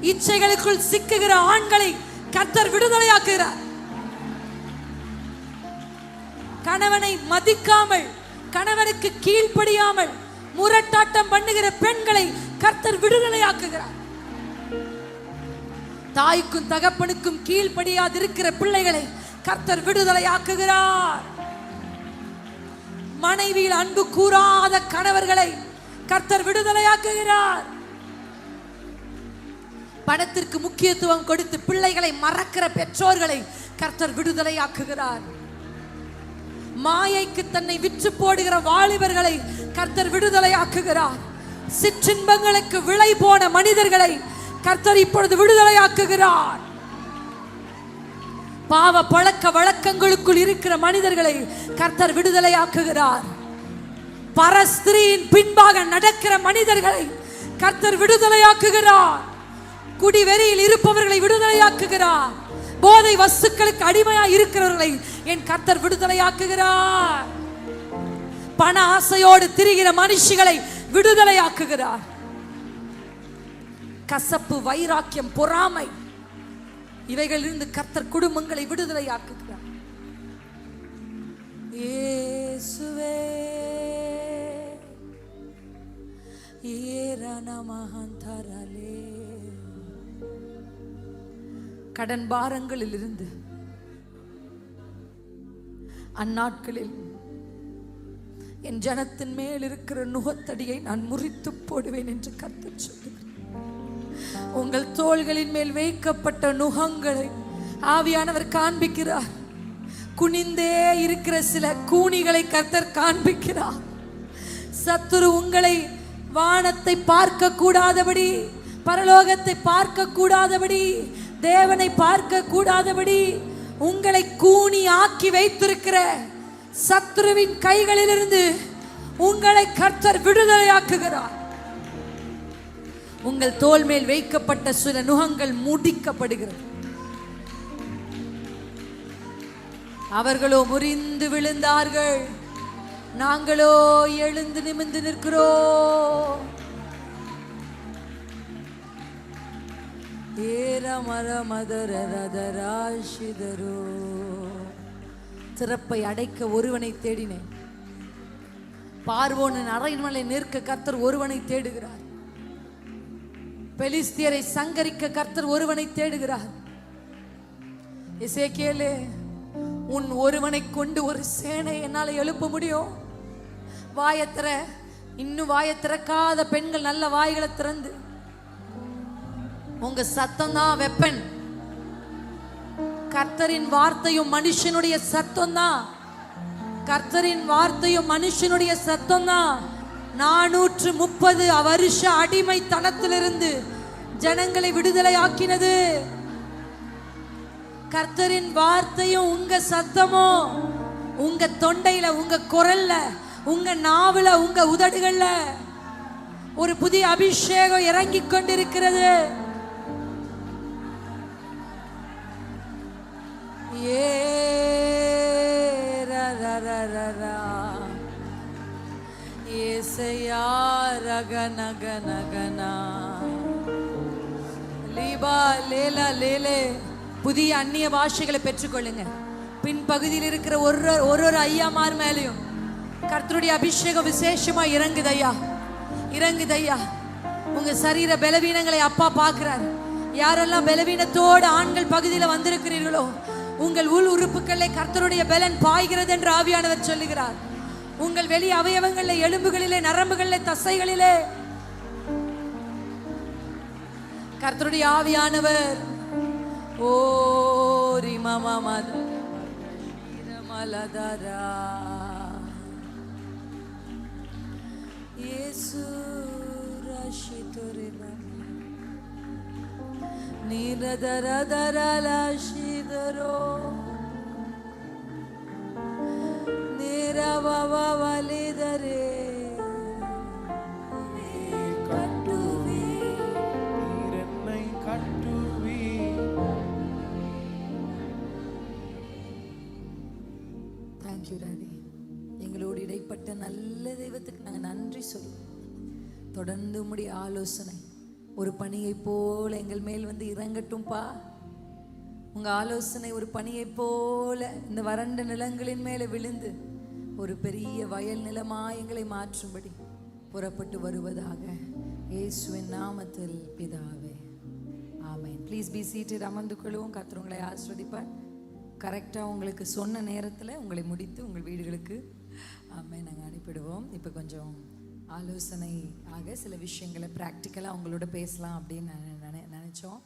இச்சைகளுக்குள் சிக்குகிற ஆண்களை கர்த்தர் விடுதலையாக்குகிறார். கணவனை மதிக்காமல், கணவனுக்கு கீழ்ப்படியாமல் முரட்டாட்டம் பண்ணுகிற பெண்களை கர்த்தர் விடுதலையாக்குகிறார். தாய்க்கும் தகப்பனுக்கும் கீழ்ப்படியாதிருக்கிற பிள்ளைகளை கர்த்தர் விடுதலையாக்குகிறார். மனைவியில் அன்பு கூறாத கணவர்களை கர்த்தர் விடுதலையாக்குகிறார். பணத்திற்கு முக்கியத்துவம் கொடுத்து பிள்ளைகளை மறக்கிற பெற்றோர்களை கர்த்தர் விடுதலையாக்குகிறார். மாயைக்கு தன்னை விற்று போடுகிற வாலிபர்களை கர்த்தர் விடுதலையாக்குகிறார். சிற்றின்பங்களுக்கு விலை போன மனிதர்களை கர்த்தர் இப்பொழுது விடுதலையாக்குகிறார். பாவ பழக்க வழக்கங்களுக்குள் இருக்கிற மனிதர்களை கர்த்தர் விடுதலையாக்குகிறார். பரஸ்திரியின் பின்பாக நடக்கிற மனிதர்களை கர்த்தர் விடுதலையாக்குகிறார். குடிவெறியில் இருப்பவர்களை விடுதலையாக்குகிறார். போதை வஸ்துக்களுக்கு அடிமையா இருக்கிறவர்களை என் கர்த்தர் விடுதலையாக்குகிறார். பண ஆசையோடு திரிகிற மனுஷிகளை விடுதலையாக்குகிறார். கசப்பு, வைராக்கியம், பொறாமை இவைகளிலிருந்து கர்த்தர் குடும்பங்களை விடுதலையாக்குகிறார். இயேசுவே ஏரணமஹந்தரலே. கடன் பாரங்களில் இருந்து அந்நாட்களில் என் ஜனத்தின் மேல் இருக்கிற நுகத்தடியை நான் முறித்து போடுவேன் என்று கர்த்தர் சொல்லுகிறார். உங்கள் தோள்களின் மேல் வைக்கப்பட்ட நுகங்களை ஆவியானவர் காண்பிக்கிறார். குனிந்தே இருக்கிற சில கூனிகளை கர்த்தர் காண்பிக்கிறார். சத்துரு உங்களை வானத்தை பார்க்க கூடாதபடி, பரலோகத்தை பார்க்க கூடாதபடி, தேவனை பார்க்க கூடாதபடி உங்களை கூனி ஆக்கி வைத்திருக்கிற சத்துருவின் கைகளிலிருந்து உங்களை கர்த்தர் விடுதலையாக்குகிறார். உங்கள் தோள் மேல் வைக்கப்பட்ட சில நுகங்கள் முடிக்கப்படுகிறது. அவர்களோ முறிந்து விழுந்தார்கள், நாங்களோ எழுந்து நிமிர்ந்து நிற்கிறோம். திறப்பை அடைக்க ஒருவனை தேடினேன். பார்வோனின் அரண்மனை நிற்க கர்த்தர் ஒருவனை தேடுகிறார். பெலிஸ்தியரை சங்கரிக்க கர்த்தர் ஒருவனை தேடுகிறார். எசேக்கியேலே, உன் ஒருவனை கொண்டு ஒரு சேனை என்னால எழுப்ப முடியும். வாயத்திற, இன்னும் வாய திறக்காத பெண்கள் நல்ல வாய்களை திறந்து, உங்க சத்தம் தான் வெப்பன். கர்த்தரின் வார்த்தையும் மனுஷனுடைய சத்தம் தான். கர்த்தரின் வார்த்தையும் மனுஷனுடைய சத்தம் தான் 430 வருஷ அடிமைத்தனத்திலிருந்து ஜனங்களை விடுதலை ஆக்கினது. கர்த்தரின் வார்த்தையும் உங்க சத்தமும் உங்க தொண்டையில, உங்க குரல்ல, உங்க நாவுல, உங்க உதடுகள்ல ஒரு புதிய அபிஷேகம் இறங்கி கொண்டிருக்கிறது. புதிய அந்நிய பாஷைகளை பெற்றுக்கொள்ளுங்க. பின்பகுதியில் இருக்கிற ஒரு ஐயாமார் மேலையும் கர்த்தருடைய அபிஷேகம் விசேஷமா இறங்குதையா, இறங்குதையா. உங்க சரீர பலவீனங்களை அப்பா பார்க்கிறார். யாரெல்லாம் பலவீனத்தோடு ஆண்கள் பகுதியில் வந்திருக்கிறீர்களோ, உங்கள் உள் உறுப்புகளை கர்த்தருடைய பலன் பாய்கிறது என்று ஆவியானவர் சொல்லுகிறார். உங்கள் வெளி அவயவங்களிலே, எலும்புகளிலே, நரம்புகளிலே, தசைகளிலே கர்த்தருடைய ஆவியானவர் ஓரி மமமதரா இயேசு ரஷிதுரின நீரதரதரலஷிதரோ நீரவவலிதரே கட்டுவி நீரென்னை கட்டுவி. Thank you daddy. எங்களோடு இடைப்பட்ட நல்ல தெய்வத்துக்கு நாங்கள் நன்றி சொல்லுவோம். தொடர்ந்து உம்முடைய ஆலோசனை ஒரு பணியை போல எங்கள் மேல் வந்து இறங்கட்டும்பா. உங்கள் ஆலோசனை ஒரு பனியைப் போல இந்த வறண்ட நிலங்களின் மேலே விழுந்து ஒரு பெரிய வயல் நிலமாய் எங்களை மாற்றும்படி புறப்பட்டு வருவதாக இயேசுவின் நாமத்தில் பிதாவே, ஆமென். Please be seated. அமர்ந்து கொள்வோம். கர்த்தர் உங்களை ஆசீர்வதிப்பார். கரெக்டாக உங்களுக்கு சொன்ன நேரத்தில் உங்களை முடித்து உங்கள் வீடுகளுக்கு ஆமென் நாங்கள் அனுப்பிடுவோம். இப்போ கொஞ்சம் ஆலோசனை ஆக சில விஷயங்களை ப்ராக்டிக்கலாக உங்களோட பேசலாம் அப்படின்னு நினச்சோம்.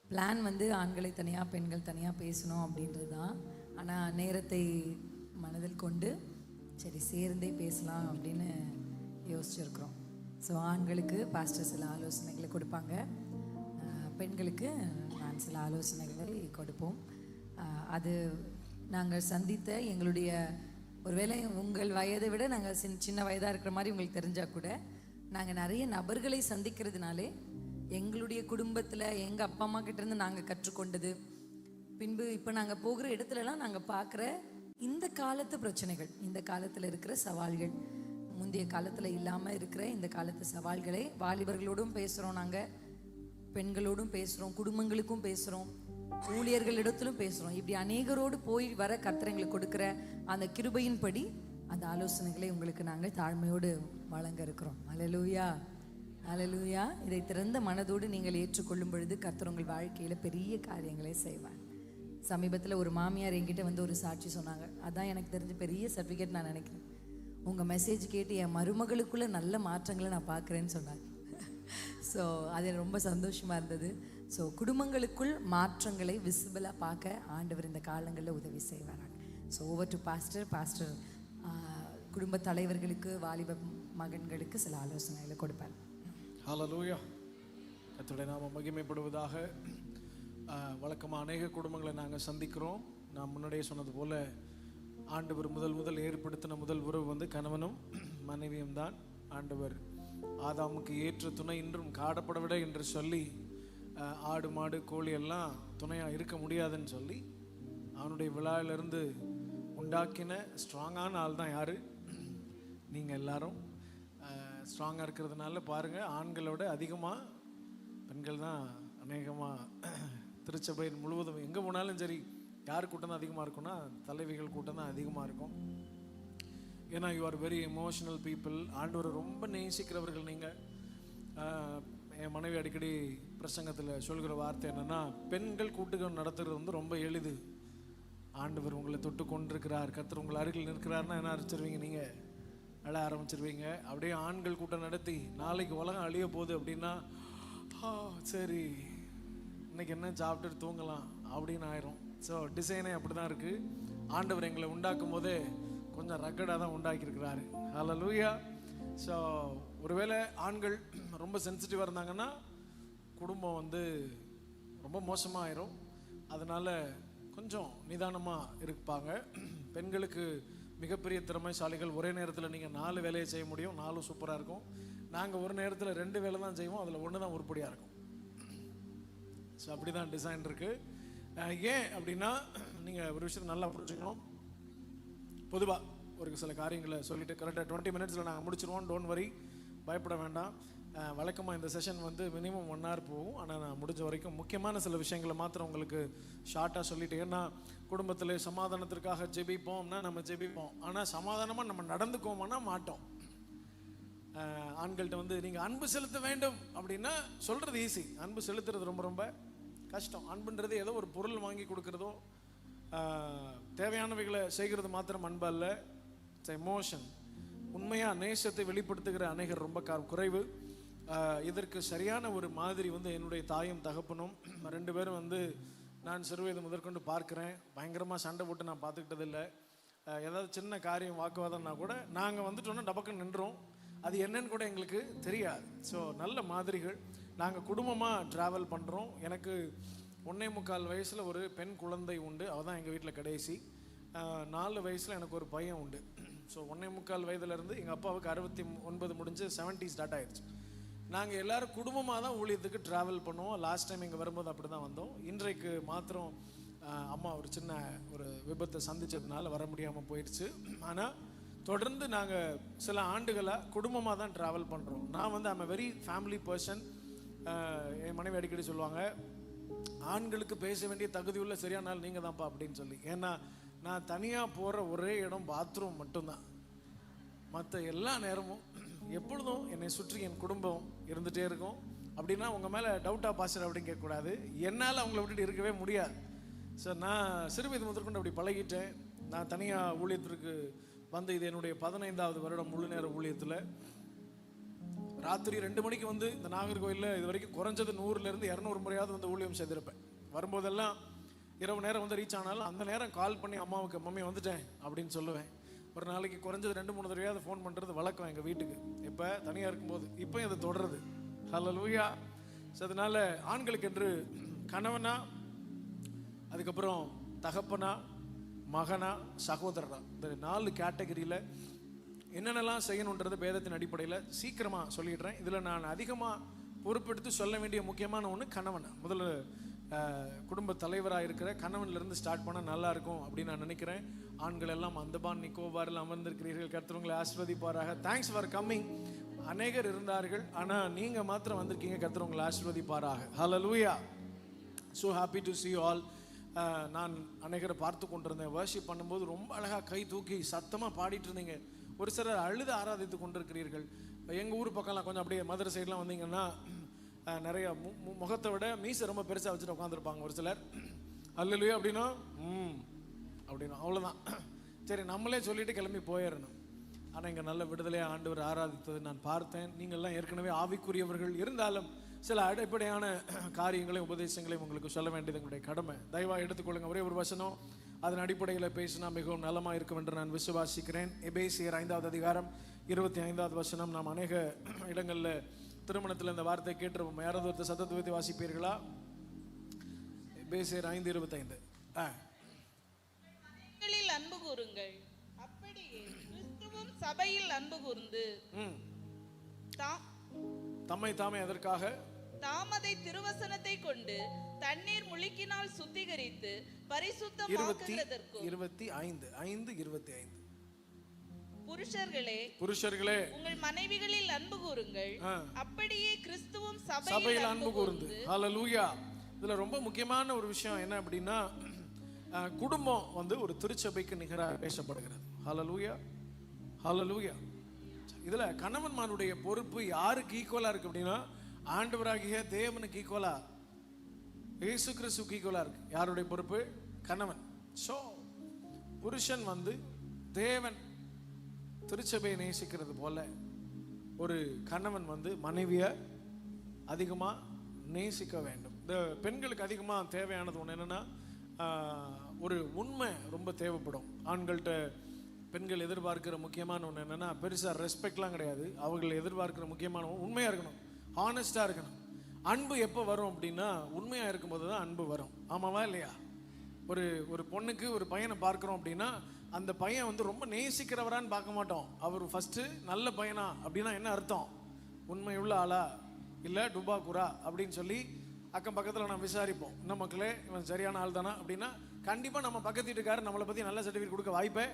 பிளான் வந்து ஆண்களை தனியாக பெண்கள் தனியாக பேசணும் அப்படின்றது தான். ஆனால் நேரத்தை மனதில் கொண்டு சரி சேர்ந்தே பேசலாம் அப்படின்னு யோசிச்சுருக்குறோம். ஸோ ஆண்களுக்கு பாஸ்டர் சில ஆலோசனைகளை கொடுப்பாங்க, பெண்களுக்கு நான் சில ஆலோசனைகளை கொடுப்போம். அது நாங்கள் சந்தித்த எங்களுடைய, ஒருவேளை உங்கள் வயதை விட நாங்கள் சின்ன வயதாக இருக்கிற மாதிரி உங்களுக்கு தெரிஞ்சால் கூட, நாங்கள் நிறைய நபர்களை சந்திக்கிறதுனாலே எங்களுடைய குடும்பத்தில் எங்கள் அப்பா அம்மா கிட்டேருந்து நாங்கள் கற்றுக்கொண்டது, பின்பு இப்போ நாங்கள் போகிற இடத்துலலாம் நாங்கள் பார்க்குற இந்த காலத்து பிரச்சனைகள், இந்த காலத்தில் இருக்கிற சவால்கள், முந்தைய காலத்தில் இல்லாமல் இருக்கிற இந்த காலத்து சவால்களை வாலிபர்களோடும் பேசுகிறோம், நாங்கள் பெண்களோடும் பேசுகிறோம், குடும்பங்களுக்கும் பேசுகிறோம், ஊழியர்களிடத்திலும் பேசுகிறோம். இப்படி அநேகரோடு போய் வர கர்த்தர் எங்களுக்கு கொடுக்குற அந்த கிருபையின்படி அந்த ஆலோசனைகளை உங்களுக்கு நாங்கள் தாழ்மையோடு வழங்க இருக்கிறோம். அல்லேலூயா, அல்லேலூயா. இதை திறந்த மனதோடு நீங்கள் ஏற்றுக்கொள்ளும் பொழுது கர்த்தர் உங்கள் வாழ்க்கையில் பெரிய காரியங்களை செய்வார். சமீபத்தில் ஒரு மாமியார் என்கிட்ட வந்து ஒரு சாட்சி சொன்னாங்க. அதான் எனக்கு தெரிஞ்ச பெரிய சர்டிஃபிகேட் நான் நினைக்கிறேன். உங்கள் மெசேஜ் கேட்டு என் மருமகளுக்குள்ளே நல்ல மாற்றங்களை நான் பார்க்குறேன்னு சொன்னாங்க. ஸோ அது ரொம்ப சந்தோஷமாக இருந்தது. ஸோ குடும்பங்களுக்குள் மாற்றங்களை விசிபிளாக பார்க்க ஆண்டவர் இந்த காலங்களில் உதவி செய்வாராங்க. ஸோ ஓவர் டு பாஸ்டர் குடும்ப தலைவர்களுக்கு, வாலிப மகன்களுக்கு சில ஆலோசனைகளை கொடுப்பார். ஹல்லேலூயா. கர்த்தருடைய நாமம் மகிமைப்படுவதாக. வழக்கமாக அநேக குடும்பங்களை நாங்கள் சந்திக்கிறோம். நான் முன்னாடியே சொன்னது போல் ஆண்டவர் முதல் ஏற்படுத்தின முதல் உறவு வந்து கணவனும் மனைவியும் தான். ஆண்டவர் ஆதாமுக்கு ஏற்ற துணை இன்றும் காடப்படவிட என்று சொல்லி, ஆடு மாடு கோழி எல்லாம் துணையாக இருக்க முடியாதுன்னு சொல்லி அவனுடைய விழாவிலிருந்து உண்டாக்கின ஸ்ட்ராங்கான ஆள் தான் யார்? நீங்கள் எல்லாரும் ஸ்ட்ராங்காக இருக்கிறதுனால பாருங்கள், ஆண்களோட அதிகமாக பெண்கள் தான் அநேகமாக திருச்சபை முழுவதும் எங்கே போனாலும் சரி, யார் கூட்டம் தான் அதிகமாக இருக்கும்னா தலைவிகள் கூட்டம் தான் அதிகமாக இருக்கும். ஏன்னா you are very emotional people. ஆண்டவரை ரொம்ப நேசிக்கிறவர்கள் நீங்கள். என் மனைவி அடிக்கடி பிரசங்கத்தில் சொல்கிற வார்த்தை என்னென்னா, பெண்கள் கூட்டுகள் நடத்துகிறது வந்து ரொம்ப எளிது. ஆண்டவர் உங்களை தொட்டு கொண்டிருக்கிறார், கர்த்தர் உங்கள் அருகில் நிற்கிறாருன்னா என்ன ஆரம்பிச்சிருவீங்க? நீங்கள் அழ ஆரம்பிச்சிருவீங்க. அப்படியே ஆண்கள் கூட்டம் நடத்தி நாளைக்கு உலகம் அழிய போகுது அப்படின்னா, சரி இன்னைக்கு என்ன சாப்பிட்டு தூங்கலாம் அப்படின்னு ஆயிரும். ஸோ டிசைனே அப்படி தான் இருக்குது. ஆண்டவர் எங்களை உண்டாக்கும் போதே கொஞ்சம் ரக்கடாக தான் உண்டாக்கியிருக்கிறாரு. ஹல்லேலூயா. ஸோ ஒருவேளை ஆண்கள் ரொம்ப சென்சிட்டிவாக இருந்தாங்கன்னா குடும்பம் வந்து ரொம்ப மோசமாக ஆயிரும். அதனால் கொஞ்சம் நிதானமாக இருப்பாங்க. பெண்களுக்கு மிகப்பெரிய திறமைசாலிகள். ஒரே நேரத்தில் நீங்கள் 4 வேலையை செய்ய முடியும், 4 சூப்பராக இருக்கும். நாங்கள் ஒரு நேரத்தில் 2 வேலை தான் செய்வோம், அதில் 1 தான் உருப்படியாக இருக்கும். ஸோ அப்படி தான் டிசைன் இருக்குது. ஏன் அப்படின்னா, நீங்கள் ஒரு விஷயத்தை நல்லா புரிஞ்சுக்கணும். பொதுவாக ஒரு சில காரியங்களை சொல்லிவிட்டு கரெக்டாக 20 மினிட்ஸில் நாங்கள் முடிச்சிருவோம். டோன்ட் வரி, பயப்பட வேண்டாம். வழக்கமாக இந்த செஷன் வந்து மினிமம் 1 hour போகும். ஆனால் நான் முடிஞ்ச வரைக்கும் முக்கியமான சில விஷயங்களை மாத்திரம் உங்களுக்கு ஷார்ட்டாக சொல்லிட்டு, ஏன்னா குடும்பத்தில் சமாதானத்திற்காக ஜெபிப்போம்னா நம்ம ஜெபிப்போம், ஆனால் சமாதானமாக நம்ம நடந்துக்கோமானா மாட்டோம். ஆண்கள்கிட்ட வந்து நீங்கள் அன்பு செலுத்த வேண்டும் அப்படின்னா சொல்கிறது ஈஸி, அன்பு செலுத்துறது ரொம்ப ரொம்ப கஷ்டம். அன்புன்றது ஏதோ ஒரு பொருள் வாங்கி கொடுக்குறதோ தேவையானவைகளை செய்கிறது மாத்திரம் அன்பு அல்ல, இட்ஸ் எமோஷன். உண்மையாக நேசத்தை வெளிப்படுத்துகிற அநேகர் ரொம்ப குறைவு. இதற்கு சரியான ஒரு மாதிரி வந்து என்னுடைய தாயும் தகப்பனும் 2 பேரும் வந்து நான் சிறுவயது முதற்கொண்டு பார்க்குறேன். பயங்கரமாக சண்டை போட்டு நான் பார்த்துக்கிட்டது இல்லை. ஏதாவது சின்ன காரியம் வாக்குவாதம்னா கூட நாங்கள் வந்துட்டோன்னா டபக்குன்னு நின்றோம். அது என்னன்னு கூட எங்களுக்கு தெரியாது. ஸோ நல்ல மாதிரிகள். நாங்கள் குடும்பமாக ட்ராவல் பண்ணுறோம். எனக்கு 1.25 வயசில் ஒரு பெண் குழந்தை உண்டு. அவள் தான் எங்கள் வீட்டில் கடைசி. 4 வயசில் எனக்கு ஒரு பையன் உண்டு. ஸோ 1.25 வயதுலேருந்து எங்கள் அப்பாவுக்கு 69 முடிஞ்சு 70 ஸ்டார்ட் ஆகிடுச்சு. நாங்கள் எல்லோரும் குடும்பமாக தான் ஊழியத்துக்கு ட்ராவல் பண்ணுவோம். லாஸ்ட் டைம் இங்கே வரும்போது அப்படி தான் வந்தோம். இன்றைக்கு மாத்திரம் அம்மா ஒரு சின்ன ஒரு விபத்தை சந்தித்ததுனால வர முடியாமல் போயிடுச்சு. ஆனால் தொடர்ந்து நாங்கள் சில ஆண்டுகளாக குடும்பமாக தான் ட்ராவல் பண்ணுறோம். நான் வந்து ஐம் வெரி ஃபேமிலி பர்சன். என் மனைவி அடிக்கடி சொல்லுவாங்க, ஆண்களுக்கு பேச வேண்டிய தகுதியுள்ள சரியான நாள் நீங்கள் தான்ப்பா அப்படின்னு சொல்லி. ஏன்னா நான் தனியாக போகிற ஒரே இடம் பாத்ரூம் மட்டும்தான். மற்ற எல்லா நேரமும் எப்பொழுதும் என்னை சுற்றி என் குடும்பம் இருந்துகிட்டே இருக்கும். அப்படின்னா உங்கள் மேலே டவுட்டாக பாஸ்டர் அப்படின்னு கேட்கக்கூடாது. என்னால் அவங்கள விட்டுட்டு இருக்கவே முடியாது. சார் நான் சிறுவயது முதற்கொண்டு அப்படி பழகிட்டேன். நான் தனியாக ஊழியத்திற்கு வந்து இது என்னுடைய 15வது வருடம் முழு நேர ஊழியத்தில். ராத்திரி 2 மணிக்கு வந்து இந்த நாகர்கோயிலில் இது வரைக்கும் குறைஞ்சது 100லேருந்து 200 முறையாவது வந்து ஊழியம் செய்திருப்பேன். வரும்போதெல்லாம் இரவு நேரம் வந்து ரீச் ஆனாலும் அந்த நேரம் கால் பண்ணி அம்மாவுக்கு மம்மி வந்துட்டேன் அப்படின்னு சொல்லுவேன். ஒரு நாளைக்கு குறைஞ்சது 2-3 தடவையாவது ஃபோன் பண்ணுறது வழக்கம் எங்கள் வீட்டுக்கு. இப்போ தனியாக இருக்கும்போது இப்போ அது தொடருது. ஹல்லேலூயா. ஸோ அதனால ஆண்களுக்கு என்று கணவனா, அதுக்கப்புறம் தகப்பனா, மகனா, சகோதரனா, இந்த 4 கேட்டகரியில் என்னென்னலாம் செய்யணுன்றது வேதத்தின் அடிப்படையில் சீக்கிரமாக சொல்லிடுறேன். இதில் நான் அதிகமாக பொறுப்பெடுத்து சொல்ல வேண்டிய முக்கியமான ஒன்று கணவனா. முதல்ல குடும்ப தலைவராக இருக்கிற கணவன்லேருந்து ஸ்டார்ட் பண்ணால் நல்லாயிருக்கும் அப்படின்னு நான் நினைக்கிறேன். ஆண்கள் எல்லாம் அந்தமான் நிக்கோபாரில் அமர்ந்திருக்கிறீர்கள். கர்த்தர் உங்களை ஆசீர்வதிப்பாராக. Thanks for coming. அநேகர் இருந்தார்கள், ஆனால் நீங்கள் மாத்திரம் வந்திருக்கீங்க. கர்த்தர் உங்களை ஆசீர்வதிப்பாராக. Hallelujah. So happy to see you all. நான் அநேகரை பார்த்து கொண்டிருந்தேன். வர்ஷிப் பண்ணும்போது ரொம்ப அழகாக கை தூக்கி சத்தமாக பாடிட்டு இருந்தீங்க. ஒரு சிலர் அழுது ஆராதித்து கொண்டிருக்கிறீர்கள். எங்கள் ஊர் பக்கம்லாம் கொஞ்சம் அப்படியே மதுரை சைட்லாம் வந்தீங்கன்னா நிறைய முகத்தை விட மீசை ரொம்ப பெருசாக வச்சுட்டு உட்காந்துருப்பாங்க ஒரு சிலர். அல்லேலூயா அப்படின்னா அப்படின்னா அவ்வளோதான். சரி நம்மளே சொல்லிட்டு கிளம்பி போயிடணும். ஆனால் இங்கே நல்ல விடுதலையாக ஆண்டவர் ஆராதித்தது நான் பார்த்தேன். நீங்கள்லாம் ஏற்கனவே ஆவிக்குரியவர்கள் இருந்தாலும் சில அடிப்படையான காரியங்களையும் உபதேசங்களையும் உங்களுக்கு சொல்ல வேண்டியது எங்களுடைய கடமை. தயவாக எடுத்துக்கொள்ளுங்க. ஒரே ஒரு வசனம் அதன் அடிப்படையில் பேசினா மிகவும் நலமாக இருக்கும் என்று நான் விசுவாசிக்கிறேன். எபேசியர் 5வது அதிகாரம் 25வது வசனம். நாம் அநேக இடங்களில் திருமணத்தில் இந்த வார்த்தை கேட்டிருப்போம். யாராவது ஒருத்தர் சத்தத்தை வைத்து வாசிப்பீர்களா? எபேசியர் 5:25. அன்பு கூறுங்கள், அப்படியே கிறிஸ்துவும் சபையில் அன்பு கூர்ந்து தம்மை தாமே அதற்காக தாமதை திருவசனத்தை கொண்டு தண்ணீர் முழுக்கினால் சுத்திகரித்து பரிசுத்தமாக்குகிறதற்கும். 25 புருஷர்களே உங்கள் மனைவிகளில் அன்பு கூறுங்கள், அப்படியே கிறிஸ்துவும் சபையில் அன்பு கூர்ந்து. ஹல்லேலூயா. இதுல ரொம்ப முக்கியமான ஒரு விஷயம் என்ன அப்படின்னா, குடும்பம் வந்து ஒரு திருச்சபைக்கு நிகராக பேசப்படுகிறது. ஹல்லேலூயா, ஹல்லேலூயா. இதுல கணவன்மாருடைய பொறுப்பு யாருக்கு ஈக்குவலா இருக்கு அப்படின்னா, ஆண்டவராகிய தேவனுக்கு ஈக்குவலா, இயேசு கிறிஸ்துவுக்கு ஈக்குவலா இருக்கு. யாருடைய பொறுப்பு? கணவன். ஸோ புருஷன் வந்து தேவன் திருச்சபையை நேசிக்கிறது போல ஒரு கணவன் வந்து மனைவியை அதிகமாக நேசிக்க வேண்டும். இந்த பெண்களுக்கு அதிகமாக தேவையானது ஒன்று என்னென்னா, ஒரு உண்மை ரொம்ப தேவைப்படும். ஆண்கள்கிட்ட பெண்கள் எதிர்பார்க்கிற முக்கியமான ஒன்று என்னென்னா, பெருசாக ரெஸ்பெக்ட்லாம் கிடையாது. அவர்கள் எதிர்பார்க்கிற முக்கியமான உண்மையாக இருக்கணும், ஹானஸ்டாக இருக்கணும். அன்பு எப்போ வரும் அப்படின்னா, உண்மையாக இருக்கும்போது தான் அன்பு வரும். ஆமாவா இல்லையா? ஒரு பொண்ணுக்கு ஒரு பையனை பார்க்குறோம் அப்படின்னா, அந்த பையன் வந்து ரொம்ப நேசிக்கிறவரான்னு பார்க்க மாட்டோம். அவர் ஃபஸ்ட்டு நல்ல பையனா அப்படின்னா என்ன அர்த்தம்? உண்மையுள்ள ஆளா இல்லை டுபாக்குரா அப்படின்னு சொல்லி அக்கம் பக்கத்தில் நம்ம விசாரிப்போம். இந்த மக்களே இவன் சரியான ஆள் தானா அப்படின்னா கண்டிப்பாக நம்ம பக்கத்து வீட்டுக்காரர் நம்மளை பற்றி நல்ல சர்டிஃபிகேட் கொடுக்க வாய்ப்பே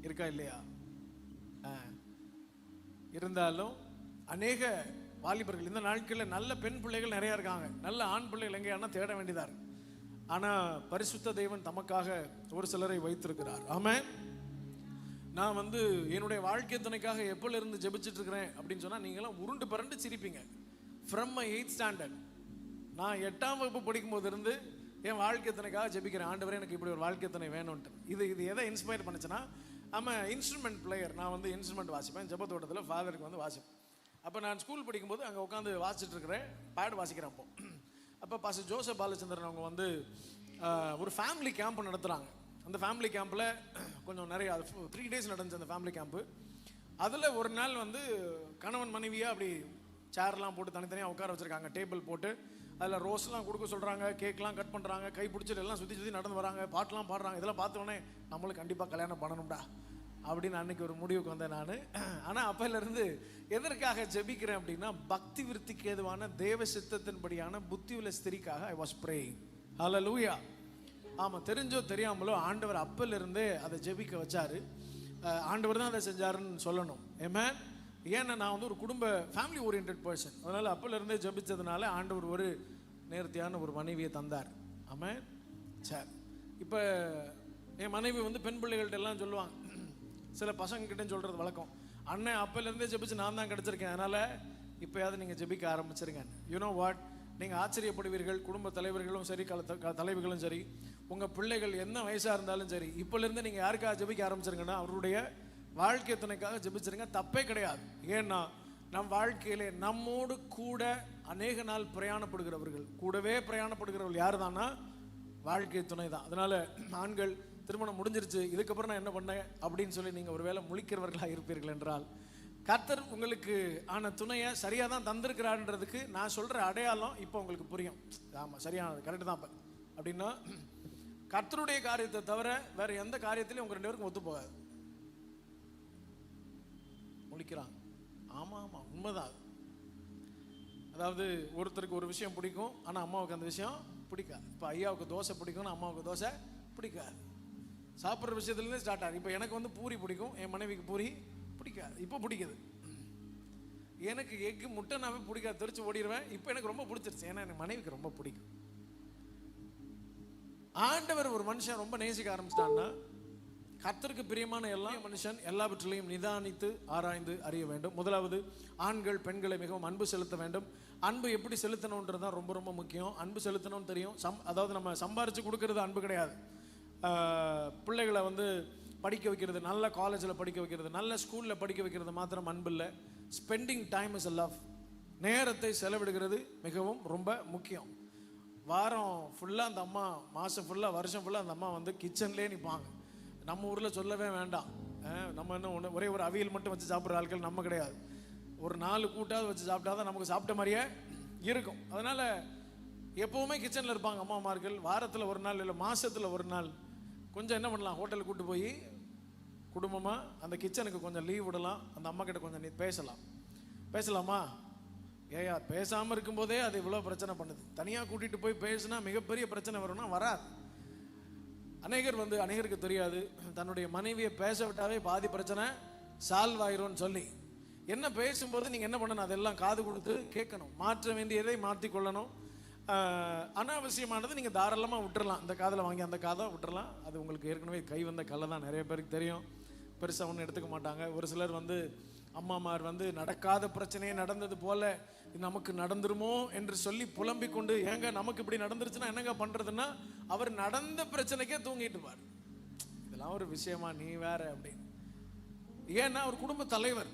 இருக்கா இல்லையா? இருந்தாலும் அநேக வாலிபர்கள் இந்த நாட்களில் நல்ல பெண் பிள்ளைகள் நிறையா இருக்காங்க. நல்ல ஆண் பிள்ளைகள் எங்கேயானா தேட வேண்டியதாக இருக்கு. ஆனால் பரிசுத்த தேவன் தமக்காக ஒரு சிலரை வைத்திருக்கிறார். ஆமென். நான் வந்து என்னுடைய வாழ்க்கை துணைக்காக எப்போலேருந்து ஜெபிச்சுட்டு இருக்கிறேன் அப்படின்னு சொன்னால் நீங்களாம் உருண்டு பரண்டு சிரிப்பீங்க. ஃப்ரம் மை 8th ஸ்டாண்டர்ட், நான் 8ஆம் வகுப்பு படிக்கும்போது இருந்து என் வாழ்க்கை துணைக்காக ஜெபிக்கிறேன். ஆண்டவரே எனக்கு இப்படி ஒரு வாழ்க்கை துணை வேணும்ன்ட்டு. இது எதை இன்ஸ்பயர் பண்ணுச்சுன்னா, இன்ஸ்ட்ருமெண்ட் பிளேயர். நான் வந்து இன்ஸ்ட்ருமெண்ட் வாசிப்பேன். ஜெபத்தோட்டத்தில் ஃபாதருக்கு வந்து வாசிப்பேன். அப்போ நான் ஸ்கூல் படிக்கும்போது அங்கே உட்காந்து வாசிச்சுட்டு இருக்கிறேன், பேட் வாசிக்கிறேன். அப்போ பாஸ்டர் ஜோசப் பாலச்சந்திரன் அவங்க வந்து ஒரு ஃபேமிலி கேம்ப் நடத்துகிறாங்க. அந்த ஃபேமிலி கேம்பில் கொஞ்சம் நிறைய 3 days நடந்துச்சு அந்த ஃபேமிலி கேம்ப்பு. அதில் ஒரு நாள் வந்து கணவன் மனைவியாக அப்படி சேர்லாம் போட்டு தனித்தனியாக உட்கார வச்சுருக்காங்க. டேபிள் போட்டு அதில் ரோஸ்லாம் கொடுக்க சொல்கிறாங்க, கேக்லாம் கட் பண்ணுறாங்க, கை பிடிச்சிட்டு எல்லாம் சுற்றி சுற்றி நடந்து வராங்க, பாட்டெலாம் பாடுறாங்க. இதெல்லாம் பார்த்தோன்னே நம்மளுக்கு கண்டிப்பாக கல்யாணம் பண்ணணும்டா அப்படின்னு அன்றைக்கி ஒரு முடிவுக்கு வந்தேன் நான். ஆனால் அப்போலேருந்து எதற்காக ஜெபிக்கிறேன் அப்படின்னா, பக்தி விருத்திக்கு ஏதுவான தேவ சித்தத்தின்படியான புத்தி உள்ள ஸ்திரிக்காக ஐ வாஸ் ப்ரேயிங். ஹல்லேலூயா. ஆமாம், தெரிஞ்சோ தெரியாமலோ ஆண்டவர் அப்போலேருந்தே அதை ஜெபிக்க வச்சார். ஆண்டவர் தான் அதை செஞ்சாருன்னு சொல்லணும். ஆமென். ஏன்னா நான் வந்து ஒரு குடும்ப ஃபேமிலி ஓரியன்ட் பர்சன். அதனால் அப்போலேருந்தே ஜெபிச்சதுனால ஆண்டவர் ஒரு நேர்த்தியான ஒரு மனைவியை தந்தார். ஆமாம். சரி, இப்போ என் மனைவி வந்து பெண் பிள்ளைகள்கிட்ட எல்லாம் சொல்லுவாங்க, சில பசங்கக்கிட்ட சொல்கிறது வழக்கம், அண்ணன் அப்போலேருந்தே ஜெபிச்சு நான் தான் கிடச்சிருக்கேன், அதனால் இப்போயாவது நீங்கள் ஜெபிக்க ஆரம்பிச்சிருங்க. யூனோ வாட், நீங்கள் ஆச்சரியப்படுவீர்கள். குடும்ப தலைவர்களும் சரி, தலைவிகளும் சரி, உங்கள் பிள்ளைகள் என்ன வயசாக இருந்தாலும் சரி, இப்போலேருந்து நீங்கள் யாருக்காக ஜெபிக்க ஆரம்பிச்சிருங்கன்னா அவருடைய வாழ்க்கை துணைக்காக ஜெபிச்சிருங்க. தப்பே கிடையாது. ஏன்னா நம் வாழ்க்கையிலே நம்மோடு கூட அநேக நாள் பிரயாணப்படுகிறவர்கள், கூடவே பிரயாணப்படுகிறவர்கள் யார் தானா? வாழ்க்கை துணை தான். அதனால் ஆண்கள் திருமணம் முடிஞ்சிருச்சு, இதுக்கப்புறம் நான் என்ன பண்ணேன் அப்படின்னு சொல்லி நீங்கள் ஒருவேளை முழிக்கிறவர்களாக இருப்பீர்கள் என்றால், கர்த்தர் உங்களுக்கு ஆன துணையை சரியாக தான் தந்திருக்கிறான்றதுக்கு நான் சொல்கிற அடையாளம் இப்போ உங்களுக்கு புரியும். ஆமாம், சரியானது, கரெக்டு தான். இப்போ அப்படின்னா கர்த்தருடைய காரியத்தை தவிர வேற எந்த காரியத்திலையும் உங்கள் 2 பேருக்கும் ஒத்து போகாது. முழிக்கிறாங்க. ஆமாம் ஆமாம், உண்மைதான். அதாவது ஒருத்தருக்கு ஒரு விஷயம் பிடிக்கும், ஆனால் அம்மாவுக்கு அந்த விஷயம் பிடிக்காது. இப்போ ஐயாவுக்கு தோசை பிடிக்கும்னு அம்மாவுக்கு தோசை பிடிக்காது. சாப்பிட்ற விஷயத்துலேருந்து ஸ்டார்ட் ஆகுது. இப்போ எனக்கு வந்து பூரி பிடிக்கும், என் மனைவிக்கு பூரி பிடிக்காது. இப்போ பிடிக்குது. எனக்கு எக்கு முட்டைனாவே பிடிக்காது, தெரிச்சு ஓடிடுவேன். இப்போ எனக்கு ரொம்ப பிடிச்சிருச்சு, ஏன்னா எனக்கு மனைவிக்கு ரொம்ப பிடிக்கும். ஆண்டவர் ஒரு மனுஷன் ரொம்ப நேசிக்க ஆரம்பிச்சிட்டான்னா, கர்த்தருக்கு பிரியமான எல்லா மனுஷன் எல்லாவற்றிலையும் நிதானித்து ஆராய்ந்து அறிய வேண்டும். முதலாவது, ஆண்கள் பெண்களை மிகவும் அன்பு செலுத்த வேண்டும். அன்பு எப்படி செலுத்தணுன்றது தான் ரொம்ப ரொம்ப முக்கியம். அன்பு செலுத்தணும்னு தெரியும். அதாவது நம்ம சம்பாரித்து கொடுக்கறது அன்பு கிடையாது. பிள்ளைகளை வந்து படிக்க வைக்கிறது, நல்ல காலேஜில் படிக்க வைக்கிறது, நல்ல ஸ்கூலில் படிக்க வைக்கிறது மாத்திரம் அன்பு இல்லை. Spending time is a love. நேரத்தை செலவிடுகிறது மிகவும் ரொம்ப முக்கியம். வாரம் ஃபுல்லாக அந்த அம்மா, மாதம் ஃபுல்லாக, வருஷம் ஃபுல்லாக அந்த அம்மா வந்து கிச்சன்லேயே நிற்பாங்க. நம்ம ஊரில் சொல்லவே வேண்டாம். நம்ம என்ன ஒரே ஒரு அவியல் மட்டும் வச்சு சாப்பிட்ற ஆட்கள் நம்ம கிடையாது. ஒரு 4 கூட்டாவது வச்சு சாப்பிட்டா தான் நமக்கு சாப்பிட்ட மாதிரியே இருக்கும். அதனால் எப்போவுமே கிச்சனில் இருப்பாங்க அம்மாமார்கள். வாரத்தில் ஒரு நாள் இல்லை மாதத்தில் ஒரு நாள் கொஞ்சம் என்ன பண்ணலாம், ஹோட்டலுக்கு கூட்டு போய் குடும்பமாக அந்த கிச்சனுக்கு கொஞ்சம் லீவ் விடலாம். அந்த அம்மா கிட்ட கொஞ்சம் நீ பேசலாமா? ஏயா, பேசாமல் இருக்கும்போதே அது இவ்வளோ பிரச்சனை பண்ணுது. தனியாக கூட்டிகிட்டு போய் பேசுனா மிகப்பெரிய பிரச்சனை வரும்னா வராது. அநேகருக்கு தெரியாது, தன்னுடைய மனைவியை பேச விட்டாவே பாதி பிரச்சனை சால்வ் ஆயிரும்னு சொல்லி. என்ன பேசும்போது நீங்கள் என்ன பண்ணணும், அதெல்லாம் காது கொடுத்து கேட்கணும். மாற்ற வேண்டியதை மாற்றிக்கொள்ளணும். அனாவசியமானது நீங்கள் தாராளமாக விட்டுறலாம். இந்த காதில் வாங்கி அந்த காதை விட்டுறலாம். அது உங்களுக்கு ஏற்கனவே கை வந்த கலை தான், நிறைய பேருக்கு தெரியும். பெருசாக ஒன்றும் எடுத்துக்க மாட்டாங்க. ஒரு சிலர் அம்மாமார் நடக்காத பிரச்சனையே நடந்தது போல நமக்கு நடந்துருமோ என்று சொல்லி புலம்பிக் கொண்டு, ஏங்க நமக்கு இப்படி நடந்துருச்சுன்னா என்னங்க பண்ணுறதுன்னா, அவர் நடந்த பிரச்சனைக்கே தூங்கிட்டு பாரு. இதெல்லாம் ஒரு விஷயமா நீ வேற அப்படின்னு. ஏன்னா ஒரு குடும்ப தலைவர்,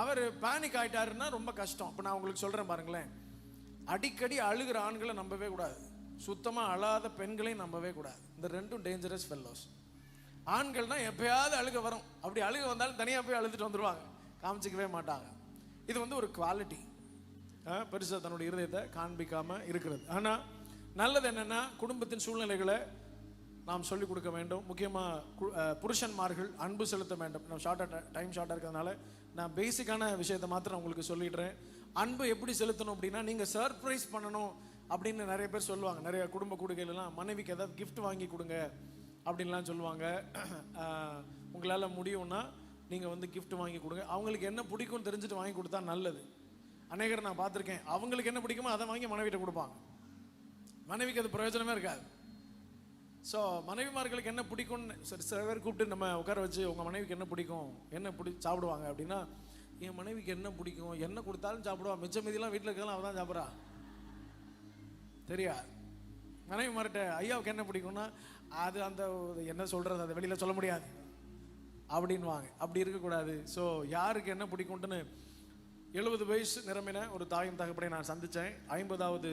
அவர் பேனிக் ஆயிட்டாருன்னா ரொம்ப கஷ்டம். இப்போ நான் உங்களுக்கு சொல்கிறேன் பாருங்களேன், அடிக்கடி அழுகிற ஆண்களை நம்பவே கூடாது, சுத்தமாக அழாத பெண்களையும் நம்பவே கூடாது. இந்த ரெண்டும் டேஞ்சரஸ் ஃபெல்லோஸ். ஆண்கள்னா எப்பயாவது அழுக வரும், அப்படி அழுக வந்தாலும் தனியாக போய் அழுதுட்டு வந்துடுவாங்க, காமிச்சிக்கவே மாட்டாங்க. இது ஒரு குவாலிட்டி. பெருசாக தன்னுடைய இருதயத்தை காண்பிக்காமல் இருக்கிறது. ஆனால் நல்லது என்னென்னா, குடும்பத்தின் சூழ்நிலைகளை நாம் சொல்லிக் கொடுக்க வேண்டும். முக்கியமாக புருஷன்மார்கள் அன்பு செலுத்த வேண்டும். நம்ம டைம் ஷார்ட்டாக இருக்கிறதுனால நான் பேசிக்கான விஷயத்தை மாத்திரம் உங்களுக்கு சொல்லிடுறேன். அன்பு எப்படி செலுத்தணும் அப்படின்னா, நீங்கள் சர்ப்ரைஸ் பண்ணணும் அப்படின்னு நிறைய பேர் சொல்லுவாங்க. நிறைய குடும்ப கூடுகையிலலாம் மனைவிக்கு ஏதாவது கிஃப்ட் வாங்கி கொடுங்க அப்படின்லாம் சொல்லுவாங்க. உங்களால் முடியும்னா நீங்கள் கிஃப்ட் வாங்கி கொடுங்க. அவங்களுக்கு என்ன பிடிக்கும்னு தெரிஞ்சுட்டு வாங்கி கொடுத்தா நல்லது. அநேகர் நான் பார்த்துருக்கேன், அவங்களுக்கு என்ன பிடிக்குமோ அதை வாங்கி மனைவிட்ட கொடுப்பாங்க. மனைவிக்கு அது பிரயோஜனமே இருக்காது. ஸோ மனைவிமார்களுக்கு என்ன பிடிக்கும்னு சில பேர் கூப்பிட்டு நம்ம உட்கார வச்சு, உங்கள் மனைவிக்கு என்ன பிடிக்கும், என்ன சாப்பிடுவாங்க அப்படின்னா, என் மனைவிக்கு என்ன பிடிக்கும், என்ன கொடுத்தாலும் சாப்பிடுவா, மிச்ச மீதிலாம் வீட்டில் இருக்கலாம் அவள் தான் சாப்பிட்றா. தெரியா மனைவிமார்கிட்ட ஐயாவுக்கு என்ன பிடிக்கும்னா, அது அந்த என்ன சொல்கிறது, அதை வெளியில் சொல்ல முடியாது அப்படின்வாங்க. அப்படி இருக்கக்கூடாது. ஸோ யாருக்கு என்ன பிடிக்கும்ட்டுன்னு 70 வயசு நிரம்பின ஒரு தாயும் தகப்பனை நான் சந்தித்தேன். 50வது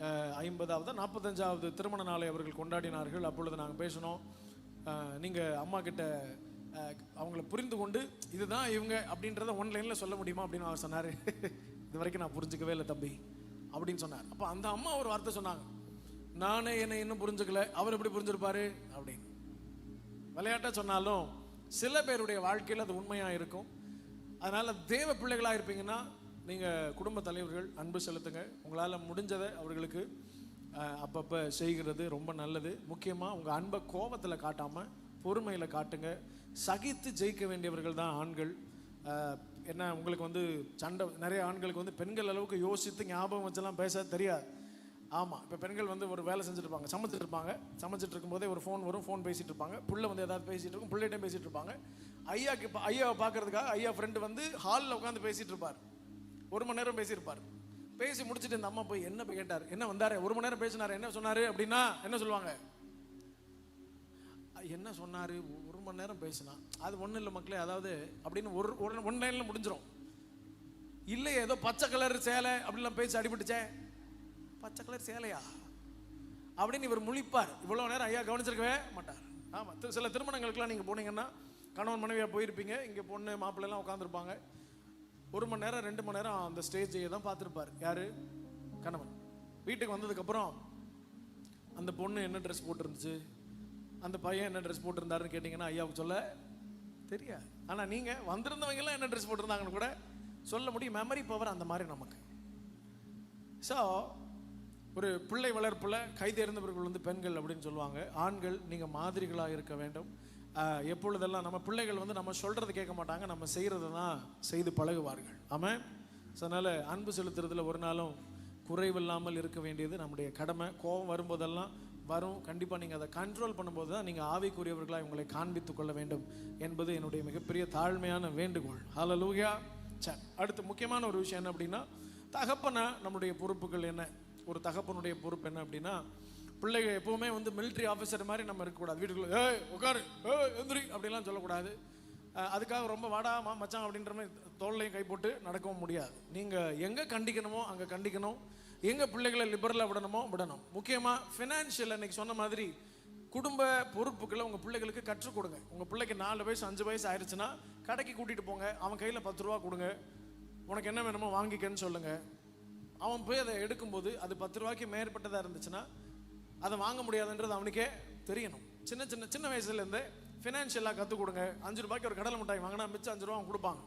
45வது திருமண நாளை அவர்கள் கொண்டாடினார்கள். அப்பொழுது நாங்கள் பேசினோம். நீங்கள் அம்மா கிட்ட அவங்கள புரிந்து கொண்டு இதுதான் இவங்க அப்படின்றத ஒன்லைனில் சொல்ல முடியுமா அப்படின்னு அவர் சொன்னார். இது வரைக்கும் நான் புரிஞ்சுக்கவே இல்லை தம்பி அப்படின்னு சொன்னார். அப்போ அந்த அம்மா ஒரு வார்த்தை சொன்னாங்க, நானே என்னை இன்னும் புரிஞ்சுக்கல, அவர் எப்படி புரிஞ்சிருப்பாரு அப்படின்னு. விளையாட்டாக சொன்னாலும் சில பேருடைய வாழ்க்கையில் அது உண்மையாக இருக்கும். அதனால் தேவ பிள்ளைகளாக இருப்பீங்கன்னா நீங்கள் குடும்ப தலைவர்கள் அன்பு செலுத்துங்க. உங்களால் முடிஞ்சதை அவர்களுக்கு அப்பப்போ செய்கிறது ரொம்ப நல்லது. முக்கியமாக உங்கள் அன்பை கோபத்தில் காட்டாமல் பொறுமையில் காட்டுங்க. சகித்து ஜெயிக்க வேண்டியவர்கள் தான் ஆண்கள். என்ன உங்களுக்கு சண்டை, நிறைய ஆண்களுக்கு பெண்கள் அளவுக்கு யோசித்து ஞாபகம் வச்செல்லாம் பேச தெரியாது. ஆமாம், இப்போ பெண்கள் வந்து ஒரு வேலை செஞ்சுட்டு இருப்பாங்க, சமைச்சிட்டு இருக்கும்போதே ஒரு ஃபோன் வரும், ஃபோன் பேசிகிட்டு இருப்பாங்க, புள்ள வந்து ஏதாவது பேசிகிட்டு இருக்கும், பிள்ளைகிட்டையும் பேசிகிட்டு இருப்பாங்க. ஐயாவை பார்க்கறதுக்காக ஐயா ஃப்ரெண்டு வந்து ஹாலில் உட்காந்து பேசிகிட்டு இருப்பார். 1 மணி நேரம் பேசியிருப்பார். பேசி முடிச்சுட்டு இந்த அம்மா போய் என்ன கேட்டார், என்ன வந்தார், 1 மணி நேரம் பேசினார், என்ன சொன்னார் அப்படின்னா என்ன சொல்லுவாங்க? என்ன சொன்னார், 1 மணி நேரம் பேசினா அது ஒன்றும் இல்லை மக்களே, அதாவது அப்படின்னு ஒன் லைனில் முடிஞ்சிடும். இல்லை ஏதோ பச்சை கலர் சேலை அப்படிலாம் பேசி அடிபட்டுச்சே, பச்சை கலர் சேலையா அப்படின்னு இவர் முழிப்பார். இவ்வளோ நேரம் ஐயா கவனிச்சிருக்கவே மாட்டார். ஆமாம், சில திருமணங்களுக்கெல்லாம் நீங்கள் போனீங்கன்னா கணவன் மனைவியாக போயிருப்பீங்க, இங்கே பொண்ணு மாப்பிள்ளைலாம் உட்காந்துருப்பாங்க. 1 மணி நேரம் 2 மணி நேரம் அந்த ஸ்டேஜையை தான் பார்த்துருப்பார் யார்? கணவன். வீட்டுக்கு வந்ததுக்கப்புறம் அந்த பொண்ணு என்ன ட்ரெஸ் போட்டிருந்துச்சு, அந்த பையன் என்ன ட்ரெஸ் போட்டிருந்தாருன்னு கேட்டிங்கன்னா ஐயாவுக்கு சொல்ல தெரியாது. ஆனால் நீங்கள் வந்திருந்தவங்கெல்லாம் என்ன ட்ரெஸ் போட்டிருந்தாங்கன்னு கூட சொல்ல முடியும். மெமரி பவர் அந்த மாதிரி நமக்கு. ஸோ ஒரு பிள்ளை வளர்ப்பில் கைதேர்ந்தவர்கள் வந்து பெண்கள் அப்படின்னு சொல்லுவாங்க. ஆண்கள் நீங்கள் மாதிரிகளாக இருக்க வேண்டும். எப்பொழுதெல்லாம் நம்ம பிள்ளைகள் வந்து நம்ம சொல்கிறது கேட்க மாட்டாங்க, நம்ம செய்கிறது தான் செய்து பழகுவார்கள். ஆமாம். ஸோ அதனால் அன்பு செலுத்துறதுல ஒரு நாளும் குறைவில்லாமல் இருக்க வேண்டியது நம்முடைய கடமை. கோபம் வரும்போதெல்லாம் வரும், கண்டிப்பாக நீங்கள் அதை கண்ட்ரோல் பண்ணும்போது தான் நீங்கள் ஆவிக்குரியவர்களாக உங்களை காண்பித்து கொள்ள வேண்டும் என்பது என்னுடைய மிகப்பெரிய தாழ்மையான வேண்டுகோள். ஹல்லேலூயா. சரி, அடுத்து முக்கியமான ஒரு விஷயம் என்ன அப்படின்னா, தகப்பனா நம்முடைய பொறுப்புகள் என்ன? ஒரு தகப்பனுடைய பொறுப்பு என்ன அப்படின்னா, பிள்ளைகள் எப்போவுமே வந்து மிலிட்ரி ஆஃபீஸர் மாதிரி நம்ம இருக்கக்கூடாது. வீட்டுக்குள்ள உட்காரு எந்திரி அப்படிலாம் சொல்லக்கூடாது. அதுக்காக ரொம்ப வாடா மச்சான் அப்படின்ற மாதிரி தோல்லையும் கை போட்டு நடக்கவும் முடியாது. நீங்கள் எங்கே கண்டிக்கணுமோ அங்கே கண்டிக்கணும், எங்கே பிள்ளைகளை லிபரலாக விடணுமோ விடணும். முக்கியமாக ஃபினான்ஷியல் அன்றைக்கி சொன்ன மாதிரி குடும்ப பொறுப்புகளை உங்கள் பிள்ளைகளுக்கு கற்றுக் கொடுங்க. உங்கள் பிள்ளைக்கு 4 வயசு 5 வயசு ஆயிடுச்சுன்னா கடைக்கு கூட்டிகிட்டு போங்க, அவன் கையில் 10 ரூபா கொடுங்க, உனக்கு என்ன வேணுமோ வாங்கிக்கன்னு சொல்லுங்கள். அவன் போய் அதை எடுக்கும்போது அது 10 ரூபாய்க்கு மேற்பட்டதாக இருந்துச்சுன்னா அதை வாங்க முடியாதுன்றது அவனுக்கே தெரியணும். சின்ன வயசுலேருந்தே ஃபினான்ஷியலாக கற்றுக் கொடுங்க. 5 ரூபாய்க்கு ஒரு கடலை மிட்டாய் வாங்கினா மிச்சம் 5 ரூபா அவன் கொடுப்பாங்க.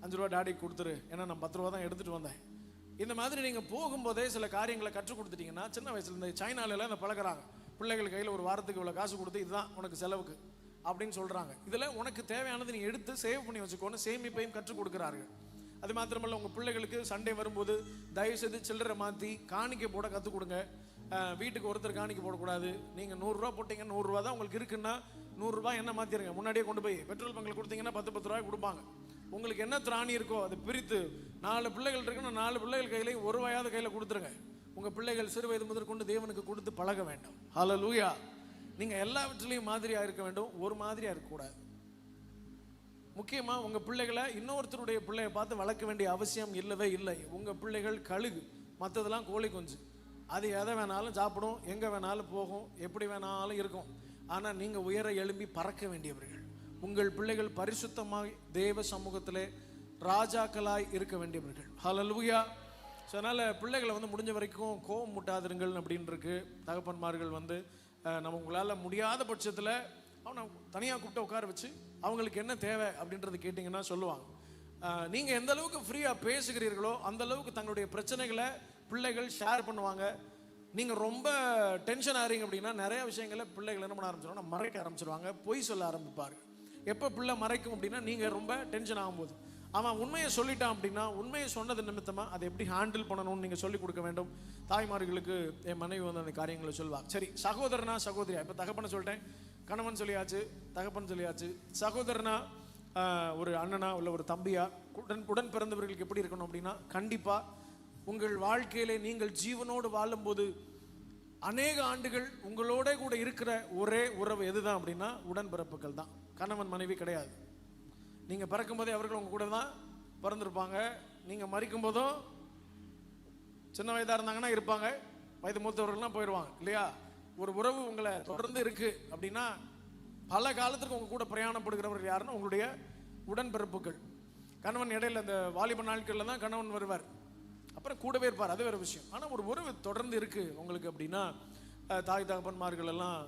5 ரூபா டாடிக்கு கொடுத்துரு, ஏன்னா நான் 10 ரூபா தான் எடுத்துகிட்டு வந்தேன். இந்த மாதிரி நீங்கள் போகும்போதே சில காரியங்களை கற்றுக் கொடுத்துட்டீங்கன்னா, சின்ன வயசுலேருந்து சைனாலெல்லாம் இந்த பழகிறாங்க. பிள்ளைகள் கையில் ஒரு வாரத்துக்கு இவ்வளோ காசு கொடுத்து இதுதான் உனக்கு செலவுக்கு அப்படின்னு சொல்கிறாங்க. இதில் உனக்கு தேவையானது நீ எடுத்து சேவ் பண்ணி வச்சுக்கோன்னு சேமிப்பையும் கற்றுக் கொடுக்குறார்கள். அது மாத்திரமல்ல, உங்கள் பிள்ளைகளுக்கு சண்டே வரும்போது தயவுசெய்து சில்லறை மாற்றி காணிக்கை போட கற்றுக் கொடுங்க. வீட்டுக்கு ஒருத்தர் காணிக்கை போடக்கூடாது. நீங்கள் 100 ரூபா போட்டிங்க, 100 ரூபா தான் உங்களுக்கு இருக்குன்னா 100 ரூபா என்ன மாற்றிடுங்க. முன்னாடியே கொண்டு போய் பெட்ரோல் பங்கில் கொடுத்தீங்கன்னா 10 ரூபாய் கொடுப்பாங்க. உங்களுக்கு என்ன திராணி இருக்கோ அதை பிரித்து 4 பிள்ளைகள் இருக்குன்னா 4 பிள்ளைகள் கையிலையும் 1 ரூபாயாவது கையில் கொடுத்துருங்க. உங்கள் பிள்ளைகள் சிறு வயது முதல் கொண்டு தேவனுக்கு கொடுத்து பழக வேண்டும். ஹல்லேலூயா. நீங்கள் எல்லாவற்றிலையும் மாதிரியாக இருக்க வேண்டும், ஒரு மாதிரியாக இருக்கக்கூடாது. முக்கியமாக உங்கள் பிள்ளைகளை இன்னொருத்தருடைய பிள்ளையை பார்த்து வளர்க்க வேண்டிய அவசியம் இல்லவே இல்லை. உங்கள் பிள்ளைகள் கழுகு, மற்றதெல்லாம் கோழி குஞ்சு. அது எதை வேணாலும் சாப்பிடும், எங்கே வேணாலும் போகும், எப்படி வேணாலும் இருக்கும். ஆனால் நீங்கள் உயர எழும்பி பறக்க வேண்டியவர்கள். உங்கள் பிள்ளைகள் பரிசுத்தமாய் தேவ சமூகத்திலே ராஜாக்களாய் இருக்க வேண்டியவர்கள். ஹல்லேலூயா. ஸோ அதனால் பிள்ளைகளை வந்து முடிஞ்ச வரைக்கும் கோபம் முட்டாதிருங்கள் அப்படின்னு இருக்கு. தகப்பன்மார்கள் வந்து நம்ம உங்களால் முடியாத பட்சத்தில் அவனை தனியாக கூப்பிட்டு உட்கார வச்சு அவங்களுக்கு என்ன தேவை அப்படின்றது கேட்டிங்கன்னா சொல்லுவாங்க. நீங்கள் எந்த அளவுக்கு ஃப்ரீயாக பேசுகிறீர்களோ அந்த அளவுக்கு தங்களுடைய பிரச்சனைகளை பிள்ளைகள் ஷேர் பண்ணுவாங்க. நீங்கள் ரொம்ப டென்ஷன் ஆகிறீங்க அப்படின்னா நிறைய விஷயங்களை பிள்ளைகள் என்ன பண்ண ஆரம்பிச்சிருவாங்க, மறைக்க ஆரம்பிச்சிருவாங்க, பொய் சொல்ல ஆரம்பிப்பார். எப்போ பிள்ளை மறைக்கும் அப்படின்னா நீங்கள் ரொம்ப டென்ஷன் ஆகும்போது. அவன் உண்மையை சொல்லிட்டான் அப்படின்னா உண்மையை சொன்னது நிமித்தமாக அதை எப்படி ஹேண்டில் பண்ணணும்னு நீங்கள் சொல்லிக் கொடுக்க வேண்டும். தாய்மார்களுக்கு என் மனைவி வந்து அந்த காரியங்களை சொல்லுவாள். சரி, சகோதரனா சகோதரியா, இப்போ தகப்பனை சொல்லிட்டேன், கணவன் சொல்லியாச்சு, தகப்பன் சொல்லியாச்சு. சகோதரனா ஒரு அண்ணனா இல்லை ஒரு தம்பியா உடன் பிறந்தவர்களுக்கு எப்படி இருக்கணும் அப்படின்னா, கண்டிப்பாக உங்கள் வாழ்க்கையிலே நீங்கள் ஜீவனோடு வாழும்போது அநேக ஆண்டுகள் உங்களோட கூட இருக்கிற ஒரே உறவு எதுதான் அப்படின்னா உடன்பிறப்புகள் தான். கணவன் மனைவி கிடையாது. நீங்கள் பிறக்கும் போதே அவர்கள் உங்கள் கூட தான் பிறந்திருப்பாங்க. நீங்கள் மறிக்கும் போதும் சின்ன வயதாக இருந்தாங்கன்னா இருப்பாங்க, வயது மூத்தவர்கள்லாம் போயிடுவாங்க இல்லையா. ஒரு உறவு உங்களை தொடர்ந்து இருக்கு அப்படின்னா பல காலத்துக்கு உங்கள் கூட பிரயாணப்படுகிறவர்கள் யாருன்னா உங்களுடைய உடன்பிறப்புகள். கணவன் இடையில இந்த வாலிப நாட்களில் தான் கணவன் வருவார், அப்புறம் கூடவே இருப்பார், அது வேறு விஷயம். ஆனால் ஒரு உறவு தொடர்ந்து இருக்கு உங்களுக்கு அப்படின்னா தாய் தகப்பன்மார்கள் எல்லாம்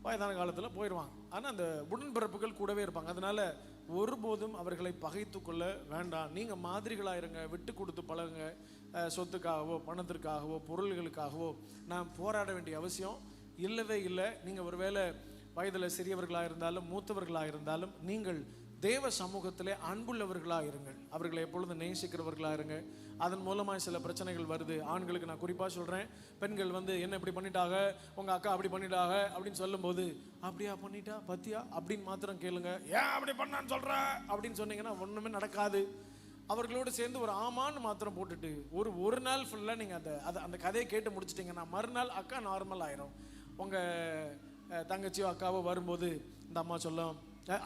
வயதான காலத்தில் போயிடுவாங்க. ஆனால் அந்த உடன்பிறப்புகள் கூடவே இருப்பாங்க. அதனால ஒருபோதும் அவர்களை பகைத்து கொள்ள வேண்டாம். நீங்கள் மாதிரிகளாக இருங்க, விட்டு கொடுத்து பழகுங்க. சொத்துக்காகவோ பணத்திற்காகவோ பொருள்களுக்காகவோ நான் போராட வேண்டிய அவசியம் இல்லவே இல்லை. நீங்கள் ஒருவேளை வயதில் சிறியவர்களாக இருந்தாலும் மூத்தவர்களாக இருந்தாலும் நீங்கள் தேவ சமூகத்திலே அன்புள்ளவர்களாக இருங்கள். அவர்களை எப்பொழுதும் நேசிக்கிறவர்களாக இருங்க. அதன் மூலமாக சில பிரச்சனைகள் வருது. ஆண்களுக்கு நான் குறிப்பாக சொல்கிறேன், பெண்கள் என்ன இப்படி பண்ணிட்டாங்க, உங்கள் அக்கா அப்படி பண்ணிட்டாங்க அப்படின்னு சொல்லும்போது, அப்படியா பண்ணிட்டா பத்தியா அப்படின்னு மாத்திரம் கேளுங்க. ஏன் அப்படி பண்ணான்னு சொல்கிற அப்படின்னு சொன்னீங்கன்னா ஒன்றுமே நடக்காது. அவர்களோடு சேர்ந்து ஒரு ஆமான்னு மாத்திரம் போட்டுட்டு ஒரு நாள் ஃபுல்லாக நீங்கள் அந்த கதையை கேட்டு முடிச்சிட்டிங்கன்னா மறுநாள் அக்கா நார்மல் ஆயிரும். உங்கள் தங்கச்சியோ அக்காவோ வரும்போது இந்த அம்மா சொல்லும்,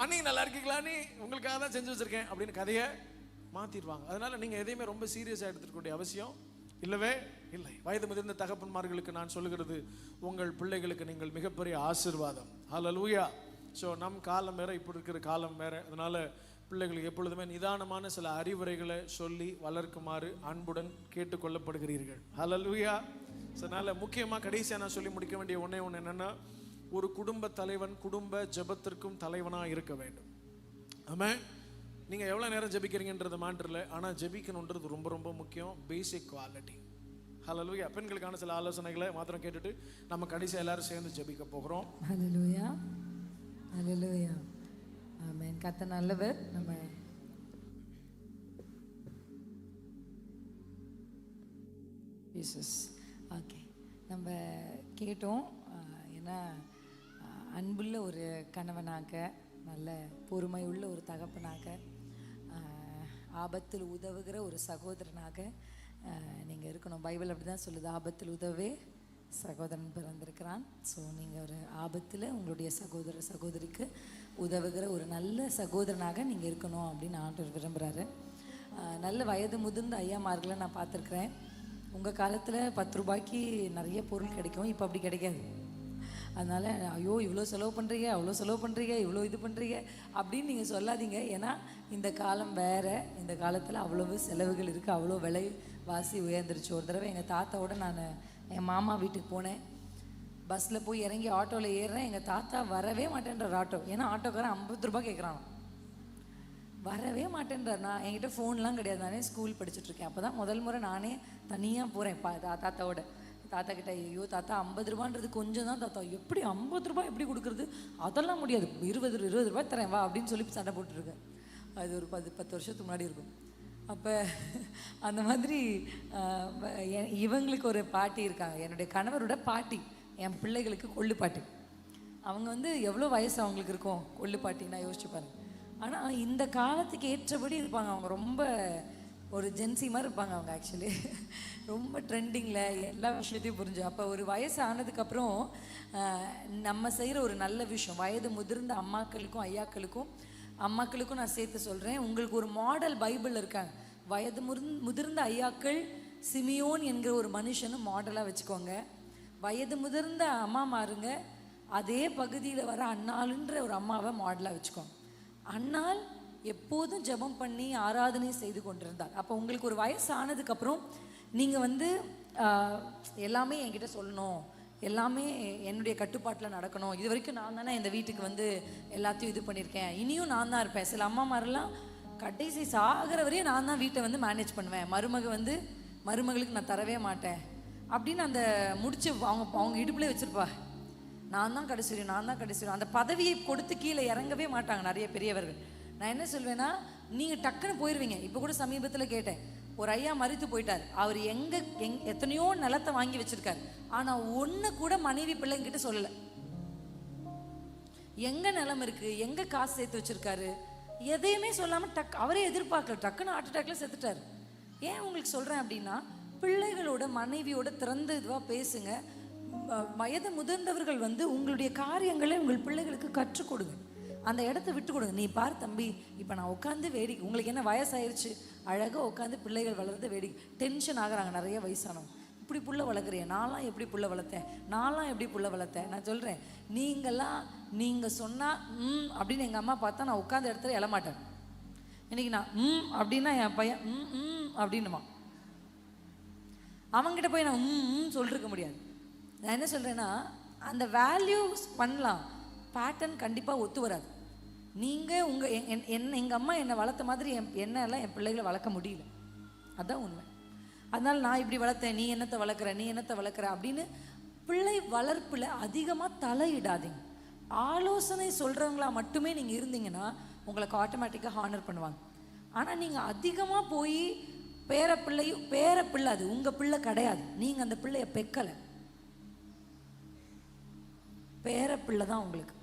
அண்ணி நல்லா இருக்கீங்களா, நீ உங்களுக்காக தான் செஞ்சு வச்சுருக்கேன் அப்படின்னு கதையை மாற்றிடுவாங்க. அதனால் நீங்கள் எதையுமே ரொம்ப சீரியஸாக எடுத்துக்க வேண்டிய அவசியம் இல்லவே இல்லை. வயது முதிர்ந்த தகப்பன்மார்களுக்கு நான் சொல்லுகிறது, உங்கள் பிள்ளைகளுக்கு நீங்கள் மிகப்பெரிய ஆசீர்வாதம். ஹல்லேலூயா. ஸோ நம் காலம் வேறு, இப்போ இருக்கிற காலம் வேறு. அதனால் பிள்ளைகளுக்கு எப்பொழுதுமே நிதானமான சில அறிவுரைகளை சொல்லி வளர்க்குமாறு அன்புடன் கேட்டுக்கொள்ளப்படுகிறீர்கள். ஹல்லேலூயா. ஸோ அதனால் முக்கியமாக கடைசியாக நான் சொல்லி முடிக்க வேண்டிய ஒன்று என்னென்னா, ஒரு குடும்ப தலைவன் குடும்ப ஜெபத்திற்கும் தலைவனாக இருக்க வேண்டும். ஆமாம். நீங்கள் எவ்வளோ நேரம் ஜெபிக்கிறீங்கன்றது மாற்றல, ஆனால் ஜெபிக்கணுன்றது ரொம்ப ரொம்ப முக்கியம். பேசிக் குவாலிட்டி. ஹல்லேலூயா. பெண்களுக்கான சில ஆலோசனைகளை மாத்திரம் கேட்டுட்டு நம்ம கடைசியாக எல்லாரும் சேர்ந்து ஜெபிக்க போகிறோம். ஹல்லேலூயா, ஹல்லேலூயா. ஆமென். கர்த்தர் நல்லவர். நம்ம ஜீசஸ். ஓகே, நம்ம கேட்டோம். ஏன்னா அன்புள்ள ஒரு கணவனாக, நல்ல பொறுமை உள்ள ஒரு தகப்பனாக, ஆபத்தில் உதவுகிற ஒரு சகோதரனாக நீங்கள் இருக்கணும். பைபிள் அப்படி தான் சொல்லுது, ஆபத்தில் உதவே சகோதரன் பிறந்திருக்கிறான். ஸோ நீங்கள் ஒரு ஆபத்தில் உங்களுடைய சகோதர சகோதரிக்கு உதவுகிற ஒரு நல்ல சகோதரனாக நீங்கள் இருக்கணும் அப்படின்னு ஆண்டவர் விரும்புகிறாரு. நல்ல வயது முதிர்ந்த ஐயாமார்களை நான் பார்த்துருக்குறேன். உங்கள் காலத்தில் 10 ரூபாய்க்கு நிறைய பொருள் கிடைக்கும், இப்போ அப்படி கிடைக்காது. அதனால் ஐயோ இவ்வளோ செலவு பண்ணுறீங்க, அவ்வளோ செலவு பண்ணுறீங்க, இவ்வளோ இது பண்ணுறீங்க அப்படின்னு நீங்கள் சொல்லாதீங்க. ஏன்னா இந்த காலம் வேறு. இந்த காலத்தில் அவ்வளவு செலவுகள் இருக்குது, அவ்வளோ விலைவாசி உயர்ந்துருச்சு. ஒரு தடவை எங்கள் தாத்தாவோட நான் என் மாமா வீட்டுக்கு போனேன். பஸ்ஸில் போய் இறங்கி ஆட்டோவில் ஏறுறேன். எங்கள் தாத்தா வரவே மாட்டேன்றார் ஆட்டோ. ஏன்னா ஆட்டோக்காரன் 50 ரூபா கேட்குறான். வரவே மாட்டேன்றார். நான் என்கிட்ட ஃபோன்லாம் கிடையாது, நானே ஸ்கூல் படிச்சுட்ருக்கேன். அப்போ தான் முதல் முறை நானே தனியாக போகிறேன் தாத்தாவோட. தாத்தா கிட்ட, ஐயோ தாத்தா 50 ரூபான்றது கொஞ்சம் தான் தாத்தா, எப்படி 50 ரூபாய் எப்படி கொடுக்குறது, அதெல்லாம் முடியாது, 20 ரூபாய் தரேன் வா அப்படின்னு சொல்லி சண்டை போட்டுருக்கேன். அது ஒரு 10 வருஷத்துக்கு முன்னாடி இருக்கும். அப்போ அந்த மாதிரி இவங்களுக்கு ஒரு பாட்டி இருக்காங்க, என்னுடைய கணவரோட பாட்டி, என் பிள்ளைகளுக்கு கொள்ளு பாட்டி. அவங்க எவ்வளோ வயசு அவங்களுக்கு இருக்கும் கொள்ளு பாட்டிங்கன்னா யோசிச்சு பாருங்க. ஆனால் இந்த காலத்துக்கு ஏற்றபடி இருப்பாங்க. அவங்க ரொம்ப ஒரு ஜென்சி மாதிரி இருப்பாங்க. அவங்க ஆக்சுவலி ரொம்ப ட்ரெண்டிங்கில் எல்லா விஷயத்தையும் புரிஞ்சு. அப்போ ஒரு வயசு ஆனதுக்கப்புறம் நம்ம செய்கிற ஒரு நல்ல விஷயம், வயது முதிர்ந்த அம்மாக்களுக்கும் ஐயாக்களுக்கும் நான் சேர்த்து சொல்கிறேன், உங்களுக்கு ஒரு மாடல் பைபிள் இருக்காங்க. வயது முதிர்ந்த ஐயாக்கள் சிமியோன் என்கிற ஒரு மனுஷனும் மாடலாக வச்சுக்கோங்க. வயது முதிர்ந்த அம்மாமாருங்க அதே பகுதியில் வர அன்னாளுன்ற ஒரு அம்மாவை மாடலாக வச்சுக்கோங்க. அன்னாள் எப்போதும் ஜெபம் பண்ணி ஆராதனை செய்து கொண்டிருந்தாள். அப்போ உங்களுக்கு ஒரு வயசு ஆனதுக்கப்புறம் நீங்கள் எல்லாமே என்கிட்ட சொல்லணும், எல்லாமே என்னுடைய கட்டுப்பாட்டில் நடக்கணும். இது வரைக்கும் நான் தானே இந்த வீட்டுக்கு எல்லாத்தையும் இது பண்ணியிருக்கேன், இனியும் நான் தான் இருப்பேன். சில அம்மாமாரெல்லாம் கடைசி சாகிற வரையும் நான் தான் வீட்டை மேனேஜ் பண்ணுவேன், மருமகளுக்கு நான் தரவே மாட்டேன் அப்படின்னு அந்த முடிச்சு அவங்க இடுப்புலேயே வச்சுருப்பா. நான் தான் கடைசி அந்த பதவியை கொடுத்து கீழே இறங்கவே மாட்டாங்க நிறைய பெரியவர்கள். நான் என்ன சொல்வேன்னா, நீங்கள் டக்குன்னு போயிடுவீங்க. இப்போ கூட சமீபத்தில் கேட்டேன், ஒரு ஐயா மரித்து போயிட்டார். அவர் எத்தனையோ நிலத்தை வாங்கி வச்சிருக்காரு, ஆனால் ஒன்று கூட மனைவி பிள்ளைங்கிட்ட சொல்லலை. எங்கே நிலம் இருக்குது, எங்கே காசு சேர்த்து வச்சிருக்காரு, எதையுமே சொல்லாமல் அவரே எதிர்பார்க்கல, டக்குன்னு ஹார்ட் அட்டாக்ல செத்துட்டார். ஏன் உங்களுக்கு சொல்கிறேன் அப்படின்னா, பிள்ளைகளோட மனைவியோட திறந்த இதுவாக பேசுங்க. வயது முதிர்ந்தவர்கள் உங்களுடைய காரியங்களை உங்கள் பிள்ளைகளுக்கு கற்றுக் கொடுங்க, அந்த இடத்த விட்டு கொடுங்க. நீ பார் தம்பி, இப்போ நான் உட்காந்து வேடிக்கை, உங்களுக்கு என்ன வயசாயிருச்சு, அழகாக உட்காந்து பிள்ளைகள் வளர்ந்து வேடிக்கை. டென்ஷன் ஆகுறாங்க நிறைய வயசானவங்க, இப்படி புள்ள வளர்க்குறேன், நான்லாம் எப்படி புள்ள வளர்த்தேன். நான் சொல்கிறேன், நீங்கள் சொன்னால் அப்படின்னு எங்கள் அம்மா பார்த்தா நான் உட்காந்த இடத்துல எழமாட்டேன். இன்னைக்கு நான் அப்படின்னா என் பையன் அப்படின்னுமா, அவங்ககிட்ட போய் நான் சொல்லிருக்க முடியாது. நான் என்ன சொல்கிறேன்னா, அந்த வேல்யூஸ் பண்ணலாம், பேட்டர்ன் கண்டிப்பாக ஒத்து வராது. நீங்கள் எங்கள் அம்மா என்னை வளர்த்த மாதிரி என்னெல்லாம் என் பிள்ளைகளை வளர்க்க முடியல, அதுதான் உண்மை. அதனால் நான் இப்படி வளர்த்தேன், நீ என்னத்தை வளர்க்குற அப்படின்னு பிள்ளை வளர்ப்பில் அதிகமாக தலையிடாதீங்க. ஆலோசனை சொல்கிறவங்களா மட்டுமே நீங்கள் இருந்தீங்கன்னா உங்களுக்கு ஆட்டோமேட்டிக்காக ஹானர் பண்ணுவாங்க. ஆனால் நீங்கள் அதிகமாக போய் பேரப்பிள்ளை அது உங்கள் பிள்ளை கிடையாது, நீங்கள் அந்த பிள்ளைய பெக்கலை, பேரப்பிள்ளை தான் உங்களுக்கு.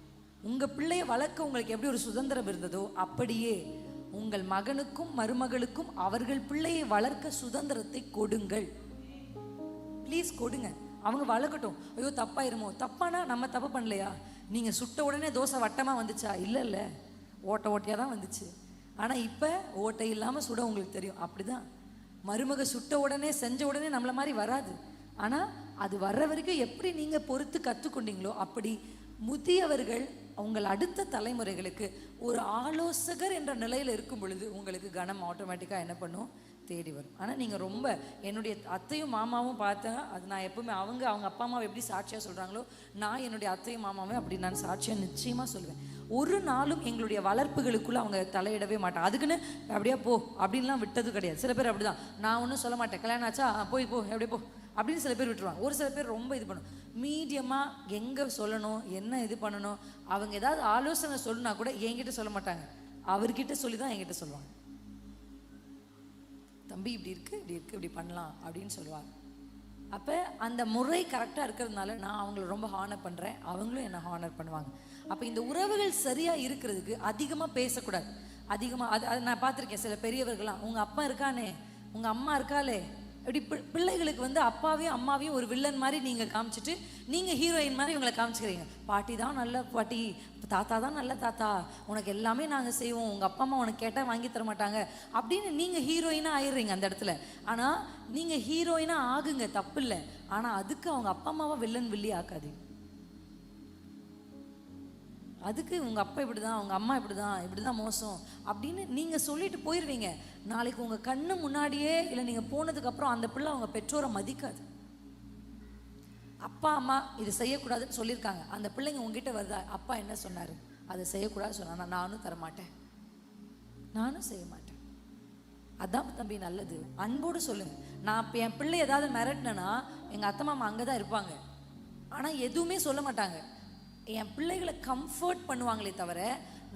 உங்கள் பிள்ளைய வளர்க்க உங்களுக்கு எப்படி ஒரு சுதந்திரம் இருந்ததோ அப்படியே உங்கள் மகனுக்கும் மருமகளுக்கும் அவர்கள் பிள்ளையை வளர்க்க சுதந்திரத்தை கொடுங்கள். ப்ளீஸ் கொடுங்க, அவங்க வளர்க்கட்டும். ஐயோ தப்பாயிருமோ, தப்பானா நம்ம தப்பு பண்ணலையா? நீங்கள் சுட்ட உடனே தோசை வட்டமாக வந்துச்சா? இல்லை, ஓட்டையாக தான் வந்துச்சு. ஆனால் இப்போ ஓட்டை இல்லாமல் சுட உங்களுக்கு தெரியும். அப்படி தான் மருமக சுட்ட உடனே செஞ்ச உடனே நம்மளை மாதிரி வராது. ஆனால் அது வர்ற வரைக்கும் எப்படி நீங்கள் பொறுத்து கற்றுக்கொண்டீங்களோ அப்படி முதியவர்கள் உங்கள் அடுத்த தலைமுறைகளுக்கு ஒரு ஆலோசகர் என்ற நிலையில் இருக்கும் பொழுது உங்களுக்கு கனம் ஆட்டோமேட்டிக்காக என்ன பண்ணும், தேடி வரும். ஆனால் நீங்கள் ரொம்ப என்னுடைய அத்தையும் மாமாவும் பார்த்தேன், அது நான் எப்பவுமே அவங்க அப்பா அம்மாவை எப்படி சாட்சியாக சொல்கிறாங்களோ நான் என்னுடைய அத்தையும் மாமாவே அப்படி நான் சாட்சியாக நிச்சயமாக சொல்லுவேன். ஒரு நாளும் எங்களுடைய வளர்ப்புகளுக்குள்ளே அவங்க தலையிடவே மாட்டாங்க. அதுக்குன்னு அப்படியே போ அப்படின்லாம் விட்டது கிடையாது. சில பேர் அப்படி தான், நான் ஒன்றும் சொல்ல மாட்டேன், கல்யாணம் ஆச்சா போய் போ எப்படியே போ அப்படின்னு சில பேர் விட்டுருவாங்க. ஒரு சில பேர் ரொம்ப இது பண்ணும், மீடியமாக எங்கே சொல்லணும் என்ன இது பண்ணணும். அவங்க ஏதாவது ஆலோசனை சொல்லுனா கூட என்கிட்ட சொல்ல மாட்டாங்க, அவர்கிட்ட சொல்லி தான் என்கிட்ட சொல்லுவாங்க. தம்பி இப்படி இருக்குது இப்படி பண்ணலாம் அப்படின்னு சொல்லுவாங்க. அப்போ அந்த முறை கரெக்டாக இருக்கிறதுனால நான் அவங்கள ரொம்ப ஹானர் பண்ணுறேன், அவங்களும் என்னை ஹானர் பண்ணுவாங்க. அப்போ இந்த உறவுகள் சரியாக இருக்கிறதுக்கு அதிகமாக பேசக்கூடாது. அதிகமாக அது நான் பார்த்துருக்கேன். சில பெரியவர்கள்லாம் உங்கள் அப்பா இருக்கானே உங்கள் அம்மா இருக்காளே இப்படி பிள்ளைகளுக்கு வந்து அப்பாவையும் அம்மாவையும் ஒரு வில்லன் மாதிரி நீங்கள் காமிச்சிட்டு நீங்கள் ஹீரோயின் மாதிரி இவங்களை காமிச்சிக்கிறீங்க. பாட்டி தான் நல்ல பாட்டி, தாத்தா தான் நல்ல தாத்தா, உனக்கு எல்லாமே நாங்கள் செய்வோம், உங்கள் அப்பா அம்மா உனக்கு கேட்டால் வாங்கி தர மாட்டாங்க அப்படின்னு நீங்கள் ஹீரோயினாக ஆயிடுறீங்க அந்த இடத்துல. ஆனால் நீங்கள் ஹீரோயினாக ஆகுங்க, தப்பு இல்லை. ஆனால் அதுக்கு அவங்க அப்பா அம்மாவை வில்லன் வில்லி ஆக்காது. அதுக்கு உங்கள் அப்பா இப்படி தான், உங்கள் அம்மா இப்படி தான் மோசம் அப்படின்னு நீங்கள் சொல்லிட்டு போயிடுவீங்க. நாளைக்கு உங்கள் கண்ணு முன்னாடியே இல்லை நீங்கள் போனதுக்கப்புறம் அந்த பிள்ளை அவங்க பெற்றோரை மதிக்காது. அப்பா அம்மா இது செய்யக்கூடாதுன்னு சொல்லியிருக்காங்க, அந்த பிள்ளைங்க உங்ககிட்ட வருதா, அப்பா என்ன சொன்னார் அதை செய்யக்கூடாதுன்னு சொன்னா, நானும் தரமாட்டேன், நானும் செய்ய மாட்டேன். அதான் தம்பி நல்லது, அன்போடு சொல்லுங்க. நான் என் பிள்ளை ஏதாவது மிரட்டினேன்னா எங்கள் அத்தை மாமா அங்கே தான் இருப்பாங்க, ஆனால் எதுவுமே சொல்ல மாட்டாங்க. என் பிள்ளைகளை கம்ஃபர்ட் பண்ணுவாங்களே தவிர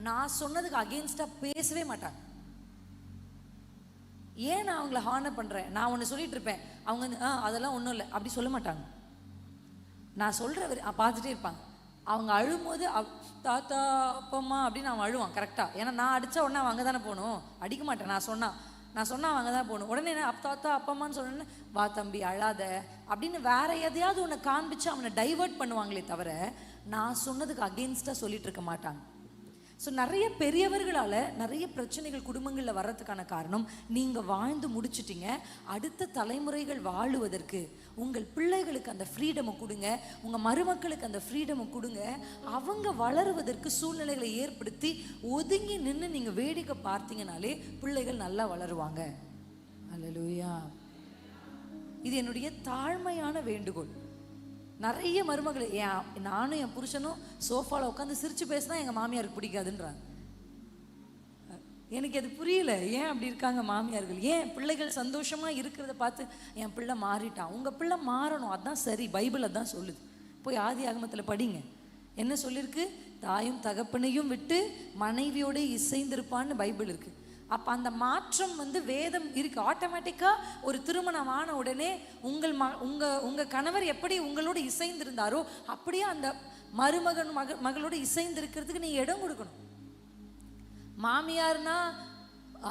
நான் சொன்னதுக்கு அகெயின்ஸ்டாக பேசவே மாட்டாங்க. ஏன் நான் அவங்கள ஹானர் பண்ணுறேன், நான் ஒன்று சொல்லிட்டு இருப்பேன், அவங்க வந்து அதெல்லாம் ஒன்றும் இல்லை அப்படி சொல்ல மாட்டாங்க. நான் சொல்கிற பார்த்துட்டே இருப்பாங்க. அவங்க அழும்போது தாத்தா அப்பம்மா அப்படின்னு அவன் அழுவான் கரெக்டாக. ஏன்னா நான் அடித்தா உடனே அவன் அங்கே தானே போகணும், அடிக்க மாட்டேன். நான் சொன்னால் அவங்க தான் போகணும். உடனே என்ன தாத்தா அப்பம்மான்னு சொன்னேன்னு வா தம்பி அழாத அப்படின்னு வேற எதையாவது ஒன்று காண்பிச்சு அவனை டைவர்ட் பண்ணுவாங்களே தவிர நான் சொன்னதுக்கு அகெயின்ஸ்டாக சொல்லிட்டு இருக்க மாட்டாங்க. ஸோ நிறைய பெரியவர்களால் நிறைய பிரச்சனைகள் குடும்பங்களில் வர்றதுக்கான காரணம் நீங்கள் வாழ்ந்து முடிச்சிட்டிங்க. அடுத்த தலைமுறைகள் வாழுவதற்கு உங்கள் பிள்ளைகளுக்கு அந்த ஃப்ரீடமை கொடுங்க, உங்கள் மருமக்களுக்கு அந்த ஃப்ரீடமை கொடுங்க. அவங்க வளருவதற்கு சூழ்நிலைகளை ஏற்படுத்தி ஒதுங்கி நின்று நீங்கள் வேடிக்கை பார்த்தீங்கனாலே பிள்ளைகள் நல்லா வளருவாங்க. அல்லேலூயா. இது என்னுடைய தாழ்மையான வேண்டுகோள். நிறைய மருமகள் நானும் என் புருஷனும் சோஃபாவில் உட்காந்து சிரிச்சு பேசினா எங்கள் மாமியாருக்கு பிடிக்காதுன்றாங்க. எனக்கு அது புரியல, ஏன் அப்படி இருக்காங்க மாமியார்கள்? ஏன் பிள்ளைகள் சந்தோஷமாக இருக்கிறத பார்த்து என் பிள்ளை மாறிட்டான். உங்கள் பிள்ளை மாறணும், அதுதான் சரி. பைபிள் அதான் சொல்லுது. போய் ஆதி ஆகமத்தில் படிங்க, என்ன சொல்லியிருக்கு? தாயும் தகப்பனையும் விட்டு மனைவியோடு இசைந்திருப்பான்னு பைபிள் இருக்குது. அப்போ அந்த மாற்றம் வந்து வேதம் இருக்கு. ஆட்டோமேட்டிக்காக ஒரு திருமணம் ஆன உடனே உங்கள் கணவர் எப்படி உங்களோட இசைந்திருந்தாரோ அப்படியே அந்த மகளோட இசைந்திருக்கிறதுக்கு நீங்கள் இடம் கொடுக்கணும். மாமியார்னா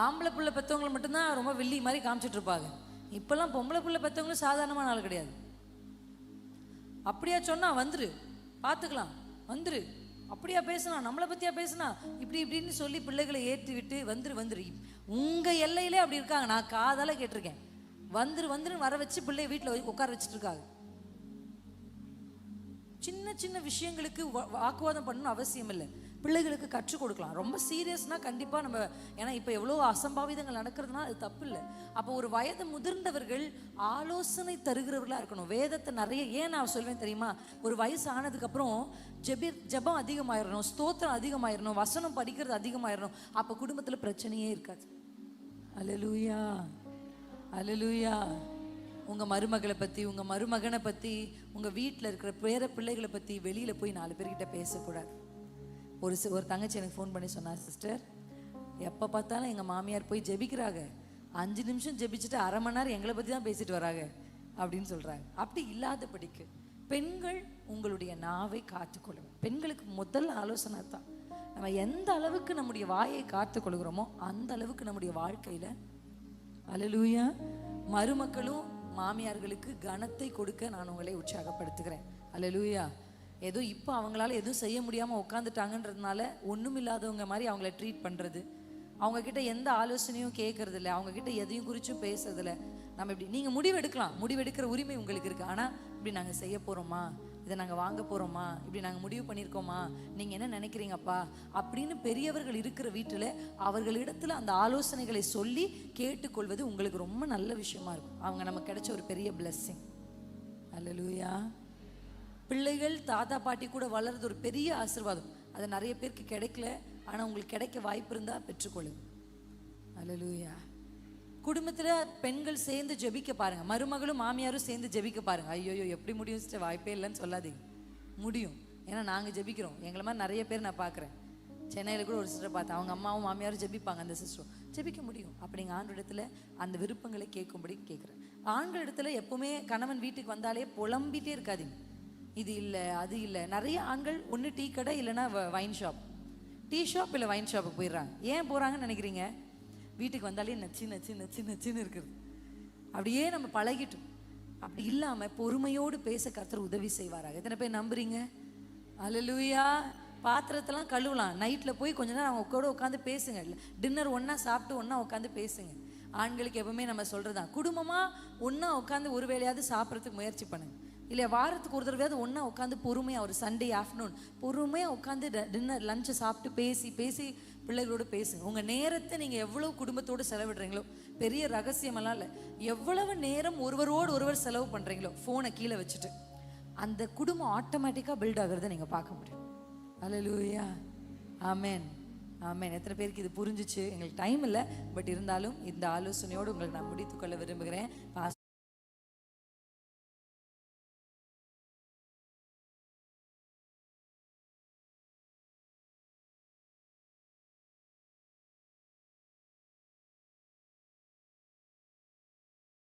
ஆம்பளை பிள்ளை பெற்றவங்களை மட்டும்தான் ரொம்ப வெள்ளி மாதிரி காமிச்சிட்டு இருப்பாங்க. இப்போல்லாம் பொம்பளை பிள்ளை பெற்றவங்களும் சாதாரணமான ஆள் கிடையாது. அப்படியா சொன்னா வந்துரு பார்த்துக்கலாம், வந்துரு அப்படியா பேசுனா, நம்மளை பற்றியா பேசுனா, இப்படின்னு சொல்லி பிள்ளைகளை ஏற்றி விட்டு வந்துரு உங்கள் எல்லையிலே அப்படி இருக்காங்க. நான் காதால கேட்டிருக்கேன். வந்துருன்னு வர வச்சு பிள்ளைய வீட்டில் உட்கார வச்சுட்டு இருக்காங்க. சின்ன விஷயங்களுக்கு வாக்குவாதம் பண்ணணும் அவசியம் இல்லை. பிள்ளைகளுக்கு கற்றுக் கொடுக்கலாம். ரொம்ப சீரியஸ்னா கண்டிப்பாக நம்ம, ஏன்னா இப்போ எவ்வளோ அசம்பாவிதங்கள் நடக்கிறதுனா அது தப்பு இல்லை. அப்போ ஒரு வயது முதிர்ந்தவர்கள் ஆலோசனை தருகிறவர்களாக இருக்கணும். வேதத்தை நிறைய ஏன் நான் சொல்வேன் தெரியுமா? ஒரு வயசு ஆனதுக்கப்புறம் ஜெபம் அதிகமாயிடணும், ஸ்தோத்திரம் அதிகமாயிடணும், வசனம் படிக்கிறது அதிகமாயிடணும். அப்போ குடும்பத்தில் பிரச்சனையே இருக்காது. அல்லேலூயா, அல்லேலூயா. உங்கள் மருமகளை பற்றி, உங்கள் மருமகனை பற்றி, உங்கள் வீட்டில் இருக்கிற பேர பிள்ளைகளை பற்றி வெளியில் போய் 4 பேர்கிட்ட பேசக்கூடாது. ஒரு தங்கச்சி எனக்கு ஃபோன் பண்ணி சொன்னா, சிஸ்டர் எப்போ பார்த்தாலும் எங்கள் மாமியார் போய் ஜெபிக்கிறாங்க, 5 நிமிஷம் ஜெபிச்சுட்டு அரை மணி நேரம் எங்களை பற்றி தான் பேசிட்டு வராங்க அப்படின்னு சொல்கிறாங்க. அப்படி இல்லாதபடிக்கு பெண்கள் உங்களுடைய நாவை காத்துக்கொள்ளுங்க. பெண்களுக்கு முதல் ஆலோசனை தான், நம்ம எந்த அளவுக்கு நம்முடைய வாயை காத்துக்கொள்கிறோமோ அந்த அளவுக்கு நம்முடைய வாழ்க்கையில் அல்லேலூயா மருமக்களும் மாமியார்களுக்கு கனத்தை கொடுக்க நான் உங்களை உற்சாகப்படுத்துகிறேன். அல்லேலூயா. ஏதோ இப்போ அவங்களால எதுவும் செய்ய முடியாமல் உட்காந்துட்டாங்கன்றதுனால ஒன்றும் இல்லாதவங்க மாதிரி அவங்கள ட்ரீட் பண்ணுறது, அவங்கக்கிட்ட எந்த ஆலோசனையும் கேட்கறதில்ல, அவங்கக்கிட்ட எதையும் குறிச்சும் பேசுறதில்ல. நம்ம இப்படி நீங்கள் முடிவெடுக்கலாம், முடிவெடுக்கிற உரிமை உங்களுக்கு இருக்குது. ஆனால் இப்படி நாங்கள் செய்ய போகிறோமா, இதை நாங்கள் வாங்க போகிறோமா, இப்படி நாங்கள் முடிவு பண்ணியிருக்கோமா, நீங்கள் என்ன நினைக்கிறீங்கப்பா அப்படின்னு பெரியவர்கள் இருக்கிற வீட்டில் அவர்களிடத்தில் அந்த ஆலோசனைகளை சொல்லி கேட்டுக்கொள்வது உங்களுக்கு ரொம்ப நல்ல விஷயமா இருக்கும். அவங்க நமக்கு கிடைச்ச ஒரு பெரிய பிளெஸ்ஸிங். அல்லேலூயா. பிள்ளைகள் தாத்தா பாட்டி கூட வளர்றது ஒரு பெரிய ஆசீர்வாதம். அது நிறைய பேருக்கு கிடைக்கல, ஆனால் உங்களுக்கு கிடைக்க வாய்ப்பு இருந்தால் பெற்றுக்கொள்ளுங்க. அல்லேலூயா. குடும்பத்தில் பெண்கள் சேர்ந்து ஜெபிக்க பாருங்க, மருமகளும் மாமியாரும் சேர்ந்து ஜெபிக்க பாருங்க. ஐயோ எப்படி முடியும் சிஸ்டர், வாய்ப்பே இல்லைன்னு சொல்லாதீங்க, முடியும். ஏன்னா நாங்கள் ஜெபிக்கிறோம். எங்களை மாதிரி நிறைய பேர் நான் பார்க்குறேன். சென்னையில் கூட ஒரு சிஸ்டர் பார்த்தேன், அவங்க அம்மாவும் மாமியாரும் ஜெபிப்பாங்க, அந்த சிஸ்டரும் ஜெபிக்க முடியும். அப்படிங்க ஆண்டு இடத்துல அந்த விருப்பங்களை கேட்கும்படி கேட்குறேன். ஆண்கள் இடத்துல எப்பவுமே கணவன் வீட்டுக்கு வந்தாலே புலம்பிட்டே இருக்காதீங்க, இது இல்லை அது இல்லை. நிறைய ஆண்கள் ஒன்று டீ கடை இல்லைன்னா வைன் ஷாப், டீ ஷாப் இல்லை வைன் ஷாப்புக்கு போயிடுறாங்க. ஏன் போகிறாங்கன்னு நினைக்கிறீங்க? வீட்டுக்கு வந்தாலே நச்சு நச்சு நச்சு நச்சுன்னு இருக்குது. அப்படியே நம்ம பழகிட்டோம். அப்படி இல்லாமல் பொறுமையோடு பேச கர்த்தர் உதவி செய்வாராக. எத்தனை பேர் நம்புறீங்க? அல்லேலூயா. பாத்திரத்தெல்லாம் கழுவலாம், நைட்டில் போய் கொஞ்ச நேரம் அவங்க கூட உட்காந்து பேசுங்க. இல்லை டின்னர் ஒன்றா சாப்பிட்டு ஒன்றா உட்காந்து பேசுங்க. ஆண்களுக்கு எப்பவுமே நம்ம சொல்கிறதான், குடும்பமாக ஒன்றா உட்காந்து ஒரு வேளையாவது சாப்பிட்றதுக்கு முயற்சி பண்ணுங்க. இல்லை வாரத்துக்கு ஒரு தடவையாவது ஒன்றா உட்காந்து பொறுமையாக ஒரு சண்டே ஆஃப்டர்நூன் பொறுமையாக உட்காந்து டின்னர் லஞ்சை சாப்பிட்டு பேசி பேசி பிள்ளைகளோடு பேசுங்க. உங்கள் நேரத்தை நீங்கள் எவ்வளோ குடும்பத்தோடு செலவிடுறீங்களோ, பெரிய ரகசியமெல்லாம் இல்லை, எவ்வளவு நேரம் ஒருவரோடு ஒருவர் செலவு பண்ணுறீங்களோ ஃபோனை கீழே வச்சுட்டு, அந்த குடும்பம் ஆட்டோமேட்டிக்காக பில்ட் ஆகிறத நீங்கள் பார்க்க முடியும். அல்லேலூயா. ஆமென் ஆமென். எத்தனை பேருக்கு இது புரிஞ்சிச்சு? எங்களுக்கு டைம் இல்லை, பட் இருந்தாலும் இந்த ஆலோசனையோடு உங்களுக்கு நான் முடித்துக்கொள்ள விரும்புகிறேன்.